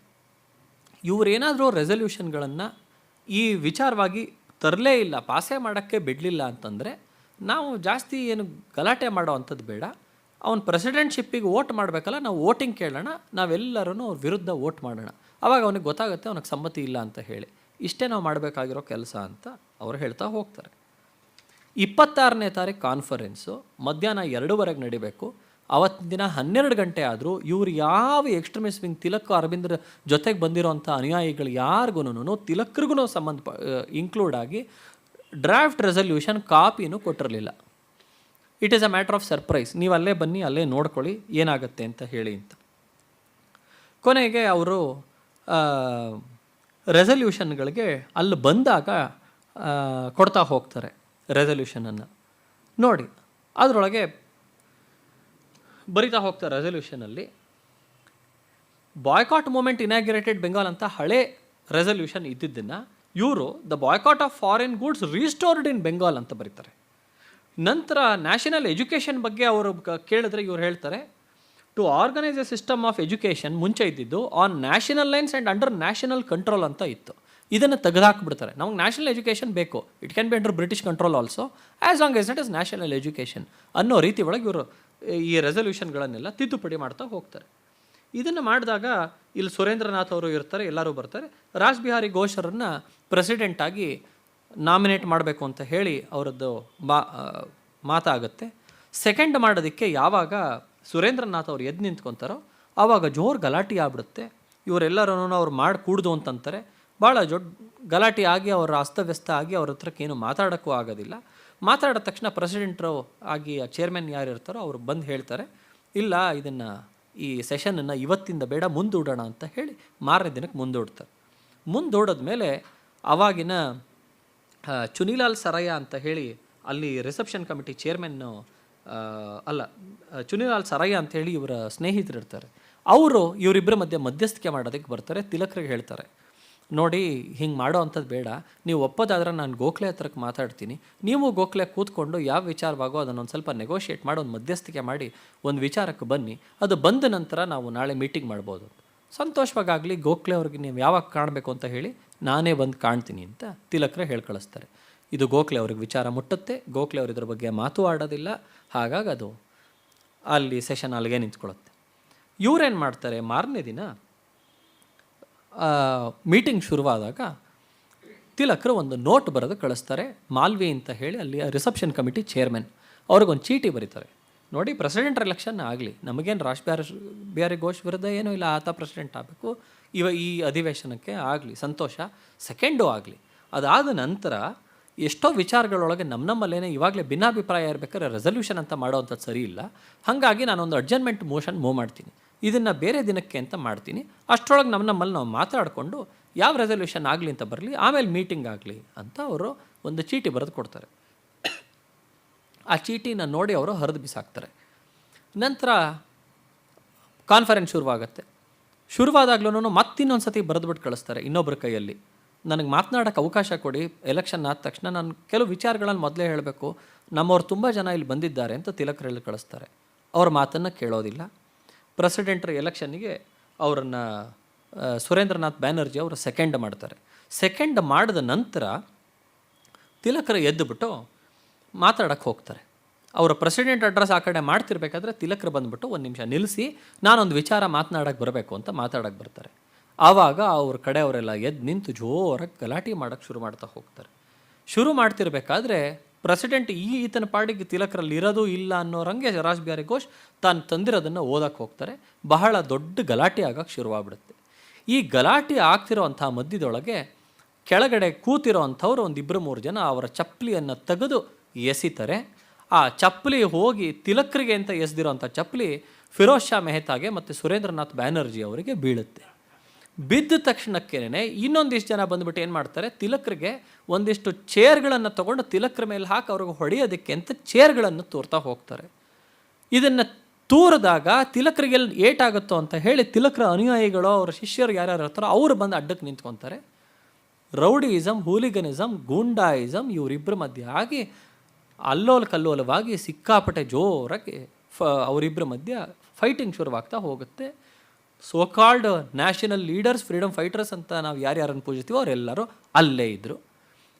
ಇವರೇನಾದರೂ ರೆಸಲ್ಯೂಷನ್ಗಳನ್ನು ಈ ವಿಚಾರವಾಗಿ ತರಲೇ ಇಲ್ಲ, ಪಾಸೇ ಮಾಡೋಕ್ಕೆ ಬಿಡಲಿಲ್ಲ ಅಂತಂದರೆ ನಾವು ಜಾಸ್ತಿ ಏನು ಗಲಾಟೆ ಮಾಡೋ ಅಂಥದ್ದು ಬೇಡ, ಅವನ ಪ್ರೆಸಿಡೆಂಟ್ಶಿಪ್ಪಿಗೆ ವೋಟ್ ಮಾಡಬೇಕಲ್ಲ, ನಾವು ವೋಟಿಂಗ್ ಕೇಳೋಣ, ನಾವೆಲ್ಲರೂ ಅವ್ರ ವಿರುದ್ಧ ವೋಟ್ ಮಾಡೋಣ, ಆವಾಗ ಅವನಿಗೆ ಗೊತ್ತಾಗುತ್ತೆ ಅವನಿಗೆ ಸಮ್ಮತಿ ಇಲ್ಲ ಅಂತ ಹೇಳಿ. ಇಷ್ಟೇ ನಾವು ಮಾಡಬೇಕಾಗಿರೋ ಕೆಲಸ ಅಂತ ಅವರು ಹೇಳ್ತಾ ಹೋಗ್ತಾರೆ. 26ನೇ ತಾರೀಕು ಕಾನ್ಫರೆನ್ಸು ಮಧ್ಯಾಹ್ನ 2:00 ನಡಿಬೇಕು. ಅವತ್ತಿನ ದಿನ 12 ಗಂಟೆ ಆದರೂ ಇವರು ಯಾವ ಎಕ್ಸ್ಟ್ರೀಮಿಸ್ಟ್ ವಿಂಗ್ ತಿಲಕ್ ಅರವಿಂದ್ರ ಜೊತೆಗೆ ಬಂದಿರೋಂಥ ಅನುಯಾಯಿಗಳು ಯಾರಿಗೂ ತಿಲಕ್ರಿಗೂ ಇನ್ಕ್ಲೂಡ್ ಆಗಿ ಡ್ರಾಫ್ಟ್ ರೆಸಲ್ಯೂಷನ್ ಕಾಪಿನೂ ಕೊಟ್ಟಿರಲಿಲ್ಲ. It is a matter of surprise, ನೀವು ಅಲ್ಲೇ ಬನ್ನಿ, ಅಲ್ಲೇ ನೋಡ್ಕೊಳ್ಳಿ ಏನಾಗುತ್ತೆ ಅಂತ ಹೇಳಿ ಅಂತ. ಕೊನೆಗೆ ಅವರು ರೆಸಲ್ಯೂಷನ್ಗಳಿಗೆ ಅಲ್ಲಿ ಬಂದಾಗ ಕೊಡ್ತಾ ಹೋಗ್ತಾರೆ ರೆಸಲ್ಯೂಷನನ್ನು. ನೋಡಿ ಅದರೊಳಗೆ ಬರಿತಾ ಹೋಗ್ತಾರೆ ರೆಸಲ್ಯೂಷನಲ್ಲಿ, ಬಾಯ್ಕಾಟ್ ಮೂಮೆಂಟ್ ಇನಾಗ್ಯುರೇಟೆಡ್ ಬೆಂಗಾಲ್ ಅಂತ ಹಳೆ ರೆಸಲ್ಯೂಷನ್ ಇದ್ದಿದ್ದನ್ನು ಇವರು the boycott of foreign goods restored in Bengal ಅಂತ ಬರೀತಾರೆ. ನಂತರ ನ್ಯಾಷನಲ್ ಎಜುಕೇಷನ್ ಬಗ್ಗೆ ಅವರು ಕೇಳಿದ್ರೆ ಇವ್ರು ಹೇಳ್ತಾರೆ, to organise a system of education ಮುಂಚೆ ಇದ್ದಿದ್ದು on national lines and under national control ಅಂತ ಇತ್ತು. ಇದನ್ನು ತೆಗೆದುಹಾಕ್ಬಿಡ್ತಾರೆ. ನಮಗೆ ನ್ಯಾಷನಲ್ ಎಜುಕೇಷನ್ ಬೇಕು, it can be under British control also as long as it is national education ಅನ್ನೋ ರೀತಿ ಒಳಗೆ ಇವರು ಈ ರೆಸಲ್ಯೂಷನ್ಗಳನ್ನೆಲ್ಲ ತಿದ್ದುಪಡಿ ಮಾಡ್ತಾ ಹೋಗ್ತಾರೆ. ಇದನ್ನು ಮಾಡಿದಾಗ ಇಲ್ಲಿ ಸುರೇಂದ್ರನಾಥ್ ಅವರು ಇರ್ತಾರೆ, ಎಲ್ಲರೂ ಬರ್ತಾರೆ. ರಾಸ್ ಬಿಹಾರಿ ಘೋಷರನ್ನು ಪ್ರೆಸಿಡೆಂಟಾಗಿ ನಾಮಿನೇಟ್ ಮಾಡಬೇಕು ಅಂತ ಹೇಳಿ ಅವರದ್ದು ಮಾತಾಗುತ್ತೆ. ಸೆಕೆಂಡ್ ಮಾಡೋದಕ್ಕೆ ಯಾವಾಗ ಸುರೇಂದ್ರನಾಥ್ ಅವ್ರು ಎದ್ದು ನಿಂತ್ಕೊತಾರೋ ಆವಾಗ ಜೋರು ಗಲಾಟೆ ಆಗ್ಬಿಡುತ್ತೆ. ಇವರೆಲ್ಲರೂ ಅವ್ರು ಮಾಡಿ ಕೂಡ್ದು ಅಂತಂತಾರೆ. ಭಾಳ ದೊಡ್ಡ ಗಲಾಟೆ ಆಗಿ ಅವರ ಅಸ್ತವ್ಯಸ್ತ ಆಗಿ ಅವ್ರ ಹತ್ರಕ್ಕೆ ಏನು ಮಾತಾಡೋಕ್ಕೂ ಆಗೋದಿಲ್ಲ. ಮಾತಾಡಿದ ತಕ್ಷಣ ಪ್ರೆಸಿಡೆಂಟ್ರು ಆಗಿ ಚೇರ್ಮನ್ ಯಾರು ಇರ್ತಾರೋ ಅವರು ಬಂದು ಹೇಳ್ತಾರೆ, ಇಲ್ಲ ಇದನ್ನು ಈ ಸೆಷನನ್ನು ಇವತ್ತಿಂದ ಬೇಡ ಮುಂದೂಡೋಣ ಅಂತ ಹೇಳಿ ಮಾರನೇ ದಿನಕ್ಕೆ ಮುಂದೂಡ್ತಾರೆ. ಮುಂದೂಡಿದ್ಮೇಲೆ ಆವಾಗಿನ ಚುನಿಲಾಲ್ ಸರಯ್ಯ ಅಂತ ಹೇಳಿ ಅಲ್ಲಿ ರಿಸೆಪ್ಷನ್ ಕಮಿಟಿ ಚೇರ್ಮನ್ನು ಚುನಿಲಾಲ್ ಸರಯ್ಯ ಅಂತ ಹೇಳಿ ಇವರ ಸ್ನೇಹಿತರು ಇರ್ತಾರೆ. ಅವರು ಇವರಿಬ್ಬರ ಮಧ್ಯಸ್ಥಿಕೆ ಮಾಡೋದಕ್ಕೆ ಬರ್ತಾರೆ. ತಿಲಕರಿಗೆ ಹೇಳ್ತಾರೆ, ನೋಡಿ ಹಿಂಗೆ ಮಾಡೋ ಅಂಥದ್ದು ಬೇಡ, ನೀವು ಒಪ್ಪೋದಾದ್ರೆ ನಾನು ಗೋಖಲೆ ಹತ್ರಕ್ಕೆ ಮಾತಾಡ್ತೀನಿ, ನೀವು ಗೋಖಲೆ ಕೂತ್ಕೊಂಡು ಯಾವ ವಿಚಾರವಾಗೋ ಅದನ್ನೊಂದು ಸ್ವಲ್ಪ ನೆಗೋಷಿಯೇಟ್ ಮಾಡಿ ಒಂದು ಮಧ್ಯಸ್ಥಿಕೆ ಮಾಡಿ ಒಂದು ವಿಚಾರಕ್ಕೆ ಬನ್ನಿ, ಅದು ಬಂದ ನಂತರ ನಾವು ನಾಳೆ ಮೀಟಿಂಗ್ ಮಾಡ್ಬೋದು. ಸಂತೋಷವಾಗಲಿ, ಗೋಖಲೆ ಅವ್ರಿಗೆ ನೀವು ಯಾವಾಗ ಕಾಣಬೇಕು ಅಂತ ಹೇಳಿ ನಾನೇ ಬಂದು ಕಾಣ್ತೀನಿ ಅಂತ ತಿಲಕರೇ ಹೇಳಿ ಕಳಿಸ್ತಾರೆ. ಇದು ಗೋಖಲೆ ಅವ್ರಿಗೆ ವಿಚಾರ ಮುಟ್ಟುತ್ತೆ. ಗೋಖಲೆ ಅವರು ಇದ್ರ ಬಗ್ಗೆ ಮಾತು ಆಡೋದಿಲ್ಲ. ಹಾಗಾಗಿ ಅದು ಅಲ್ಲಿ ಸೆಷನ್ ಅಲ್ಲಿಗೆ ನಿಂತ್ಕೊಳ್ಳುತ್ತೆ. ಇವರೇನು ಮಾಡ್ತಾರೆ, ಮಾರನೇ ದಿನ ಮೀಟಿಂಗ್ ಶುರುವಾದಾಗ ತಿಲಕರು ಒಂದು ನೋಟ್ ಬರೆದು ಕಳಿಸ್ತಾರೆ. ಮಾಲ್ವಿ ಅಂತ ಹೇಳಿ ಅಲ್ಲಿ ರಿಸೆಪ್ಷನ್ ಕಮಿಟಿ ಚೇರ್ಮನ್ ಅವ್ರಿಗೊಂದು ಚೀಟಿ ಬರೀತಾರೆ. ನೋಡಿ, ಪ್ರೆಸಿಡೆಂಟ್ ಎಲೆಕ್ಷನ್ ಆಗಲಿ, ನಮಗೇನು ರಾಸ್ ಬಿಹಾರಿ ಘೋಷ್ ವಿರುದ್ಧ ಏನೂ ಇಲ್ಲ, ಆತ ಪ್ರೆಸಿಡೆಂಟ್ ಆಗಬೇಕು ಈ ಅಧಿವೇಶನಕ್ಕೆ ಆಗಲಿ, ಸಂತೋಷ. ಸೆಕೆಂಡು ಆಗಲಿ, ಅದಾದ ನಂತರ ಎಷ್ಟೋ ವಿಚಾರಗಳೊಳಗೆ ನಮ್ಮಲ್ಲೇ ಇವಾಗಲೇ ಭಿನ್ನಾಭಿಪ್ರಾಯ ಇರಬೇಕಾದ್ರೆ ರೆಸಲ್ಯೂಷನ್ ಅಂತ ಮಾಡೋವಂಥದ್ದು ಸರಿ ಇಲ್ಲ. ಹಾಗಾಗಿ ನಾನೊಂದು ಅಡ್ಜರ್ನ್ಮೆಂಟ್ ಮೋಷನ್ ಮೂವ್ ಮಾಡ್ತೀನಿ, ಇದನ್ನು ಬೇರೆ ದಿನಕ್ಕೆ ಅಂತ ಮಾಡ್ತೀನಿ. ಅಷ್ಟರೊಳಗೆ ನಮ್ಮಲ್ಲಿ ನಾವು ಮಾತಾಡಿಕೊಂಡು ಯಾವ ರೆಸಲ್ಯೂಷನ್ ಆಗಲಿ ಅಂತ ಬರಲಿ, ಆಮೇಲೆ ಮೀಟಿಂಗ್ ಆಗಲಿ ಅಂತ ಅವರು ಒಂದು ಚೀಟಿ ಬರೆದು ಕೊಡ್ತಾರೆ. ಆ ಚೀಟಿನ ನೋಡಿ ಅವರು ಹರಿದು ಬಿಸಾಕ್ತಾರೆ. ನಂತರ ಕಾನ್ಫರೆನ್ಸ್ ಶುರುವಾಗುತ್ತೆ. ಶುರುವಾದಾಗ್ಲೂ ಮತ್ತಿನ್ನೊಂದು ಸತಿ ಬರೆದುಬಿಟ್ಟು ಕಳಿಸ್ತಾರೆ ಇನ್ನೊಬ್ಬರ ಕೈಯಲ್ಲಿ. ನನಗೆ ಮಾತನಾಡೋಕ್ಕೆ ಅವಕಾಶ ಕೊಡಿ, ಎಲೆಕ್ಷನ್ ಆದ ತಕ್ಷಣ ನಾನು ಕೆಲವು ವಿಚಾರಗಳನ್ನು ಮೊದಲೇ ಹೇಳಬೇಕು, ನಮ್ಮವ್ರು ತುಂಬ ಜನ ಇಲ್ಲಿ ಬಂದಿದ್ದಾರೆ ಅಂತ ತಿಲಕರು ಹೇಳಿ ಕಳಿಸ್ತಾರೆ. ಅವ್ರ ಮಾತನ್ನು ಕೇಳೋದಿಲ್ಲ. ಪ್ರೆಸಿಡೆಂಟ್ರ ಎಲೆಕ್ಷನ್ನಿಗೆ ಅವರನ್ನು ಸುರೇಂದ್ರನಾಥ್ ಬ್ಯಾನರ್ಜಿ ಅವರು ಸೆಕೆಂಡ್ ಮಾಡ್ತಾರೆ. ಸೆಕೆಂಡ್ ಮಾಡಿದ ನಂತರ ತಿಲಕರು ಎದ್ದುಬಿಟ್ಟು ಮಾತಾಡೋಕ್ಕೆ ಹೋಗ್ತಾರೆ. ಅವರ ಪ್ರೆಸಿಡೆಂಟ್ ಅಡ್ರೆಸ್ ಆ ಕಡೆ ಮಾಡ್ತಿರ್ಬೇಕಾದ್ರೆ ತಿಲಕರು ಬಂದುಬಿಟ್ಟು ಒಂದು ನಿಮಿಷ ನಿಲ್ಲಿಸಿ, ನಾನೊಂದು ವಿಚಾರ ಮಾತನಾಡೋಕ್ಕೆ ಬರಬೇಕು ಅಂತ ಮಾತಾಡೋಕ್ಕೆ ಬರ್ತಾರೆ. ಆವಾಗ ಅವ್ರ ಕಡೆ ಅವರೆಲ್ಲ ಎದ್ದು ನಿಂತು ಜೋರಾಗಿ ಗಲಾಟೆ ಮಾಡೋಕ್ಕೆ ಶುರು ಮಾಡ್ತಾ ಹೋಗ್ತಾರೆ. ಶುರು ಮಾಡ್ತಿರ್ಬೇಕಾದ್ರೆ ಪ್ರೆಸಿಡೆಂಟ್ ಈತನ ಪಾಡಿಗೆ ತಿಲಕರಲ್ಲಿ ಇರೋದು ಇಲ್ಲ ಅನ್ನೋರಂಗೆ ರಾಸ್ ಬಿಹಾರಿ ಘೋಷ್ ತಾನು ತಂದಿರೋದನ್ನು ಓದಕ್ಕೆ ಹೋಗ್ತಾರೆ. ಬಹಳ ದೊಡ್ಡ ಗಲಾಟೆ ಆಗೋಕ್ಕೆ ಶುರುವಾಗ್ಬಿಡುತ್ತೆ. ಈ ಗಲಾಟೆ ಆಗ್ತಿರೋವಂಥ ಮಧ್ಯದೊಳಗೆ ಕೆಳಗಡೆ ಕೂತಿರೋ ಅಂಥವ್ರು ಒಂದು 2-3 ಜನ ಅವರ ಚಪ್ಪಲಿಯನ್ನು ತೆಗೆದು ಎಸಿತಾರೆ. ಆ ಚಪ್ಪಲಿ ಹೋಗಿ ತಿಲಕರಿಗೆ ಅಂತ ಎಸೆದಿರೋಂಥ ಚಪ್ಪಲಿ ಫಿರೋಜ್ ಶಾ ಮೆಹತಾಗೆ ಮತ್ತು ಸುರೇಂದ್ರನಾಥ್ ಬ್ಯಾನರ್ಜಿ ಅವರಿಗೆ ಬೀಳುತ್ತೆ. ಬಿದ್ದ ತಕ್ಷಣಕ್ಕೇನೆ ಇನ್ನೊಂದಿಷ್ಟು ಜನ ಬಂದುಬಿಟ್ಟು ಏನು ಮಾಡ್ತಾರೆ, ತಿಲಕರಿಗೆ ಒಂದಿಷ್ಟು ಚೇರ್ಗಳನ್ನು ತೊಗೊಂಡು ತಿಲಕರ ಮೇಲೆ ಹಾಕಿ ಅವ್ರಿಗೆ ಹೊಡೆಯೋದಕ್ಕೆ ಅಂತ ಚೇರ್ಗಳನ್ನು ತೋರ್ತಾ ಹೋಗ್ತಾರೆ. ಇದನ್ನು ತೂರಿದಾಗ ತಿಲಕರಿಗೆಲ್ಲ ಏಟಾಗುತ್ತೋ ಅಂತ ಹೇಳಿ ತಿಲಕರ ಅನುಯಾಯಿಗಳು ಅವರ ಶಿಷ್ಯರು ಯಾರ್ಯಾರು ಇರ್ತಾರೋ ಅವರು ಬಂದು ಅಡ್ಡಕ್ಕೆ ನಿಂತ್ಕೊತಾರೆ. ರೌಡಿಯಿಸಮ್, ಹೂಲಿಗನಿಸಮ್, ಗೂಂಡಾಯಿಸಮ್ ಇವರಿಬ್ಬರ ಮಧ್ಯೆ ಆಗಿ ಅಲ್ಲೋಲ ಕಲ್ಲೋಲವಾಗಿ ಸಿಕ್ಕಾಪಟ್ಟೆ ಜೋರಾಗಿ ಅವರಿಬ್ಬರ ಮಧ್ಯೆ ಫೈಟಿಂಗ್ ಶುರುವಾಗ್ತಾ ಹೋಗುತ್ತೆ. So-called national leaders, freedom fighters ಅಂತ ನಾವು ಯಾರ್ಯಾರನ್ನು ಪೂಜಿಸ್ತೀವೋ ಅವರೆಲ್ಲರೂ ಅಲ್ಲೇ ಇದ್ದರು.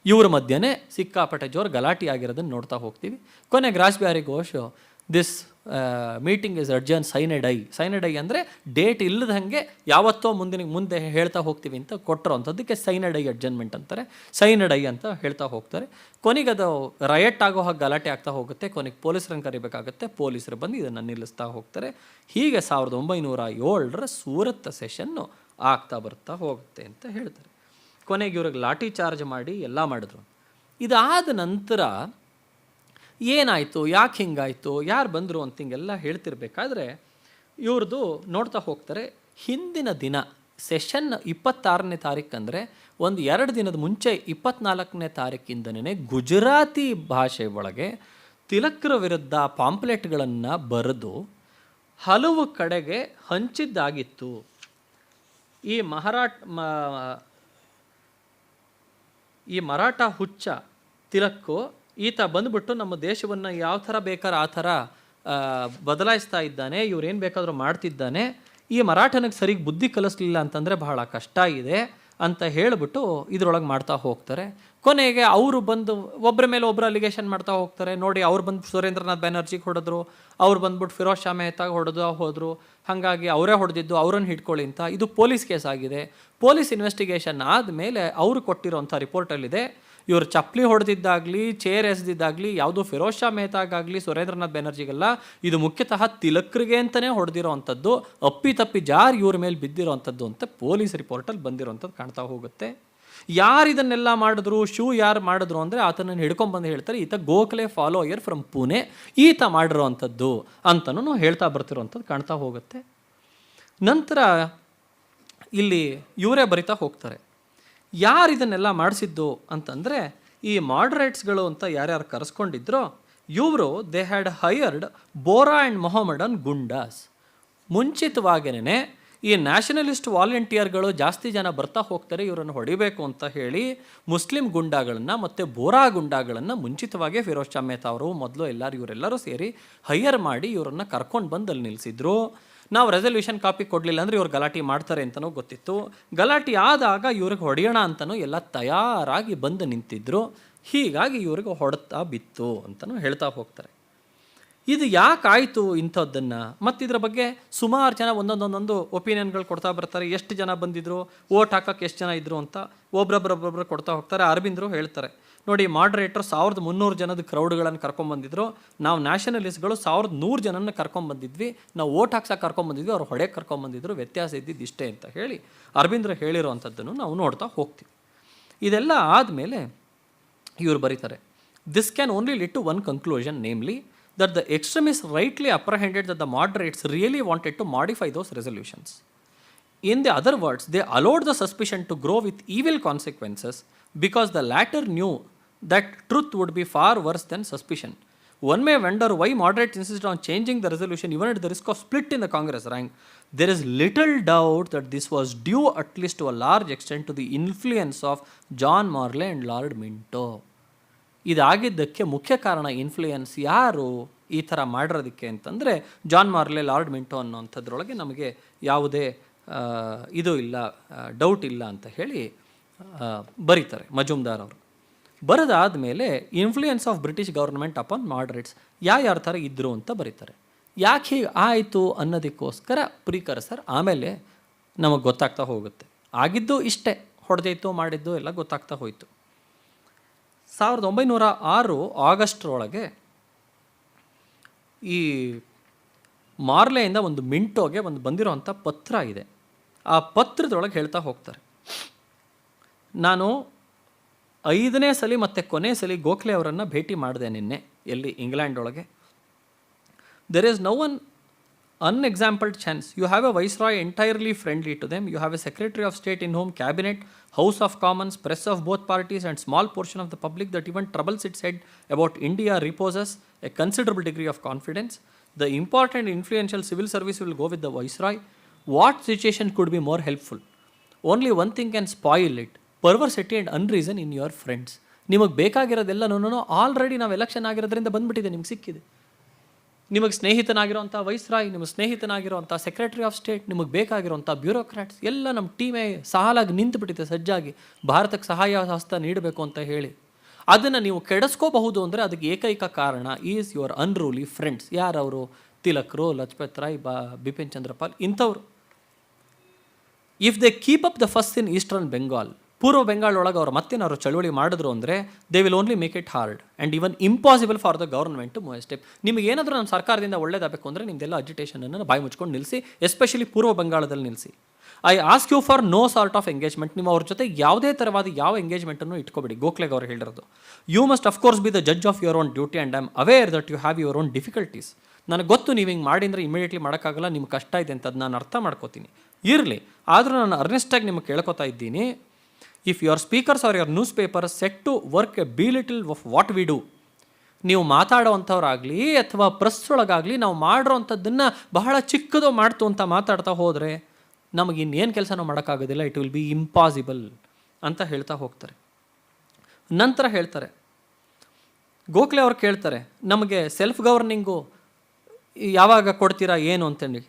ಇವ್ರ ಮಧ್ಯೆ ಸಿಕ್ಕಾಪಟ್ಟೆ ಜೋರು ಗಲಾಟೆ ಆಗಿರೋದನ್ನು ನೋಡ್ತಾ ಹೋಗ್ತೀವಿ. ಕೊನೆಗೆ Rash Behari Ghosh this meeting is adjourn sine die ಅಂದರೆ ಡೇಟ್ ಇಲ್ಲದಂಗೆ ಯಾವತ್ತೋ ಮುಂದೆ ಹೇಳ್ತಾ ಹೋಗ್ತೀವಿ ಅಂತ ಕೊಟ್ಟರು ಅಂಥದ್ದಕ್ಕೆ ಸೈನ್ ಡೈ ಅಡ್ಜರ್ನ್ಮೆಂಟ್ ಅಂತಾರೆ. ಸೈನ್ ಡೈ ಅಂತ ಹೇಳ್ತಾ ಹೋಗ್ತಾರೆ. ಕೊನೆಗೆ ಅದು ರಯಟ್ ಆಗೋ ಹಾಗೆ ಗಲಾಟೆ ಆಗ್ತಾ ಹೋಗುತ್ತೆ. ಕೊನೆಗೆ ಪೊಲೀಸರನ್ನು ಕರಿಬೇಕಾಗುತ್ತೆ. ಪೊಲೀಸರು ಬಂದು ಇದನ್ನು ನಿಲ್ಲಿಸ್ತಾ ಹೋಗ್ತಾರೆ. ಹೀಗೆ 1907 ಸೂರತ್ ಸೆಷನ್ನು ಆಗ್ತಾ ಬರ್ತಾ ಹೋಗುತ್ತೆ ಅಂತ ಹೇಳ್ತಾರೆ. ಕೊನೆಗೆ ಇವ್ರಿಗೆ ಲಾಠಿ ಚಾರ್ಜ್ ಮಾಡಿ ಎಲ್ಲ ಮಾಡಿದ್ರು. ಇದಾದ ನಂತರ ಏನಾಯಿತು, ಯಾಕೆ ಹಿಂಗಾಯಿತು, ಯಾರು ಬಂದರು ಅಂತ ಹಿಂಗೆಲ್ಲ ಹೇಳ್ತಿರ್ಬೇಕಾದ್ರೆ ಇವ್ರದ್ದು ನೋಡ್ತಾ ಹೋಗ್ತಾರೆ. ಹಿಂದಿನ ದಿನ ಸೆಷನ್ 26ನೇ ತಾರೀಕು ಅಂದರೆ ಒಂದು 2 ದಿನದ ಮುಂಚೆ 24ನೇ ತಾರೀಕಿಂದನೇ ಗುಜರಾತಿ ಭಾಷೆ ಒಳಗೆ ತಿಲಕರ ವಿರುದ್ಧ ಪಾಂಪ್ಲೆಟ್ಗಳನ್ನು ಬರೆದು ಹಲವು ಕಡೆಗೆ ಹಂಚಿದ್ದಾಗಿತ್ತು. ಈ ಮರಾಠ ಹುಚ್ಚ ತಿಲಕ್ಕು ಈತ ಬಂದುಬಿಟ್ಟು ನಮ್ಮ ದೇಶವನ್ನು ಯಾವ ಥರ ಬೇಕಾದ್ರೆ ಆ ಥರ ಬದಲಾಯಿಸ್ತಾ ಇದ್ದಾನೆ, ಇವ್ರೇನು ಬೇಕಾದರೂ ಮಾಡ್ತಿದ್ದಾನೆ, ಈ ಮರಾಠನಿಗೆ ಸರಿಗೆ ಬುದ್ಧಿ ಕಲಿಸ್ಲಿಲ್ಲ ಅಂತಂದರೆ ಬಹಳ ಕಷ್ಟ ಇದೆ ಅಂತ ಹೇಳಿಬಿಟ್ಟು ಇದರೊಳಗೆ ಮಾಡ್ತಾ ಹೋಗ್ತಾರೆ. ಕೊನೆಗೆ ಅವರು ಬಂದು ಒಬ್ಬರ ಮೇಲೆ ಒಬ್ಬರು ಅಲಿಗೇಷನ್ ಮಾಡ್ತಾ ಹೋಗ್ತಾರೆ. ನೋಡಿ, ಅವ್ರು ಬಂದು ಸುರೇಂದ್ರನಾಥ್ ಬ್ಯಾನರ್ಜಿಗೆ ಹೊಡೆದ್ರು, ಅವ್ರು ಬಂದ್ಬಿಟ್ಟು ಫಿರೋಜ್ ಶಾ ಮೆಹತಾಗೆ ಹೋದರು, ಹಾಗಾಗಿ ಅವರೇ ಹೊಡೆದಿದ್ದು, ಅವರನ್ನು ಹಿಡ್ಕೊಳ್ಳಿ ಅಂತ. ಇದು ಪೊಲೀಸ್ ಕೇಸ್ ಆಗಿದೆ. ಪೊಲೀಸ್ ಇನ್ವೆಸ್ಟಿಗೇಷನ್ ಆದಮೇಲೆ ಅವರು ಕೊಟ್ಟಿರೋಂಥ ರಿಪೋರ್ಟಲ್ಲಿದೆ, ಇವರು ಚಪ್ಪಲಿ ಹೊಡೆದಿದ್ದಾಗಲಿ ಚೇರ್ ಎಸೆದಿದ್ದಾಗಲಿ ಯಾವುದೋ ಫಿರೋಜ್ ಶಾ ಮೆಹತಾಗಾಗಲಿ ಸುರೇಂದ್ರನಾಥ್ ಬ್ಯಾನರ್ಜಿಗೆಲ್ಲ ಇದು ಮುಖ್ಯತಃ ತಿಲಕರಿಗೆ ಅಂತಲೇ ಹೊಡೆದಿರೋ ಅಂಥದ್ದು, ಅಪ್ಪಿತಪ್ಪಿ ಜಾರಿ ಇವ್ರ ಮೇಲೆ ಬಿದ್ದಿರೋ ಅಂಥದ್ದು ಅಂತ ಪೊಲೀಸ್ ರಿಪೋರ್ಟಲ್ಲಿ ಬಂದಿರೋಂಥದ್ದು ಕಾಣ್ತಾ ಹೋಗುತ್ತೆ. ಯಾರು ಇದನ್ನೆಲ್ಲ ಮಾಡಿದ್ರು, ಯಾರು ಮಾಡಿದ್ರು ಅಂದರೆ ಆತನನ್ನು ಹಿಡ್ಕೊಂಡ್ಬಂದು ಹೇಳ್ತಾರೆ, ಈತ ಗೋಖಲೆ ಫಾಲೋಯರ್ ಫ್ರಮ್ ಪುಣೆ, ಈತ ಮಾಡಿರೋ ಅಂಥದ್ದು ಅಂತನೂ ಹೇಳ್ತಾ ಬರ್ತಿರೋವಂಥದ್ದು ಕಾಣ್ತಾ ಹೋಗುತ್ತೆ. ನಂತರ ಇಲ್ಲಿ ಇವರೇ ಬರಿತಾ ಹೋಗ್ತಾರೆ, ಯಾರು ಇದನ್ನೆಲ್ಲ ಮಾಡಿಸಿದ್ದು ಅಂತಂದರೆ ಈ ಮಾಡ್ರೇಟ್ಸ್ಗಳು ಅಂತ ಯಾರ್ಯಾರು ಕರೆಸ್ಕೊಂಡಿದ್ರೋ ಇವರು they had hired Bohra and Mohammedan goondas. ಮುಂಚಿತವಾಗೇನೆ ಈ ನ್ಯಾಷನಲಿಸ್ಟ್ ವಾಲಂಟಿಯರ್ಗಳು ಜಾಸ್ತಿ ಜನ ಬರ್ತಾ ಹೋಗ್ತಾರೆ, ಇವರನ್ನು ಹೊಡಿಬೇಕು ಅಂತ ಹೇಳಿ ಮುಸ್ಲಿಂ ಗುಂಡಾಗಳನ್ನು ಮತ್ತು ಬೋರಾ ಗುಂಡಾಗಳನ್ನು ಮುಂಚಿತವಾಗೇ ಫಿರೋಜ್ ಶಾ ಮೆಹತಾ ಅವರು ಮೊದಲು ಇವರೆಲ್ಲರೂ ಸೇರಿ ಹೈಯರ್ ಮಾಡಿ ಇವರನ್ನು ಕರ್ಕೊಂಡು ಬಂದು ಅಲ್ಲಿ ನಿಲ್ಲಿಸಿದ್ರು. ನಾವು ರೆಸಲ್ಯೂಷನ್ ಕಾಪಿ ಕೊಡಲಿಲ್ಲ ಅಂದರೆ ಇವ್ರು ಗಲಾಟೆ ಮಾಡ್ತಾರೆ ಅಂತಲೂ ಗೊತ್ತಿತ್ತು. ಗಲಾಟೆ ಆದಾಗ ಇವ್ರಿಗೆ ಹೊಡೆಯೋಣ ಅಂತಲೂ ಎಲ್ಲ ತಯಾರಾಗಿ ಬಂದು ನಿಂತಿದ್ರು. ಹೀಗಾಗಿ ಇವ್ರಿಗೆ ಹೊಡೆತಾ ಬಿತ್ತು ಅಂತಲೂ ಹೇಳ್ತಾ ಹೋಗ್ತಾರೆ. ಇದು ಯಾಕಾಯಿತು ಇಂಥದ್ದನ್ನು, ಮತ್ತು ಇದ್ರ ಬಗ್ಗೆ ಸುಮಾರು ಜನ ಒಂದೊಂದೊಂದೊಂದು ಒಪಿನಿಯನ್ಗಳು ಕೊಡ್ತಾ ಬರ್ತಾರೆ. ಎಷ್ಟು ಜನ ಬಂದಿದ್ರು, ಓಟ್ ಹಾಕೋಕ್ಕೆ ಎಷ್ಟು ಜನ ಇದ್ದರು ಅಂತ ಒಬ್ಬೊಬ್ಬರೊಬ್ಬೊಬ್ಬರು ಕೊಡ್ತಾ ಹೋಗ್ತಾರೆ. ಅರವಿಂದರು ಹೇಳ್ತಾರೆ, ನೋಡಿ, ಮಾಡ್ರೇಟರ್ 1300 ಜನದ ಕ್ರೌಡ್ಗಳನ್ನು ಕರ್ಕೊಂಬಂದಿದ್ರು, ನಾವು ನ್ಯಾಷನಲಿಸ್ಟ್ಗಳು 1100 ಜನನ ಕರ್ಕೊಂಬಂದಿದ್ವಿ, ನಾವು ಓಟ್ ಹಾಕ್ಸಕ್ಕೆ ಕರ್ಕೊಂಬಂದಿದ್ವಿ, ಅವ್ರು ಹೊಡೆಗೆ ಕರ್ಕೊಂಬಂದಿದ್ರು, ವ್ಯತ್ಯಾಸ ಇದ್ದಿದ್ದು ಇಷ್ಟೇ ಅಂತ ಹೇಳಿ ಅರವಿಂದರು ಹೇಳಿರೋ ಅಂಥದ್ದನ್ನು ನಾವು ನೋಡ್ತಾ ಹೋಗ್ತೀವಿ. ಇದೆಲ್ಲ ಆದಮೇಲೆ ಇವರು ಬರೀತಾರೆ, this can only lead to one conclusion, namely that the extremists rightly apprehended that the moderates really wanted to modify those resolutions. In the other words, they allowed the suspicion to grow with evil consequences because the latter knew that truth would be far worse than suspicion. One may wonder why moderates insisted on changing the resolution even at the risk of split in the Congress rank. There is little doubt that this was due at least to a large extent to the influence of John Morley and Lord Minto. ಇದಾಗಿದ್ದಕ್ಕೆ ಮುಖ್ಯ ಕಾರಣ, influence ಯಾರು ಈ ಥರ ಮಾಡಿರೋದಕ್ಕೆ ಅಂತಂದರೆ John ಮಾರ್ಲೆ, lord Minto ಅನ್ನೋಂಥದ್ರೊಳಗೆ ನಮಗೆ ಯಾವುದೇ ಇದು ಇಲ್ಲ, ಡೌಟ್ ಇಲ್ಲ ಅಂತ ಹೇಳಿ ಬರೀತಾರೆ ಮಜುಮ್ದಾರ್ ಅವರು. ಬರೆದಾದಮೇಲೆ influence of British government upon moderates ಯಾರ್ಯಾರ ಥರ ಇದ್ದರು ಅಂತ ಬರೀತಾರೆ. ಯಾಕೆ ಹೀಗೆ ಆಯಿತು ಅನ್ನೋದಕ್ಕೋಸ್ಕರ ಪ್ರಿಕರ್ಸರ್ ಆಮೇಲೆ ನಮಗೆ ಗೊತ್ತಾಗ್ತಾ ಹೋಗುತ್ತೆ. ಆಗಿದ್ದು ಇಷ್ಟೇ, ಹೊಡೆದಿತ್ತು ಮಾಡಿದ್ದು ಎಲ್ಲ ಗೊತ್ತಾಗ್ತಾ ಹೋಯಿತು. 1906 ಆಗಸ್ಟ್ರೊಳಗೆ ಈ ಮಾರ್ಲೆಯಿಂದ ಒಂದು ಮಿಂಟೋಗೆ ಒಂದು ಬಂದಿರೋವಂಥ ಪತ್ರ ಇದೆ. ಆ ಪತ್ರದೊಳಗೆ ಹೇಳ್ತಾ ಹೋಗ್ತಾರೆ, ನಾನು 5ನೇ ಸಲ ಮತ್ತು ಕೊನೆ ಸಲ ಗೋಖಲೆ ಅವರನ್ನು ಭೇಟಿ ಮಾಡಿದೆ ನಿನ್ನೆ, ಎಲ್ಲಿ ಇಂಗ್ಲೆಂಡ್ ಒಳಗೆ. There is no one unexampled chance. You have a viceroy entirely friendly to them. You have a secretary of state in whom cabinet, house of commons, press of both parties and small portion of the public that even troubles its head about India reposes a considerable degree of confidence. The important influential civil service will go with the viceroy. What situation could be more helpful? Only one thing can spoil it, perversity and unreason in your friends. ನಿಮಗೆ ಬೇಕಾಗಿರೋದೆಲ್ಲನೂ already ನಾವು election ಆಗಿರೋದ್ರಿಂದ ಬಂದುಬಿಟ್ಟಿದೆ, ನಿಮ್ಗೆ ಸಿಕ್ಕಿದೆ. ನಿಮಗೆ ಸ್ನೇಹಿತನಾಗಿರೋಂಥ viceroy, ನಿಮಗೆ ಸ್ನೇಹಿತನಾಗಿರೋಂಥ secretary of state, ನಿಮಗೆ ಬೇಕಾಗಿರೋಂಥ bureaucrats ಎಲ್ಲ ನಮ್ಮ ಟೀಮೇ ಸಾಲಾಗಿ ನಿಂತುಬಿಟ್ಟಿದೆ ಸಜ್ಜಾಗಿ ಭಾರತಕ್ಕೆ ಸಹಾಯ ಹಸ್ತ ನೀಡಬೇಕು ಅಂತ ಹೇಳಿ. ಅದನ್ನು ನೀವು ಕೆಡಿಸ್ಕೋಬಹುದು ಅಂದರೆ ಅದಕ್ಕೆ ಏಕೈಕ ಕಾರಣ ಈಸ್ ಯುವರ್ ಅನ್ರೂಲಿ ಫ್ರೆಂಡ್ಸ್. ಯಾರವರು? ತಿಲಕ್ರು, ಲಜಪತ್ ರಾಯ್, ಬಿಪಿನ್ ಚಂದ್ರಪಾಲ್, ಇಂಥವ್ರು. If they keep up the fuss in Eastern Bengal, ಪೂರ್ವ ಬೆಂಗಾಳೊಳಗೆ ಅವ್ರು ಮತ್ತೇನಾದ್ರು ಚಳುವಳಿ ಮಾಡಿದ್ರು ಅಂದರೆ they will only make it hard and even impossible for the government to move step. ನಿಮಗೆ ಏನಾದರೂ ನಮ್ಮ ಸರ್ಕಾರದಿಂದ ಒಳ್ಳೇದಾಗಬೇಕು ಅಂದರೆ ನಿಮ್ಮದೆಲ್ಲ ಅಜಿಟೇಷನನ್ನು ಬಾಯಿ ಮುಚ್ಕೊಂಡು ನಿಲ್ಲಿಸಿ, ಎಸ್ಪೆಷಲಿ ಪೂರ್ವ ಬೆಂಗಾಳದಲ್ಲಿ ನಿಲ್ಲಿಸಿ. I ask you for no sort of engagement. ನೀವು ಅವ್ರ ಜೊತೆ ಯಾವುದೇ ಥರವಾದ ಯಾವ ಎಂಗೇಜ್ಮೆಂಟನ್ನು ಇಟ್ಕೋಬೇಡಿ. ಗೋಖಲೆಗೆ ಅವ್ರು ಹೇಳಿರೋದು, you must of course be the judge of your own duty and I am aware that you have your own difficulties. ನನಗೆ ಗೊತ್ತು ನೀವು ಹಿಂಗೆ ಮಾಡಿದರೆ ಇಮಿಡಿಯೇಟ್ಲಿ ಮಾಡೋಕ್ಕಾಗಲ್ಲ, ನಿಮ್ಗೆ ಕಷ್ಟ ಇದೆ ಅಂತ, ಅದು ನಾನು ಅರ್ಥ ಮಾಡ್ಕೋತೀನಿ. ಇರಲಿ, ಆದರೂ ನಾನು ಅರ್ನೆಸ್ಟಾಗಿ ನಿಮಗೆ ಕೇಳ್ಕೊತಾ ಇದ್ದೀನಿ, if your speakers or your newspaper set to work a belittle of what we do, ನೀವು ಮಾತಾಡೋವಂಥವ್ರಾಗಲಿ ಅಥವಾ ಪ್ರೆಸ್ ಒಳಗಾಗಲಿ ನಾವು ಮಾಡಿರೋವಂಥದ್ದನ್ನು ಬಹಳ ಚಿಕ್ಕದು ಮಾಡ್ತು ಅಂತ ಮಾತಾಡ್ತಾ ಹೋದರೆ ನಮಗೆ ಇನ್ನೇನು ಕೆಲಸನೂ ಮಾಡೋಕ್ಕಾಗೋದಿಲ್ಲ, ಇಟ್ ವಿಲ್ ಬಿ ಇಂಪಾಸಿಬಲ್ ಅಂತ ಹೇಳ್ತಾ ಹೋಗ್ತಾರೆ. ನಂತರ ಹೇಳ್ತಾರೆ, ಗೋಖಲೆ ಅವ್ರು ಕೇಳ್ತಾರೆ, ನಮಗೆ ಸೆಲ್ಫ್ ಗವರ್ನಿಂಗು ಯಾವಾಗ ಕೊಡ್ತೀರಾ ಏನು ಅಂತೇಳಿ.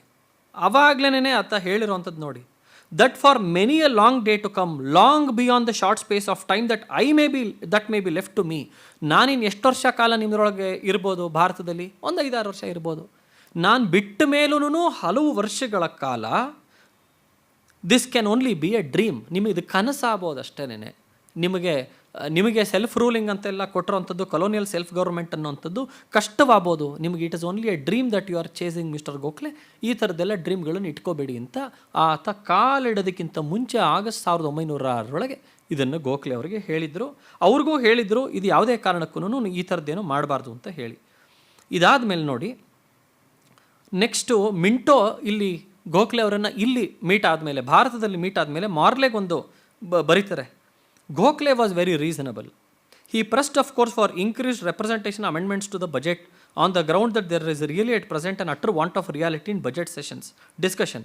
ಆವಾಗಲೇ ಆತ ಹೇಳಿರೋವಂಥದ್ದು ನೋಡಿ, that for many a long day to come, long beyond the short space of time that may be left to me. ನಾನಿನ್ನು ಎಷ್ಟು ವರ್ಷ ಕಾಲ ನಿಮ್ಮದ್ರೊಳಗೆ ಇರ್ಬೋದು ಭಾರತದಲ್ಲಿ? ಒಂದು 5-6 ವರ್ಷ ಇರ್ಬೋದು. ನಾನು ಬಿಟ್ಟ ಮೇಲೂ ಹಲವು ವರ್ಷಗಳ ಕಾಲ this can only be a dream. ನಿಮಗೆ ಇದು ಕನಸಾಗ್ಬೋದು ಅಷ್ಟೇನೆ. ನಿಮಗೆ ಸೆಲ್ಫ್ ರೂಲಿಂಗ್ ಅಂತೆಲ್ಲ ಕೊಟ್ಟಿರೋವಂಥದ್ದು, ಕಲೋನಿಯಲ್ ಸೆಲ್ಫ್ ಗೌರ್ಮೆಂಟ್ ಅನ್ನೋವಂಥದ್ದು ಕಷ್ಟವಾಗ್ಬೋದು ನಿಮಗೆ. It is only a dream that you are chasing mister Gokhale. ಈ ಥರದ್ದೆಲ್ಲ ಡ್ರೀಮ್ಗಳನ್ನು ಇಟ್ಕೋಬೇಡಿ ಅಂತ ಆತ ಕಾಲಿಡೋದಕ್ಕಿಂತ ಮುಂಚೆ ಆಗಸ್ಟ್ 1906 ಇದನ್ನು ಗೋಖಲೆ ಅವರಿಗೆ ಹೇಳಿದರು. ಅವ್ರಿಗೂ ಹೇಳಿದರು, ಇದು ಯಾವುದೇ ಕಾರಣಕ್ಕೂ ಈ ಥರದ್ದೇನೋ ಮಾಡಬಾರ್ದು ಅಂತ ಹೇಳಿ. ಇದಾದಮೇಲೆ ನೋಡಿ, ನೆಕ್ಸ್ಟು ಮಿಂಟೋ ಇಲ್ಲಿ ಗೋಖಲೆ ಅವರನ್ನು ಇಲ್ಲಿ ಮೀಟ್ ಆದಮೇಲೆ, ಭಾರತದಲ್ಲಿ ಮೀಟ್ ಆದಮೇಲೆ ಮಾರ್ಲೆಗೊಂದು ಬರೀತಾರೆ, Gokhale was very reasonable. He pressed, of course, for increased representation amendments to the budget on the ground that there is really at present an utter want of reality in budget discussion.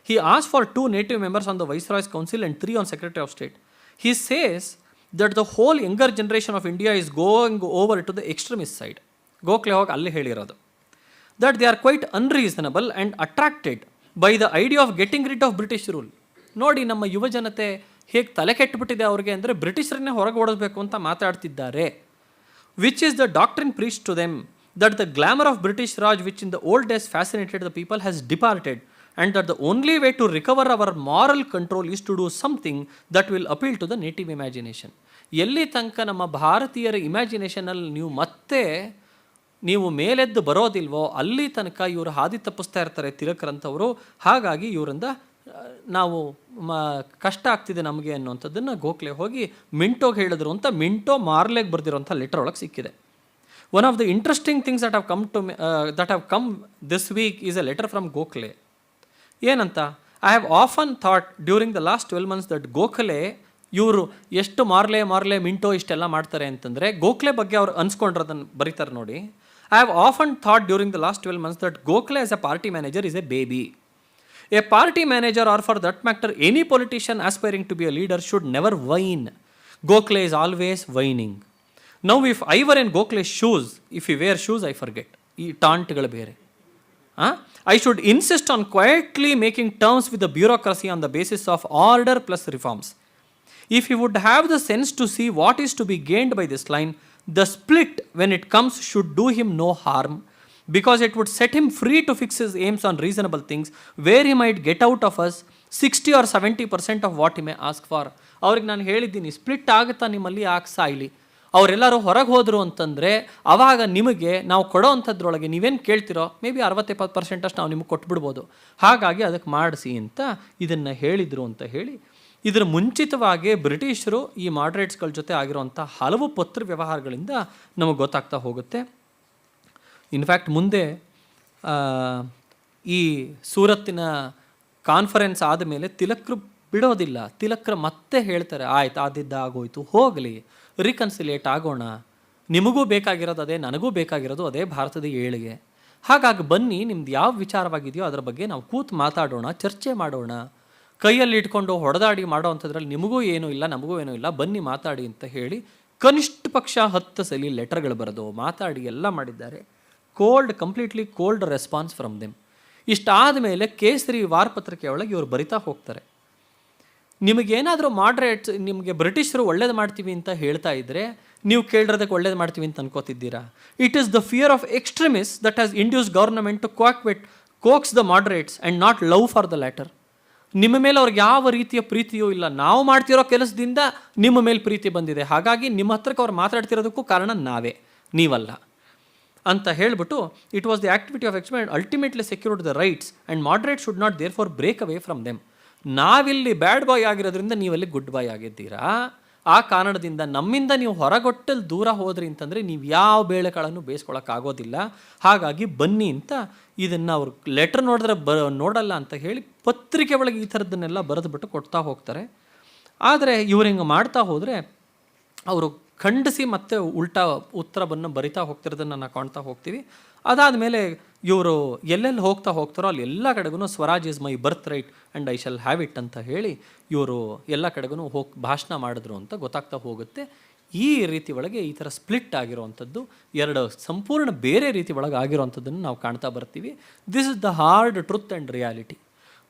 He asked for 2 native members on the Viceroy's Council and 3 on Secretary of State. He says that the whole younger generation of India is going over to the extremist side. Gokhale ಹೋಗಿ ಅಲ್ಲಿ ಹೇಳಿರೋದು, that they are quite unreasonable and attracted by the idea of getting rid of British rule. ನೋಡಿ ನಮ್ಮ ಯುವ ಜನತೆ ಹೇಗೆ ತಲೆ ಕೆಟ್ಟುಬಿಟ್ಟಿದೆ ಅವ್ರಿಗೆ ಅಂದರೆ ಬ್ರಿಟಿಷರನ್ನೇ ಹೊರಗೆ ಓಡಿಸ್ಬೇಕು ಅಂತ ಮಾತಾಡ್ತಿದ್ದಾರೆ. Which is the doctrine preach to them that the glamour of British Raj which in the old days fascinated the people has departed and that the only way to recover our moral control is to do something that will appeal to the native imagination. ಎಲ್ಲಿ ತನಕ ನಮ್ಮ ಭಾರತೀಯರ ಇಮ್ಯಾಜಿನೇಷನಲ್ಲಿ ನೀವು ಮೇಲೆದ್ದು ಬರೋದಿಲ್ವೋ ಅಲ್ಲಿ ತನಕ ಇವರು ಹಾದಿ ತಪ್ಪಿಸ್ತಾ ಇರ್ತಾರೆ ತಿಲಕರಂಥವರು. ಹಾಗಾಗಿ ಇವರಿಂದ ನಾವು ಕಷ್ಟ ಆಗ್ತಿದೆ ನಮಗೆ ಅನ್ನುವಂಥದ್ದನ್ನು ಗೋಖಲೆ ಹೋಗಿ ಮಿಂಟೋಗೆ ಹೇಳಿದ್ರು ಅಂತ ಮಿಂಟೋ ಮಾರ್ಲೆಗೆ ಬರೆದಿರೋಂಥ ಲೆಟರ್ ಒಳಗೆ ಸಿಕ್ಕಿದೆ. One of the interesting things that have come this week is a letter from Gokhale. ಏನಂತ, I have often thought during the last 12 months that Gokhale ಇವರು ಎಷ್ಟು ಮಾರ್ಲೆ ಮಿಂಟೋ ಇಷ್ಟೆಲ್ಲ ಮಾಡ್ತಾರೆ ಅಂತಂದರೆ, ಗೋಖಲೆ ಬಗ್ಗೆ ಅವ್ರು ಅನ್ಸ್ಕೊಂಡ್ರದನ್ನು ಬರೀತಾರೆ ನೋಡಿ. I have often thought during the last 12 months that Gokhale as A party manager is a baby. A party manager, or for that matter any politician aspiring to be a leader, should never whine. Gokhale is always whining. Now if I were in Gokhale's shoes, if he wear shoes I forget, ee tauntgal bere, I should insist on quietly making terms with the bureaucracy on the basis of order plus reforms. If he would have the sense to see what is to be gained by this line, the split when it comes should do him no harm, because it would set him free to fix his aims on reasonable things, where he might get out of us 60 or 70% of what he may ask for. ಅವ್ರಿಗೆ ನಾನು ಹೇಳಿದ್ದೀನಿ, split ಆಗುತ್ತಾ ನಿಮ್ಮಲ್ಲಿ ಯಾಕೆ ಸಾಯ್ಲಿ, ಅವರೆಲ್ಲರೂ ಹೊರಗೆ ಹೋದರು ಅಂತಂದರೆ ಆವಾಗ ನಿಮಗೆ ನಾವು ಕೊಡೋ ಅಂಥದ್ರೊಳಗೆ ನೀವೇನು ಕೇಳ್ತಿರೋ ಮೇ ಬಿ 60-70% ಅಷ್ಟು ನಾವು ನಿಮಗೆ ಕೊಟ್ಬಿಡ್ಬೋದು, ಹಾಗಾಗಿ ಅದಕ್ಕೆ ಮಾಡಿಸಿ ಅಂತ ಇದನ್ನು ಹೇಳಿದರು ಅಂತ ಹೇಳಿ. ಇದರ ಮುಂಚಿತವಾಗಿ ಬ್ರಿಟಿಷರು ಈ ಮಾಡ್ರೇಟ್ಸ್ಗಳ ಜೊತೆ ಆಗಿರುವಂಥ ಹಲವು ಪತ್ರ ವ್ಯವಹಾರಗಳಿಂದ ನಮಗೆ ಗೊತ್ತಾಗ್ತಾ ಹೋಗುತ್ತೆ. ಇನ್ಫ್ಯಾಕ್ಟ್ ಮುಂದೆ ಈ ಸೂರತ್ತಿನ ಕಾನ್ಫರೆನ್ಸ್ ಆದಮೇಲೆ ತಿಲಕರು ಬಿಡೋದಿಲ್ಲ. ತಿಲಕರು ಮತ್ತೆ ಹೇಳ್ತಾರೆ, ಆಯ್ತು ಆದಿದ್ದ ಆಗೋಯ್ತು, ಹೋಗಲಿ, ರಿಕನ್ಸಿಲಿಯೇಟ್ ಆಗೋಣ, ನಿಮಗೂ ಬೇಕಾಗಿರೋದು ಅದೇ, ನನಗೂ ಬೇಕಾಗಿರೋದು ಅದೇ, ಭಾರತದ ಏಳಿಗೆ. ಹಾಗಾಗಿ ಬನ್ನಿ, ನಿಮ್ದು ಯಾವ ವಿಚಾರವಾಗಿದೆಯೋ ಅದರ ಬಗ್ಗೆ ನಾವು ಕೂತು ಮಾತಾಡೋಣ, ಚರ್ಚೆ ಮಾಡೋಣ, ಕೈಯಲ್ಲಿ ಇಟ್ಕೊಂಡು ಹೊಡೆದಾಡಿ ಮಾಡೋ ಅಂಥದ್ರಲ್ಲಿ ನಿಮಗೂ ಏನೂ ಇಲ್ಲ ನಮಗೂ ಏನೂ ಇಲ್ಲ, ಬನ್ನಿ ಮಾತಾಡಿ ಅಂತ ಹೇಳಿ ಕನಿಷ್ಠ ಪಕ್ಷ 10 ಸಲ ಲೆಟರ್ಗಳು ಬರೆದು ಮಾತಾಡಿ ಎಲ್ಲ ಮಾಡಿದ್ದಾರೆ. Completely cold response from them. ಇಷ್ಟಾದ ಮೇಲೆ ಕೇಸರಿ ವಾರಪತ್ರಿಕೆ ಒಳಗೆ ಇವರು ಬರಿತಾ ಹೋಗ್ತಾರೆ, ನಿಮಗೇನಾದರೂ ಮಾಡ್ರೇಟ್ಸ್, ನಿಮಗೆ ಬ್ರಿಟಿಷರು ಒಳ್ಳೇದು ಮಾಡ್ತೀವಿ ಅಂತ ಹೇಳ್ತಾ ಇದ್ದರೆ ನೀವು ಕೇಳಿರೋದಕ್ಕೆ ಒಳ್ಳೇದು ಮಾಡ್ತೀವಿ ಅಂತ ಅನ್ಕೋತಿದ್ದೀರಾ. It is the fear of extremist that has induce government to coax the moderates and not love for the latter. ನಿಮ್ಮ ಮೇಲೆ ಅವ್ರಿಗೆ ಯಾವ ರೀತಿಯ ಪ್ರೀತಿಯೂ ಇಲ್ಲ, ನಾವು ಮಾಡ್ತಿರೋ ಕೆಲಸದಿಂದ ನಿಮ್ಮ ಮೇಲೆ ಪ್ರೀತಿ ಬಂದಿದೆ, ಹಾಗಾಗಿ ನಿಮ್ಮ ಹತ್ರಕ್ಕೆ ಅವ್ರು ಮಾತಾಡ್ತಿರೋದಕ್ಕೂ ಕಾರಣ ನಾವೇ, ನೀವಲ್ಲ ಅಂತ ಹೇಳಿಬಿಟ್ಟು, it was the activity of experiment ultimately secured the rights and moderate should not therefore break away from them. ನಾವಿಲ್ಲಿ ಬ್ಯಾಡ್ ಬಾಯ್ ಆಗಿರೋದ್ರಿಂದ ನೀವಲ್ಲಿ ಗುಡ್ ಬಾಯ್ ಆಗಿದ್ದೀರಾ, ಆ ಕಾರಣದಿಂದ ನಮ್ಮಿಂದ ನೀವು ಹೊರಗೊಟ್ಟಲ್ಲಿ ದೂರ ಹೋದ್ರಿ ಅಂತಂದರೆ ನೀವು ಯಾವ ಬೇಳೆಕಾಳನ್ನು ಬೇಯಿಸ್ಕೊಳಕ್ಕಾಗೋದಿಲ್ಲ, ಹಾಗಾಗಿ ಬನ್ನಿ ಅಂತ ಇದನ್ನು ಅವ್ರು ಲೆಟರ್ ನೋಡಿದ್ರೆ ನೋಡಲ್ಲ ಅಂತ ಹೇಳಿ ಪತ್ರಿಕೆ ಒಳಗೆ ಈ ಥರದ್ದನ್ನೆಲ್ಲ ಬರೆದುಬಿಟ್ಟು ಕೊಡ್ತಾ ಹೋಗ್ತಾರೆ. ಆದರೆ ಇವ್ರು ಹಿಂಗೆ ಮಾಡ್ತಾ ಹೋದರೆ ಅವರು ಖಂಡಿಸಿ ಮತ್ತೆ ಉಲ್ಟಾ ಉತ್ತರವನ್ನು ಬರಿತಾ ಹೋಗ್ತಿರೋದನ್ನು ನಾವು ಕಾಣ್ತಾ ಹೋಗ್ತೀವಿ. ಅದಾದಮೇಲೆ ಇವರು ಎಲ್ಲೆಲ್ಲಿ ಹೋಗ್ತಾರೋ ಅಲ್ಲಿ ಎಲ್ಲ ಕಡೆಗೂ Swaraj is my birth right and I shall have it ಅಂತ ಹೇಳಿ ಇವರು ಎಲ್ಲ ಕಡೆಗೂ ಭಾಷಣ ಮಾಡಿದ್ರು ಅಂತ ಗೊತ್ತಾಗ್ತಾ ಹೋಗುತ್ತೆ. ಈ ರೀತಿ ಒಳಗೆ ಈ ಥರ ಸ್ಪ್ಲಿಟ್ ಆಗಿರುವಂಥದ್ದು, ಎರಡು ಸಂಪೂರ್ಣ ಬೇರೆ ರೀತಿ ಒಳಗೆ ಆಗಿರುವಂಥದ್ದನ್ನು ನಾವು ಕಾಣ್ತಾ ಬರ್ತೀವಿ. This is the hard truth and reality.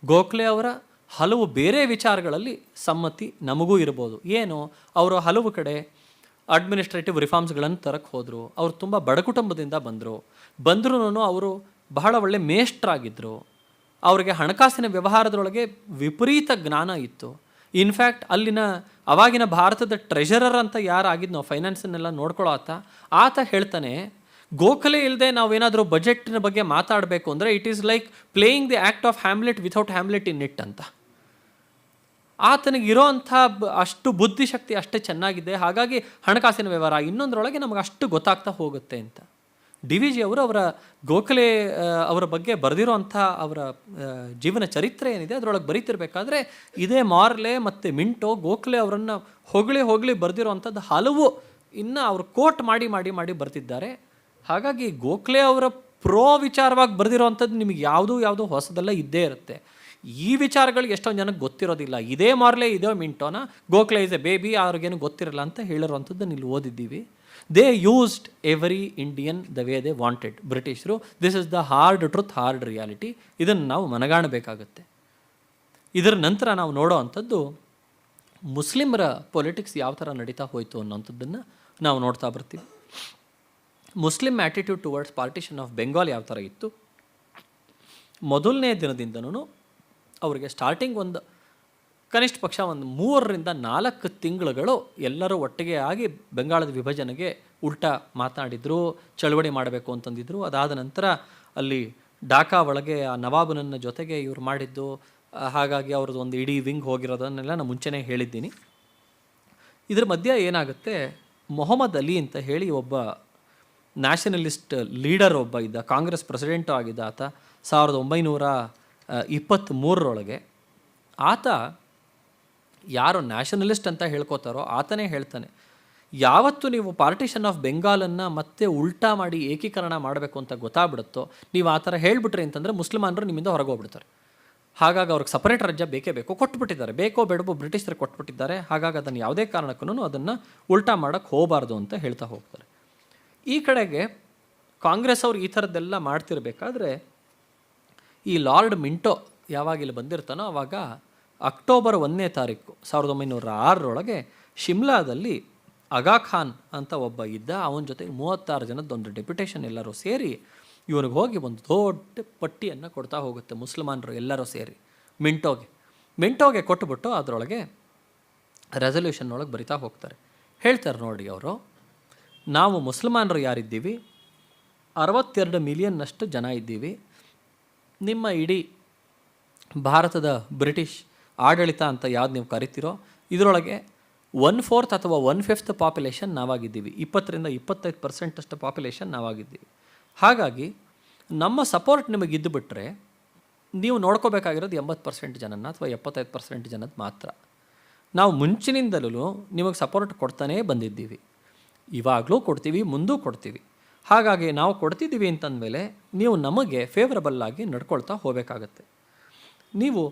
Gokhale ಅವರ ಹಲವು ಬೇರೆ ವಿಚಾರಗಳಲ್ಲಿ ಸಮ್ಮತಿ ನಮಗೂ ಇರ್ಬೋದು. ಏನು, ಅವರು ಹಲವು ಕಡೆ ಅಡ್ಮಿನಿಸ್ಟ್ರೇಟಿವ್ ರಿಫಾರ್ಮ್ಸ್ಗಳನ್ನು ತರಕ್ಕೆ ಹೋದರು. ಅವರು ತುಂಬ ಬಡ ಕುಟುಂಬದಿಂದ ಬಂದರೂ ಅವರು ಬಹಳ ಒಳ್ಳೆ ಮೇಷ್ಟ್ರಾಗಿದ್ದರು. ಅವರಿಗೆ ಹಣಕಾಸಿನ ವ್ಯವಹಾರದೊಳಗೆ ವಿಪರೀತ ಜ್ಞಾನ ಇತ್ತು. ಇನ್ಫ್ಯಾಕ್ಟ್ ಅವಾಗಿನ ಭಾರತದ ಟ್ರೆಷರರ್ ಅಂತ ಯಾರಾಗಿದ್ನೋ, ಫೈನಾನ್ಸನ್ನೆಲ್ಲ ನೋಡ್ಕೊಳ್ಳೋ ಆತ ಹೇಳ್ತಾನೆ, ಗೋಖಲೆ ಇಲ್ಲದೆ ನಾವೇನಾದರೂ ಬಜೆಟ್ನ ಬಗ್ಗೆ ಮಾತಾಡಬೇಕು ಅಂದರೆ it is like playing the act of Hamlet without Hamlet in it ಅಂತ. ಆತನಿಗಿರೋ ಅಂಥ ಅಷ್ಟು ಬುದ್ಧಿಶಕ್ತಿ ಅಷ್ಟೇ ಚೆನ್ನಾಗಿದೆ, ಹಾಗಾಗಿ ಹಣಕಾಸಿನ ವ್ಯವಹಾರ ಇನ್ನೊಂದರೊಳಗೆ ನಮಗೆ ಅಷ್ಟು ಗೊತ್ತಾಗ್ತಾ ಹೋಗುತ್ತೆ ಅಂತ. ಡಿ ವಿ ಜಿ ಅವರು ಅವರ ಗೋಖಲೆ ಅವರ ಬಗ್ಗೆ ಬರೆದಿರೋ ಅಂಥ ಅವರ ಜೀವನ ಚರಿತ್ರೆ ಏನಿದೆ ಅದರೊಳಗೆ ಬರೀತಿರ್ಬೇಕಾದ್ರೆ ಇದೇ ಮಾರ್ಲೆ ಮತ್ತು ಮಿಂಟೋ ಗೋಖಲೆ ಅವರನ್ನು ಹೊಗಳಿ ಬರೆದಿರೋ ಅಂಥದ್ದು ಹಲವು ಇನ್ನು ಅವರು ಕೋಟ್ ಮಾಡಿ ಬರ್ತಿದ್ದಾರೆ. ಹಾಗಾಗಿ ಗೋಖಲೆ ಅವರ ವಿಚಾರವಾಗಿ ಬರೆದಿರೋ ಅಂಥದ್ದು ನಿಮಗೆ ಯಾವುದೋ ಹೊಸದೆಲ್ಲ ಇದ್ದೇ ಇರುತ್ತೆ. ಈ ವಿಚಾರಗಳಿಗೆ ಎಷ್ಟೊಂದು ಜನಕ್ಕೆ ಗೊತ್ತಿರೋದಿಲ್ಲ. ಇದೇ ಮಾರ್ಲೆ ಇದೇ ಮಿಂಟೋನ ಗೋಖಲೆ ಇಸ್ ಎ ಬೇಬಿ ಅವ್ರಿಗೇನು ಗೊತ್ತಿರಲ್ಲ ಅಂತ ಹೇಳಿರುವಂಥದ್ದನ್ನು ಇಲ್ಲಿ ಓದಿದ್ದೀವಿ. They used every Indian the way they wanted ಬ್ರಿಟಿಷರು. This is the hard truth, hard reality. ಇದನ್ನು ನಾವು ಮನಗಾಣಬೇಕಾಗತ್ತೆ. ಇದರ ನಂತರ ನಾವು ನೋಡೋ ಅಂಥದ್ದು ಮುಸ್ಲಿಮರ ಪೊಲಿಟಿಕ್ಸ್ ಯಾವ ಥರ ನಡೀತಾ ಹೋಯಿತು ಅನ್ನೋಂಥದ್ದನ್ನು ನಾವು ನೋಡ್ತಾ ಬರ್ತೀವಿ. Muslim attitude towards partition of Bengal ಯಾವ ಥರ ಇತ್ತು. ಮೊದಲನೇ ದಿನದಿಂದನೂ ಅವರಿಗೆ ಸ್ಟಾರ್ಟಿಂಗ್ ಕನಿಷ್ಠ ಪಕ್ಷ 3-4 ತಿಂಗಳುಗಳು ಎಲ್ಲರೂ ಒಟ್ಟಿಗೆ ಆಗಿ ಬೆಂಗಾಳದ ವಿಭಜನೆಗೆ ಉಲ್ಟಾ ಮಾತನಾಡಿದರು, ಚಳವಳಿ ಮಾಡಬೇಕು ಅಂತಂದಿದ್ರು. ಅದಾದ ನಂತರ ಅಲ್ಲಿ ಢಾಕಾ ಒಳಗೆ ಆ ನವಾಬನನ್ನ ಜೊತೆಗೆ ಇವರು ಮಾಡಿದ್ದು ಹಾಗಾಗಿ ಅವ್ರದ್ದು ಒಂದು ಇಡೀ ವಿಂಗ್ ಹೋಗಿರೋದನ್ನೆಲ್ಲ ನಾನು ಮುಂಚೆನೇ ಹೇಳಿದ್ದೀನಿ. ಇದ್ರ ಮಧ್ಯೆ ಏನಾಗುತ್ತೆ, ಮೊಹಮ್ಮದ್ ಅಲಿ ಅಂತ ಹೇಳಿ ಒಬ್ಬ ನ್ಯಾಷನಲಿಸ್ಟ್ ಲೀಡರ್ ಒಬ್ಬ ಇದ್ದ, ಕಾಂಗ್ರೆಸ್ ಪ್ರೆಸಿಡೆಂಟು ಆಗಿದ್ದ ಆತ 1923 ಆತ ಯಾರು ನ್ಯಾಷನಲಿಸ್ಟ್ ಅಂತ ಹೇಳ್ಕೋತಾರೋ ಆತನೇ ಹೇಳ್ತಾನೆ, ಯಾವತ್ತು ನೀವು ಪಾರ್ಟಿಷನ್ ಆಫ್ ಬೆಂಗಾಲನ್ನು ಮತ್ತೆ ಉಲ್ಟಾ ಮಾಡಿ ಏಕೀಕರಣ ಮಾಡಬೇಕು ಅಂತ ಗೊತ್ತಾಗ್ಬಿಡುತ್ತೋ, ನೀವು ಆ ಥರ ಹೇಳಿಬಿಟ್ರಿ ಅಂತಂದರೆ ಮುಸ್ಲಿಮಾನರು ನಿಮ್ಮಿಂದ ಹೊರಗೆ ಹೋಗ್ಬಿಡ್ತಾರೆ. ಹಾಗಾಗಿ ಅವ್ರಿಗೆ ಸಪರೇಟ್ ರಾಜ್ಯ ಬೇಕೇ ಬೇಕು, ಕೊಟ್ಬಿಟ್ಟಿದ್ದಾರೆ, ಬೇಕೋ ಬೇಡಬೋ ಬ್ರಿಟಿಷರಿಗೆ ಕೊಟ್ಬಿಟ್ಟಿದ್ದಾರೆ. ಹಾಗಾಗಿ ಅದನ್ನು ಯಾವುದೇ ಕಾರಣಕ್ಕೂ ಅದನ್ನು ಉಲ್ಟಾ ಮಾಡೋಕ್ಕೆ ಹೋಗಬಾರ್ದು ಅಂತ ಹೇಳ್ತಾ ಹೋಗ್ತಾರೆ. ಈ ಕಡೆಗೆ ಕಾಂಗ್ರೆಸ್ ಅವರು ಈ ಥರದ್ದೆಲ್ಲ ಮಾಡ್ತಿರ್ಬೇಕಾದ್ರೆ ಈ ಲಾರ್ಡ್ ಮಿಂಟೋ ಯಾವಾಗ ಇಲ್ಲಿ ಬಂದಿರ್ತಾನೋ ಆವಾಗ ಅಕ್ಟೋಬರ್ 1ನೇ ತಾರೀಕು 1906 ಶಿಮ್ಲಾದಲ್ಲಿ ಆಗಾ ಖಾನ್ ಅಂತ ಒಬ್ಬ ಇದ್ದ, ಅವನ ಜೊತೆಗೆ 36 ಜನದ್ದೊಂದು ಡೆಪ್ಯುಟೇಷನ್ ಎಲ್ಲರೂ ಸೇರಿ ಇವನಿಗೆ ಹೋಗಿ ಒಂದು ದೊಡ್ಡ ಪಟ್ಟಿಯನ್ನು ಕೊಡ್ತಾ ಹೋಗುತ್ತೆ ಮುಸಲ್ಮಾನರು ಎಲ್ಲರೂ ಸೇರಿ ಮಿಂಟೋಗೆ ಕೊಟ್ಟುಬಿಟ್ಟು ಅದರೊಳಗೆ ರೆಸಲ್ಯೂಷನ್ ಒಳಗೆ ಬರಿತಾ ಹೋಗ್ತಾರೆ. ಹೇಳ್ತಾರೆ, ನೋಡಿ ಅವರು, ನಾವು ಮುಸಲ್ಮಾನರು ಯಾರಿದ್ದೀವಿ 62 ಮಿಲಿಯನ್ನಷ್ಟು ಜನ ಇದ್ದೀವಿ. ನಿಮ್ಮ ಇಡೀ ಭಾರತದ ಬ್ರಿಟಿಷ್ ಆಡಳಿತ ಅಂತ ಯಾವ್ದು ನೀವು ಕರಿತೀರೋ ಇದರೊಳಗೆ 1/4 ಅಥವಾ 1/5 ಪಾಪ್ಯುಲೇಷನ್ ನಾವಾಗಿದ್ದೀವಿ, 20-25% ಅಷ್ಟು ಪಾಪ್ಯುಲೇಷನ್ ನಾವಾಗಿದ್ದೀವಿ. ಹಾಗಾಗಿ ನಮ್ಮ ಸಪೋರ್ಟ್ ನಿಮಗೆ ಇದ್ದುಬಿಟ್ರೆ ನೀವು ನೋಡ್ಕೋಬೇಕಾಗಿರೋದು 80% ಜನನ ಅಥವಾ 75% ಜನದ ಮಾತ್ರ. ನಾವು ಮುಂಚಿನಿಂದಲೂ ನಿಮಗೆ ಸಪೋರ್ಟ್ ಕೊಡ್ತಾನೇ ಬಂದಿದ್ದೀವಿ, ಇವಾಗಲೂ ಕೊಡ್ತೀವಿ, ಮುಂದೂ ಕೊಡ್ತೀವಿ. ಹಾಗಾಗಿ ನಾವು ಕೊಡ್ತಿದ್ದೀವಿ ಅಂತಂದಮೇಲೆ ನೀವು ನಮಗೆ ಫೇವರಬಲ್ಲಾಗಿ ನಡ್ಕೊಳ್ತಾ ಹೋಗಬೇಕಾಗತ್ತೆ. ನೀವು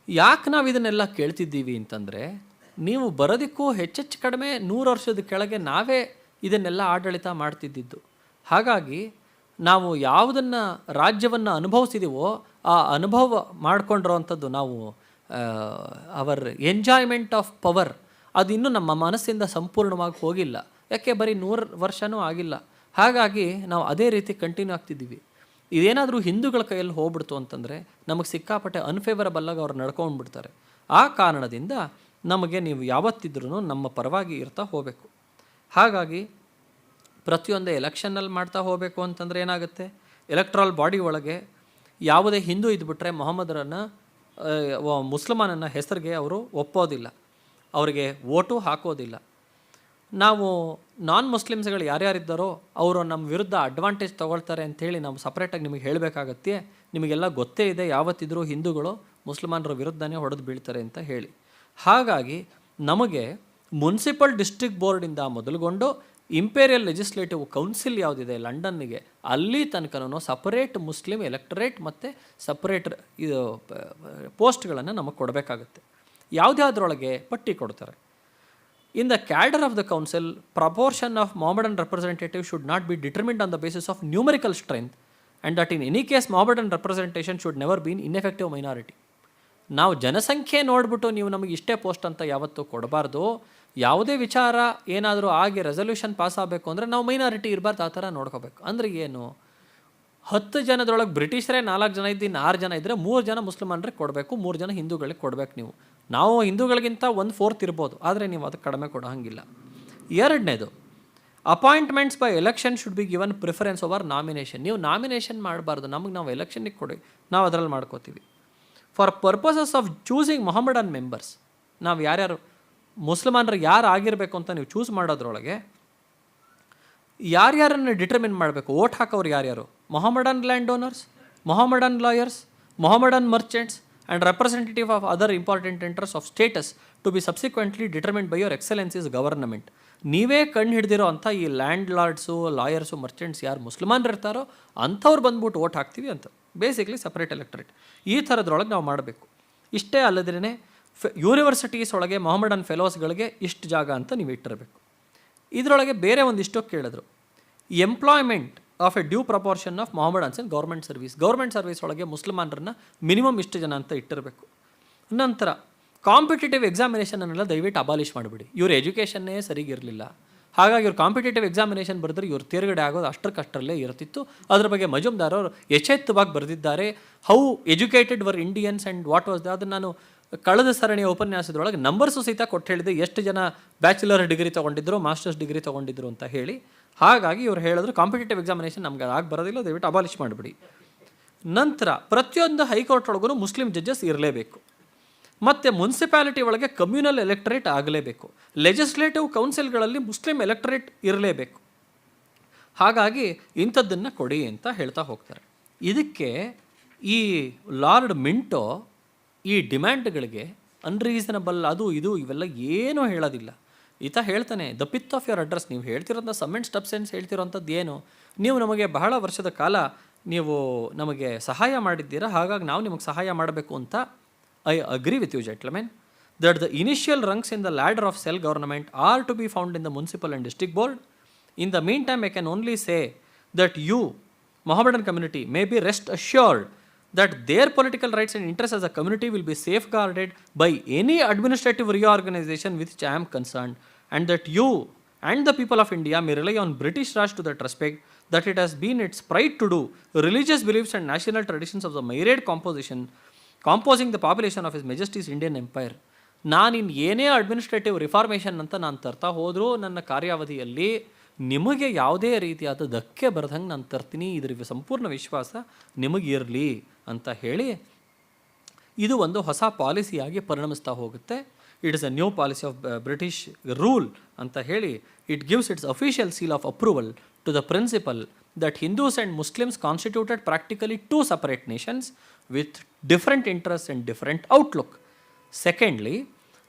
ಯಾಕೆ ನಾವು ಇದನ್ನೆಲ್ಲ ಕೇಳ್ತಿದ್ದೀವಿ ಅಂತಂದರೆ, ನೀವು ಬರೋದಕ್ಕೂ ಹೆಚ್ಚೆಚ್ಚು ಕಡಿಮೆ 100 ವರ್ಷದ ಕೆಳಗೆ ನಾವೇ ಇದನ್ನೆಲ್ಲ ಆಡಳಿತ ಮಾಡ್ತಿದ್ದಿದ್ದು. ಹಾಗಾಗಿ ನಾವು ಯಾವುದನ್ನು ರಾಜ್ಯವನ್ನು ಅನುಭವಿಸಿದೀವೋ ಆ ಅನುಭವ ಮಾಡಿಕೊಂಡಿರೋವಂಥದ್ದು ನಾವು ಅವರ್ ಎಂಜಾಯ್ಮೆಂಟ್ ಆಫ್ ಪವರ್ ಅದು ಇನ್ನೂ ನಮ್ಮ ಮನಸ್ಸಿಂದ ಸಂಪೂರ್ಣವಾಗಿ ಹೋಗಿಲ್ಲ. ಯಾಕೆ ಬರೀ 100 ವರ್ಷವೂ ಆಗಿಲ್ಲ. ಹಾಗಾಗಿ ನಾವು ಅದೇ ರೀತಿ ಕಂಟಿನ್ಯೂ ಆಗ್ತಿದ್ದೀವಿ. ಇದೇನಾದರೂ ಹಿಂದೂಗಳ ಕೈಯಲ್ಲಿ ಹೋಗ್ಬಿಡ್ತು ಅಂತಂದರೆ ನಮಗೆ ಸಿಕ್ಕಾಪಟ್ಟೆ ಅನ್ಫೇವರಬಲ್ಲಾಗಿ ಅವ್ರು ನಡ್ಕೊಂಡ್ಬಿಡ್ತಾರೆ. ಆ ಕಾರಣದಿಂದ ನಮಗೆ ನೀವು ಯಾವತ್ತಿದ್ರೂ ನಮ್ಮ ಪರವಾಗಿ ಇರ್ತಾ ಹೋಗಬೇಕು. ಹಾಗಾಗಿ ಪ್ರತಿಯೊಂದೇ ಎಲೆಕ್ಷನ್ನಲ್ಲಿ ಮಾಡ್ತಾ ಹೋಗಬೇಕು ಅಂತಂದರೆ ಏನಾಗುತ್ತೆ, ಎಲೆಕ್ಟ್ರಲ್ ಬಾಡಿ ಒಳಗೆ ಯಾವುದೇ ಹಿಂದೂ ಇದ್ಬಿಟ್ರೆ ಮೊಹಮ್ಮದರನ್ನು ಮುಸಲ್ಮಾನನ ಹೆಸರಿಗೆ ಅವರು ಒಪ್ಪೋದಿಲ್ಲ, ಅವರಿಗೆ ವೋಟು ಹಾಕೋದಿಲ್ಲ. ನಾವು ನಾನ್ ಮುಸ್ಲಿಮ್ಸ್ಗಳು ಯಾರ್ಯಾರಿದ್ದಾರೋ ಅವರು ನಮ್ಮ ವಿರುದ್ಧ ಅಡ್ವಾಂಟೇಜ್ ತೊಗೊಳ್ತಾರೆ ಅಂಥೇಳಿ ನಾವು ಸಪ್ರೇಟಾಗಿ ನಿಮಗೆ ಹೇಳಬೇಕಾಗತ್ತೆ. ನಿಮಗೆಲ್ಲ ಗೊತ್ತೇ ಇದೆ ಯಾವತ್ತಿದ್ರೂ ಹಿಂದೂಗಳು ಮುಸಲ್ಮಾನರ ವಿರುದ್ಧನೇ ಹೊಡೆದು ಬೀಳ್ತಾರೆ ಅಂತ ಹೇಳಿ. ಹಾಗಾಗಿ ನಮಗೆ ಮುನ್ಸಿಪಲ್ ಡಿಸ್ಟ್ರಿಕ್ಟ್ ಬೋರ್ಡಿಂದ ಮೊದಲುಗೊಂಡು ಇಂಪೀರಿಯಲ್ ಲೆಜಿಸ್ಲೇಟಿವ್ ಕೌನ್ಸಿಲ್ ಯಾವುದಿದೆ ಲಂಡನ್ನಿಗೆ, ಅಲ್ಲಿ ತನಕನೂ ಸಪರೇಟ್ ಮುಸ್ಲಿಂ ಎಲೆಕ್ಟರೇಟ್ ಮತ್ತು ಸಪರೇಟ್ ಇದು ಪೋಸ್ಟ್ಗಳನ್ನು ನಮಗೆ ಕೊಡಬೇಕಾಗುತ್ತೆ. ಯಾವುದ್ಯಾವುದ್ರೊಳಗೆ ಪಟ್ಟಿ ಕೊಡ್ತಾರೆ. In the cadre of the council, proportion of Mohammedan representatives should not be determined on the basis of numerical strength, and that in any case Mohammedan representation should never be an ineffective minority. ನಾವು ಜನಸಂಖ್ಯೆ ನೋಡಿಬಿಟ್ಟು ನೀವು ನಮಗೆ ಇಷ್ಟೇ post ಅಂತ ಯಾವತ್ತೂ ಕೊಡಬಾರ್ದು. ಯಾವುದೇ ವಿಚಾರ ಏನಾದರೂ ಆಗಿ ರೆಸಲ್ಯೂಷನ್ ಪಾಸ್ ಆಗಬೇಕು ಅಂದರೆ ನಾವು ಮೈನಾರಿಟಿ ಇರಬಾರ್ದು, ಆ ಥರ ನೋಡ್ಕೋಬೇಕು. ಅಂದರೆ ಏನು, 10 ಜನದೊಳಗೆ ಬ್ರಿಟಿಷರೇ 4 ಜನ ಇದ್ದು 6 ಜನ ಇದ್ದರೆ 3 ಜನ ಮುಸ್ಲಿಮಾನರಿಗೆ ಕೊಡಬೇಕು, 3 ಜನ ಹಿಂದೂಗಳಿಗೆ ಕೊಡಬೇಕು. ನಾವು ಹಿಂದೂಗಳಿಗಿಂತ 1/4 ಇರ್ಬೋದು, ಆದರೆ ನೀವು ಅದಕ್ಕೆ ಕಡಿಮೆ ಕೊಡೋ ಹಂಗಿಲ್ಲ. ಎರಡನೇದು, appointments by election should be given preference over nomination. ನೀವು ನಾಮಿನೇಷನ್ ಮಾಡಬಾರ್ದು, ನಮಗೆ ನಾವು ಎಲೆಕ್ಷನ್ನಿಗೆ ಕೊಡಿ, ನಾವು ಅದರಲ್ಲಿ ಮಾಡ್ಕೋತೀವಿ. For purposes of choosing ಮೊಹಮ್ಮಡನ್ members, ನಾವು ಯಾರ್ಯಾರು ಮುಸಲ್ಮಾನರು ಯಾರು ಆಗಿರಬೇಕು ಅಂತ ನೀವು ಚೂಸ್ ಮಾಡೋದ್ರೊಳಗೆ ಯಾರ್ಯಾರನ್ನು ಡಿಟರ್ಮಿನ್ ಮಾಡಬೇಕು, ಓಟ್ ಹಾಕೋರು ಯಾರ್ಯಾರು, ಮೊಹಮ್ಮಡನ್ land owners, ಮೊಹಮ್ಮಡನ್ lawyers, ಮೊಹಮ್ಮಡನ್ merchants and representative of other important interests of status to be subsequently determined by your excellency's government. ನೀವೇ ಕಣ್ಣು ಹಿಡಿದಿರೋ ಅಂಥ ಈ ಲ್ಯಾಂಡ್ ಲಾರ್ಡ್ಸು, ಲಾಯರ್ಸು, ಮರ್ಚೆಂಟ್ಸ್ ಯಾರು ಮುಸ್ಲಿಮಾನರು ಇರ್ತಾರೋ ಅಂಥವ್ರು ಬಂದ್ಬಿಟ್ಟು ಓಟ್ ಹಾಕ್ತೀವಿ ಅಂತ. ಬೇಸಿಕ್ಲಿ ಸಪ್ರೇಟ್ ಎಲೆಕ್ಟ್ರೇಟ್ ಈ ಥರದ್ರೊಳಗೆ ನಾವು ಮಾಡಬೇಕು. ಇಷ್ಟೇ ಅಲ್ಲದೇ ಯೂನಿವರ್ಸಿಟೀಸ್ ಒಳಗೆ ಮೊಹಮ್ಮಡನ್ ಫೆಲೋಸ್ಗಳಿಗೆ ಇಷ್ಟು ಜಾಗ ಅಂತ ನೀವು ಇಟ್ಟಿರಬೇಕು. ಇದರೊಳಗೆ ಬೇರೆ ಒಂದಿಷ್ಟು ಕೇಳಿದ್ರು, employment of a due proportion of Mohammedans in government service. Government service ಒಳಗೆ ಮುಸ್ಲಿಮಾನರನ್ನ ಮಿನಿಮಮ್ ಇಷ್ಟು ಜನ ಅಂತ ಇಟ್ಟಿರಬೇಕು. ನಂತರ ಕಾಂಪಿಟೇಟಿವ್ ಎಕ್ಸಾಮಿನೇಷನನ್ನೆಲ್ಲ ದಯವಿಟ್ಟು ಅಬಾಲಿಷ್ ಮಾಡಿಬಿಡಿ. ಇವ್ರ ಎಜುಕೇಷನ್ನೇ ಸರಿಗಿರಲಿಲ್ಲ, ಹಾಗಾಗಿ ಇವ್ರು ಕಾಂಪಿಟೇಟಿವ್ ಎಕ್ಸಾಮಿನೇಷನ್ ಬರೆದ್ರೆ ಇವ್ರು ತೇರ್ಗಡೆ ಆಗೋದು ಅಷ್ಟರಲ್ಲೇ ಇರ್ತಿತ್ತು. ಅದ್ರ ಬಗ್ಗೆ ಮಜುಮ್ದಾರ್ ಅವರು ಯಥೇಚ್ಛವಾಗಿ ಬರೆದಿದ್ದಾರೆ. How educated var Indians and what was the. ಅದನ್ನು ನಾನು ಕಳೆದ ಸರಣಿಯ ಉಪನ್ಯಾಸದೊಳಗೆ ನಂಬರ್ಸು ಸಹಿತ ಕೊಟ್ಟು ಹೇಳಿದೆ, ಎಷ್ಟು ಜನ ಬ್ಯಾಚುಲರ್ ಡಿಗ್ರಿ ತೊಗೊಂಡಿದ್ರು, ಮಾಸ್ಟರ್ಸ್ ಡಿಗ್ರಿ ತೊಗೊಂಡಿದ್ರು ಅಂತ ಹೇಳಿ. ಹಾಗಾಗಿ ಇವ್ರು ಹೇಳಿದ್ರು ಕಾಂಪಿಟೇಟಿವ್ ಎಕ್ಸಾಮಿನೇಷನ್ ನಮ್ಗೆ ಆಗಿ ಬರೋದಿಲ್ಲ, ದಯವಿಟ್ಟು ಅಬಾಲಿಷ್ ಮಾಡಿಬಿಡಿ. ನಂತರ ಪ್ರತಿಯೊಂದು ಹೈಕೋರ್ಟ್ ಒಳಗೂ ಮುಸ್ಲಿಂ ಜಡ್ಜಸ್ ಇರಲೇಬೇಕು. ಮತ್ತು ಮುನ್ಸಿಪಾಲಿಟಿ ಒಳಗೆ ಕಮ್ಯುನಲ್ ಎಲೆಕ್ಟರೇಟ್ ಆಗಲೇಬೇಕು. ಲೆಜಿಸ್ಲೇಟಿವ್ ಕೌನ್ಸಿಲ್ಗಳಲ್ಲಿ ಮುಸ್ಲಿಂ ಎಲೆಕ್ಟರೇಟ್ ಇರಲೇಬೇಕು. ಹಾಗಾಗಿ ಇಂಥದ್ದನ್ನು ಕೊಡಿ ಅಂತ ಹೇಳ್ತಾ ಹೋಗ್ತಾರೆ. ಇದಕ್ಕೆ ಈ ಲಾರ್ಡ್ ಮಿಂಟೋ ಈ ಡಿಮ್ಯಾಂಡ್ಗಳಿಗೆ ಅನ್ರೀಸನಬಲ್ ಅದು ಇದು ಇವೆಲ್ಲ ಏನೂ ಹೇಳೋದಿಲ್ಲ. ಈತ ಹೇಳ್ತಾನೆ, the pith of your address, ನೀವು ಹೇಳ್ತಿರೋಂಥ ಸಮ್ ಆ್ಯಂಡ್ ಸಬ್ಸ್ಟೆನ್ಸ್ ಹೇಳ್ತಿರೋಂಥದ್ದು ಏನು, ನೀವು ನಮಗೆ ಬಹಳ ವರ್ಷದ ಕಾಲ ನೀವು ನಮಗೆ ಸಹಾಯ ಮಾಡಿದ್ದೀರಾ, ಹಾಗಾಗಿ ನಾವು ನಿಮಗೆ ಸಹಾಯ ಮಾಡಬೇಕು ಅಂತ I agree with you gentlemen that the initial rungs in the ladder of self government are to be found in the municipal and district board. In the mean time I can only say that you Mohammedan community may be rest assured that their political rights and interests as a community will be safeguarded by any administrative reorganization with which I am concerned, and that you and the people of India may rely on British Raj to that respect, that it has been its pride to do religious beliefs and national traditions of the myriad composing the population of His Majesty's Indian Empire. ನಾನಿನ್ನು ಏನೇ administrative reformation ಅಂತ ನಾನು ತರ್ತಾ ಹೋದರೂ ನನ್ನ ಕಾರ್ಯಾವಧಿಯಲ್ಲಿ ನಿಮಗೆ ಯಾವುದೇ ರೀತಿಯಾದ ಧಕ್ಕೆ ಬರ್ದಂಗೆ ನಾನು ತರ್ತೀನಿ, ಇದ್ರ ಸಂಪೂರ್ಣ ವಿಶ್ವಾಸ ನಿಮಗಿರಲಿ ಅಂತ ಹೇಳಿ ಇದು ಒಂದು ಹೊಸ ಪಾಲಿಸಿಯಾಗಿ ಪರಿಣಮಿಸ್ತಾ ಹೋಗುತ್ತೆ. It is a new policy of British rule ಅಂತ ಹೇಳಿ it gives its official seal of approval to the principle that Hindus and Muslims constituted practically two separate nations with different interests and different outlook. Secondly,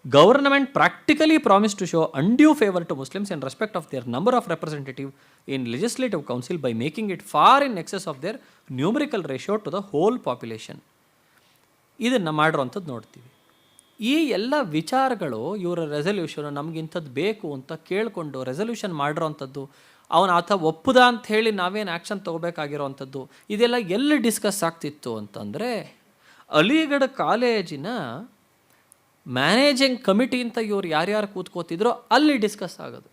government practically promised to show undue favor to Muslims in respect of their number of representatives in legislative council by making it far in excess of their numerical ratio to the whole population. ಇದನ್ನು ಮಾಡಿರೋಂಥದ್ದು ನೋಡ್ತೀವಿ. ಈ ಎಲ್ಲ ವಿಚಾರಗಳು ಇವರ resolution ನಮಗಿಂಥದ್ದು ಬೇಕು ಅಂತ ಕೇಳಿಕೊಂಡು resolution ಮಾಡಿರೋವಂಥದ್ದು, ಆತ ಒಪ್ಪುದ ಅಂತ ಹೇಳಿ ನಾವೇನು ಆ್ಯಕ್ಷನ್ ತೊಗೋಬೇಕಾಗಿರೋವಂಥದ್ದು, ಇದೆಲ್ಲ ಎಲ್ಲಿ ಡಿಸ್ಕಸ್ ಆಗ್ತಿತ್ತು ಅಂತಂದರೆ ಅಲಿಗಢ ಕಾಲೇಜಿನ ಮ್ಯಾನೇಜಿಂಗ್ ಕಮಿಟಿ ಅಂತ ಇವ್ರು ಯಾರ್ಯಾರು ಕೂತ್ಕೋತಿದ್ರೋ ಅಲ್ಲಿ ಡಿಸ್ಕಸ್ ಆಗೋದು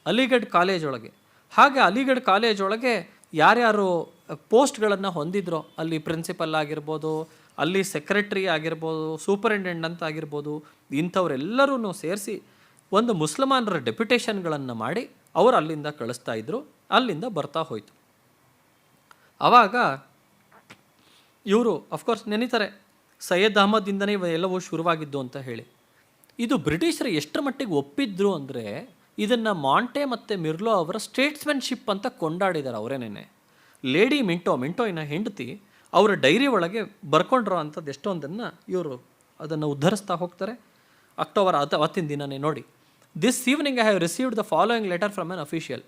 ಅಲಿಗಢ ಕಾಲೇಜ್ ಒಳಗೆ. ಹಾಗೆ ಅಲಿಗಢ ಕಾಲೇಜ್ ಒಳಗೆ ಯಾರ್ಯಾರು ಪೋಸ್ಟ್ಗಳನ್ನು ಹೊಂದಿದ್ರೋ, ಅಲ್ಲಿ ಪ್ರಿನ್ಸಿಪಲ್ ಆಗಿರ್ಬೋದು, ಅಲ್ಲಿ ಸೆಕ್ರೆಟ್ರಿ ಆಗಿರ್ಬೋದು, ಸೂಪರಿಂಟೆಂಡೆಂಟ್ ಆಗಿರ್ಬೋದು, ಇಂಥವರೆಲ್ಲರೂ ಸೇರಿಸಿ ಒಂದು ಮುಸಲ್ಮಾನರ ಡೆಪ್ಯುಟೇಷನ್ಗಳನ್ನು ಮಾಡಿ ಅವರು ಅಲ್ಲಿಂದ ಕಳಿಸ್ತಾ ಇದ್ದರು. ಅಲ್ಲಿಂದ ಬರ್ತಾ ಹೋಯಿತು. ಆವಾಗ ಇವರು ಅಫ್ಕೋರ್ಸ್ ನೆನೀತಾರೆ ಸೈಯದ್ ಅಹಮದಿಂದನೇ ಎಲ್ಲವೂ ಶುರುವಾಗಿದ್ದು ಅಂತ ಹೇಳಿ. ಇದು ಬ್ರಿಟಿಷರು ಎಷ್ಟರ ಮಟ್ಟಿಗೆ ಒಪ್ಪಿದ್ರು ಅಂದರೆ ಇದನ್ನು ಮಾಂಟೆ ಮತ್ತು ಮಿರ್ಲೋ ಅವರ ಸ್ಟೇಟ್ಸ್ಮನ್ಶಿಪ್ ಅಂತ ಕೊಂಡಾಡಿದ್ದಾರೆ ಅವರೇನೇನೆ. ಲೇಡಿ ಮಿಂಟೋಯಿನ ಹೆಂಡತಿ ಅವರ ಡೈರಿ ಒಳಗೆ ಬರ್ಕೊಂಡಿರೋ ಅಂಥದ್ದು ಎಷ್ಟೊಂದನ್ನು ಇವರು ಅದನ್ನು ಉದ್ಧರಿಸ್ತಾ ಹೋಗ್ತಾರೆ. ಅಕ್ಟೋಬರ್ ಅವತ್ತಿನ ದಿನನೇ ನೋಡಿ, this evening I have received the following letter from an official.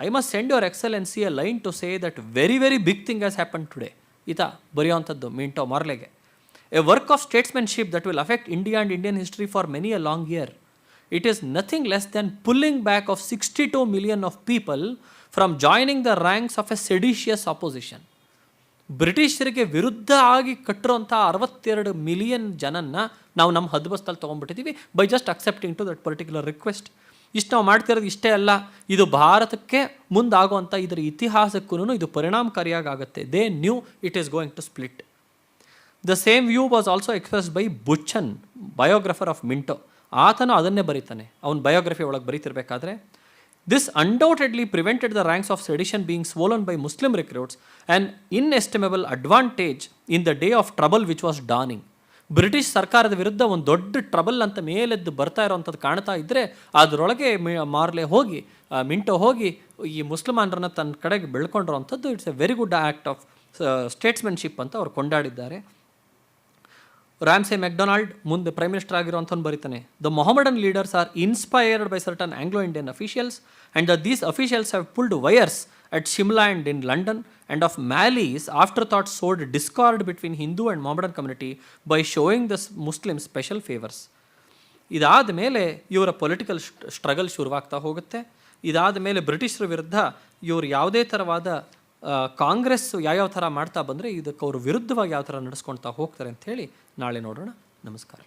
I must send your excellency a line to say that very very big thing has happen today. ಈತ ಬರೆಯುವಂಥದ್ದು ಮಿಂಟೋ ಮಾರ್ಲೆಗೆ. A work of statesmanship that will affect India and Indian history for many a long year. It is nothing less than pulling back of 62 million of people from joining the ranks of a seditious opposition. ಬ್ರಿಟಿಷರಿಗೆ ವಿರುದ್ಧ ಆಗಿ ಕಟ್ಟಿರೋಂಥ 62 million ಜನನ್ನ ನಾವು ನಮ್ಮ ಹದ್ಬಸ್ತಲ್ಲಿ ತೊಗೊಂಡ್ಬಿಟ್ಟಿದ್ದೀವಿ by just accepting to that particular request. ಇಷ್ಟು ನಾವು ಮಾಡ್ತಿರೋದು ಇಷ್ಟೇ ಅಲ್ಲ, ಇದು ಭಾರತಕ್ಕೆ ಮುಂದಾಗುವಂಥ ಇದರ ಇತಿಹಾಸಕ್ಕೂ ಇದು ಪರಿಣಾಮಕಾರಿಯಾಗಿ ಆಗುತ್ತೆ. They knew it is going to split. The same view was also expressed by Buchan, biographer of Minto. ಆತನು ಅದನ್ನೇ ಬರೀತಾನೆ ಅವನ ಬಯೋಗ್ರಫಿ ಒಳಗೆ ಬರೀತಿರ್ಬೇಕಾದ್ರೆ. This undoubtedly prevented the ranks of sedition being swollen by Muslim recruits, an inestimable advantage in the day of trouble which was dawning. British ಸರ್ಕಾರದ ವಿರುದ್ಧ ಒಂದು ದೊಡ್ಡ trouble ಅಂತ ಮೇಲೆದ್ದು ಬರ್ತಾ ಇರೋವಂಥದ್ದು ಕಾಣ್ತಾ ಇದ್ದರೆ ಅದರೊಳಗೆ ಮಿಂಟೋ ಹೋಗಿ ಈ ಮುಸ್ಲಿಮಾನರನ್ನ ತನ್ನ ಕಡೆಗೆ ಬೆಳ್ಕೊಂಡಿರೋವಂಥದ್ದು it's a very good act of statesmanship ಅಂತ ಅವ್ರು ಕೊಂಡಾಡಿದ್ದಾರೆ. ರಾಮ್ಸೆ ಮೆಕ್ಡೊನಾಲ್ಡ್ ಮುಂದೆ ಪ್ರೈಮ್ ಮಿನಿಸ್ಟರ್ ಆಗಿರುವಂಥವ್ನು ಬರೀತಾನೆ, the Mohammedan leaders are inspired by certain Anglo Indian officials and that these officials have pulled wires at Shimla and in London and of malice aforethought sowed discord between Hindu and Mohammedan community by showing the Muslim special favours. ಇದಾದ ಮೇಲೆ ಇವರ political struggle ಶುರುವಾಗ್ತಾ ಹೋಗುತ್ತೆ. ಇದಾದ ಮೇಲೆ ಬ್ರಿಟಿಷರ ವಿರುದ್ಧ ಇವರು ಯಾವುದೇ ಥರವಾದ ಕಾಂಗ್ರೆಸ್ ಯಾವ್ಯಾವ ಥರ ಮಾಡ್ತಾ ಬಂದರೆ ಇದಕ್ಕೆ ಅವರು ವಿರುದ್ಧವಾಗಿ ಯಾವ ಥರ ನಡೆಸ್ಕೊಳ್ತಾ ಹೋಗ್ತಾರೆ ಅಂಥೇಳಿ ನಾಳೆ ನೋಡೋಣ. ನಮಸ್ಕಾರ.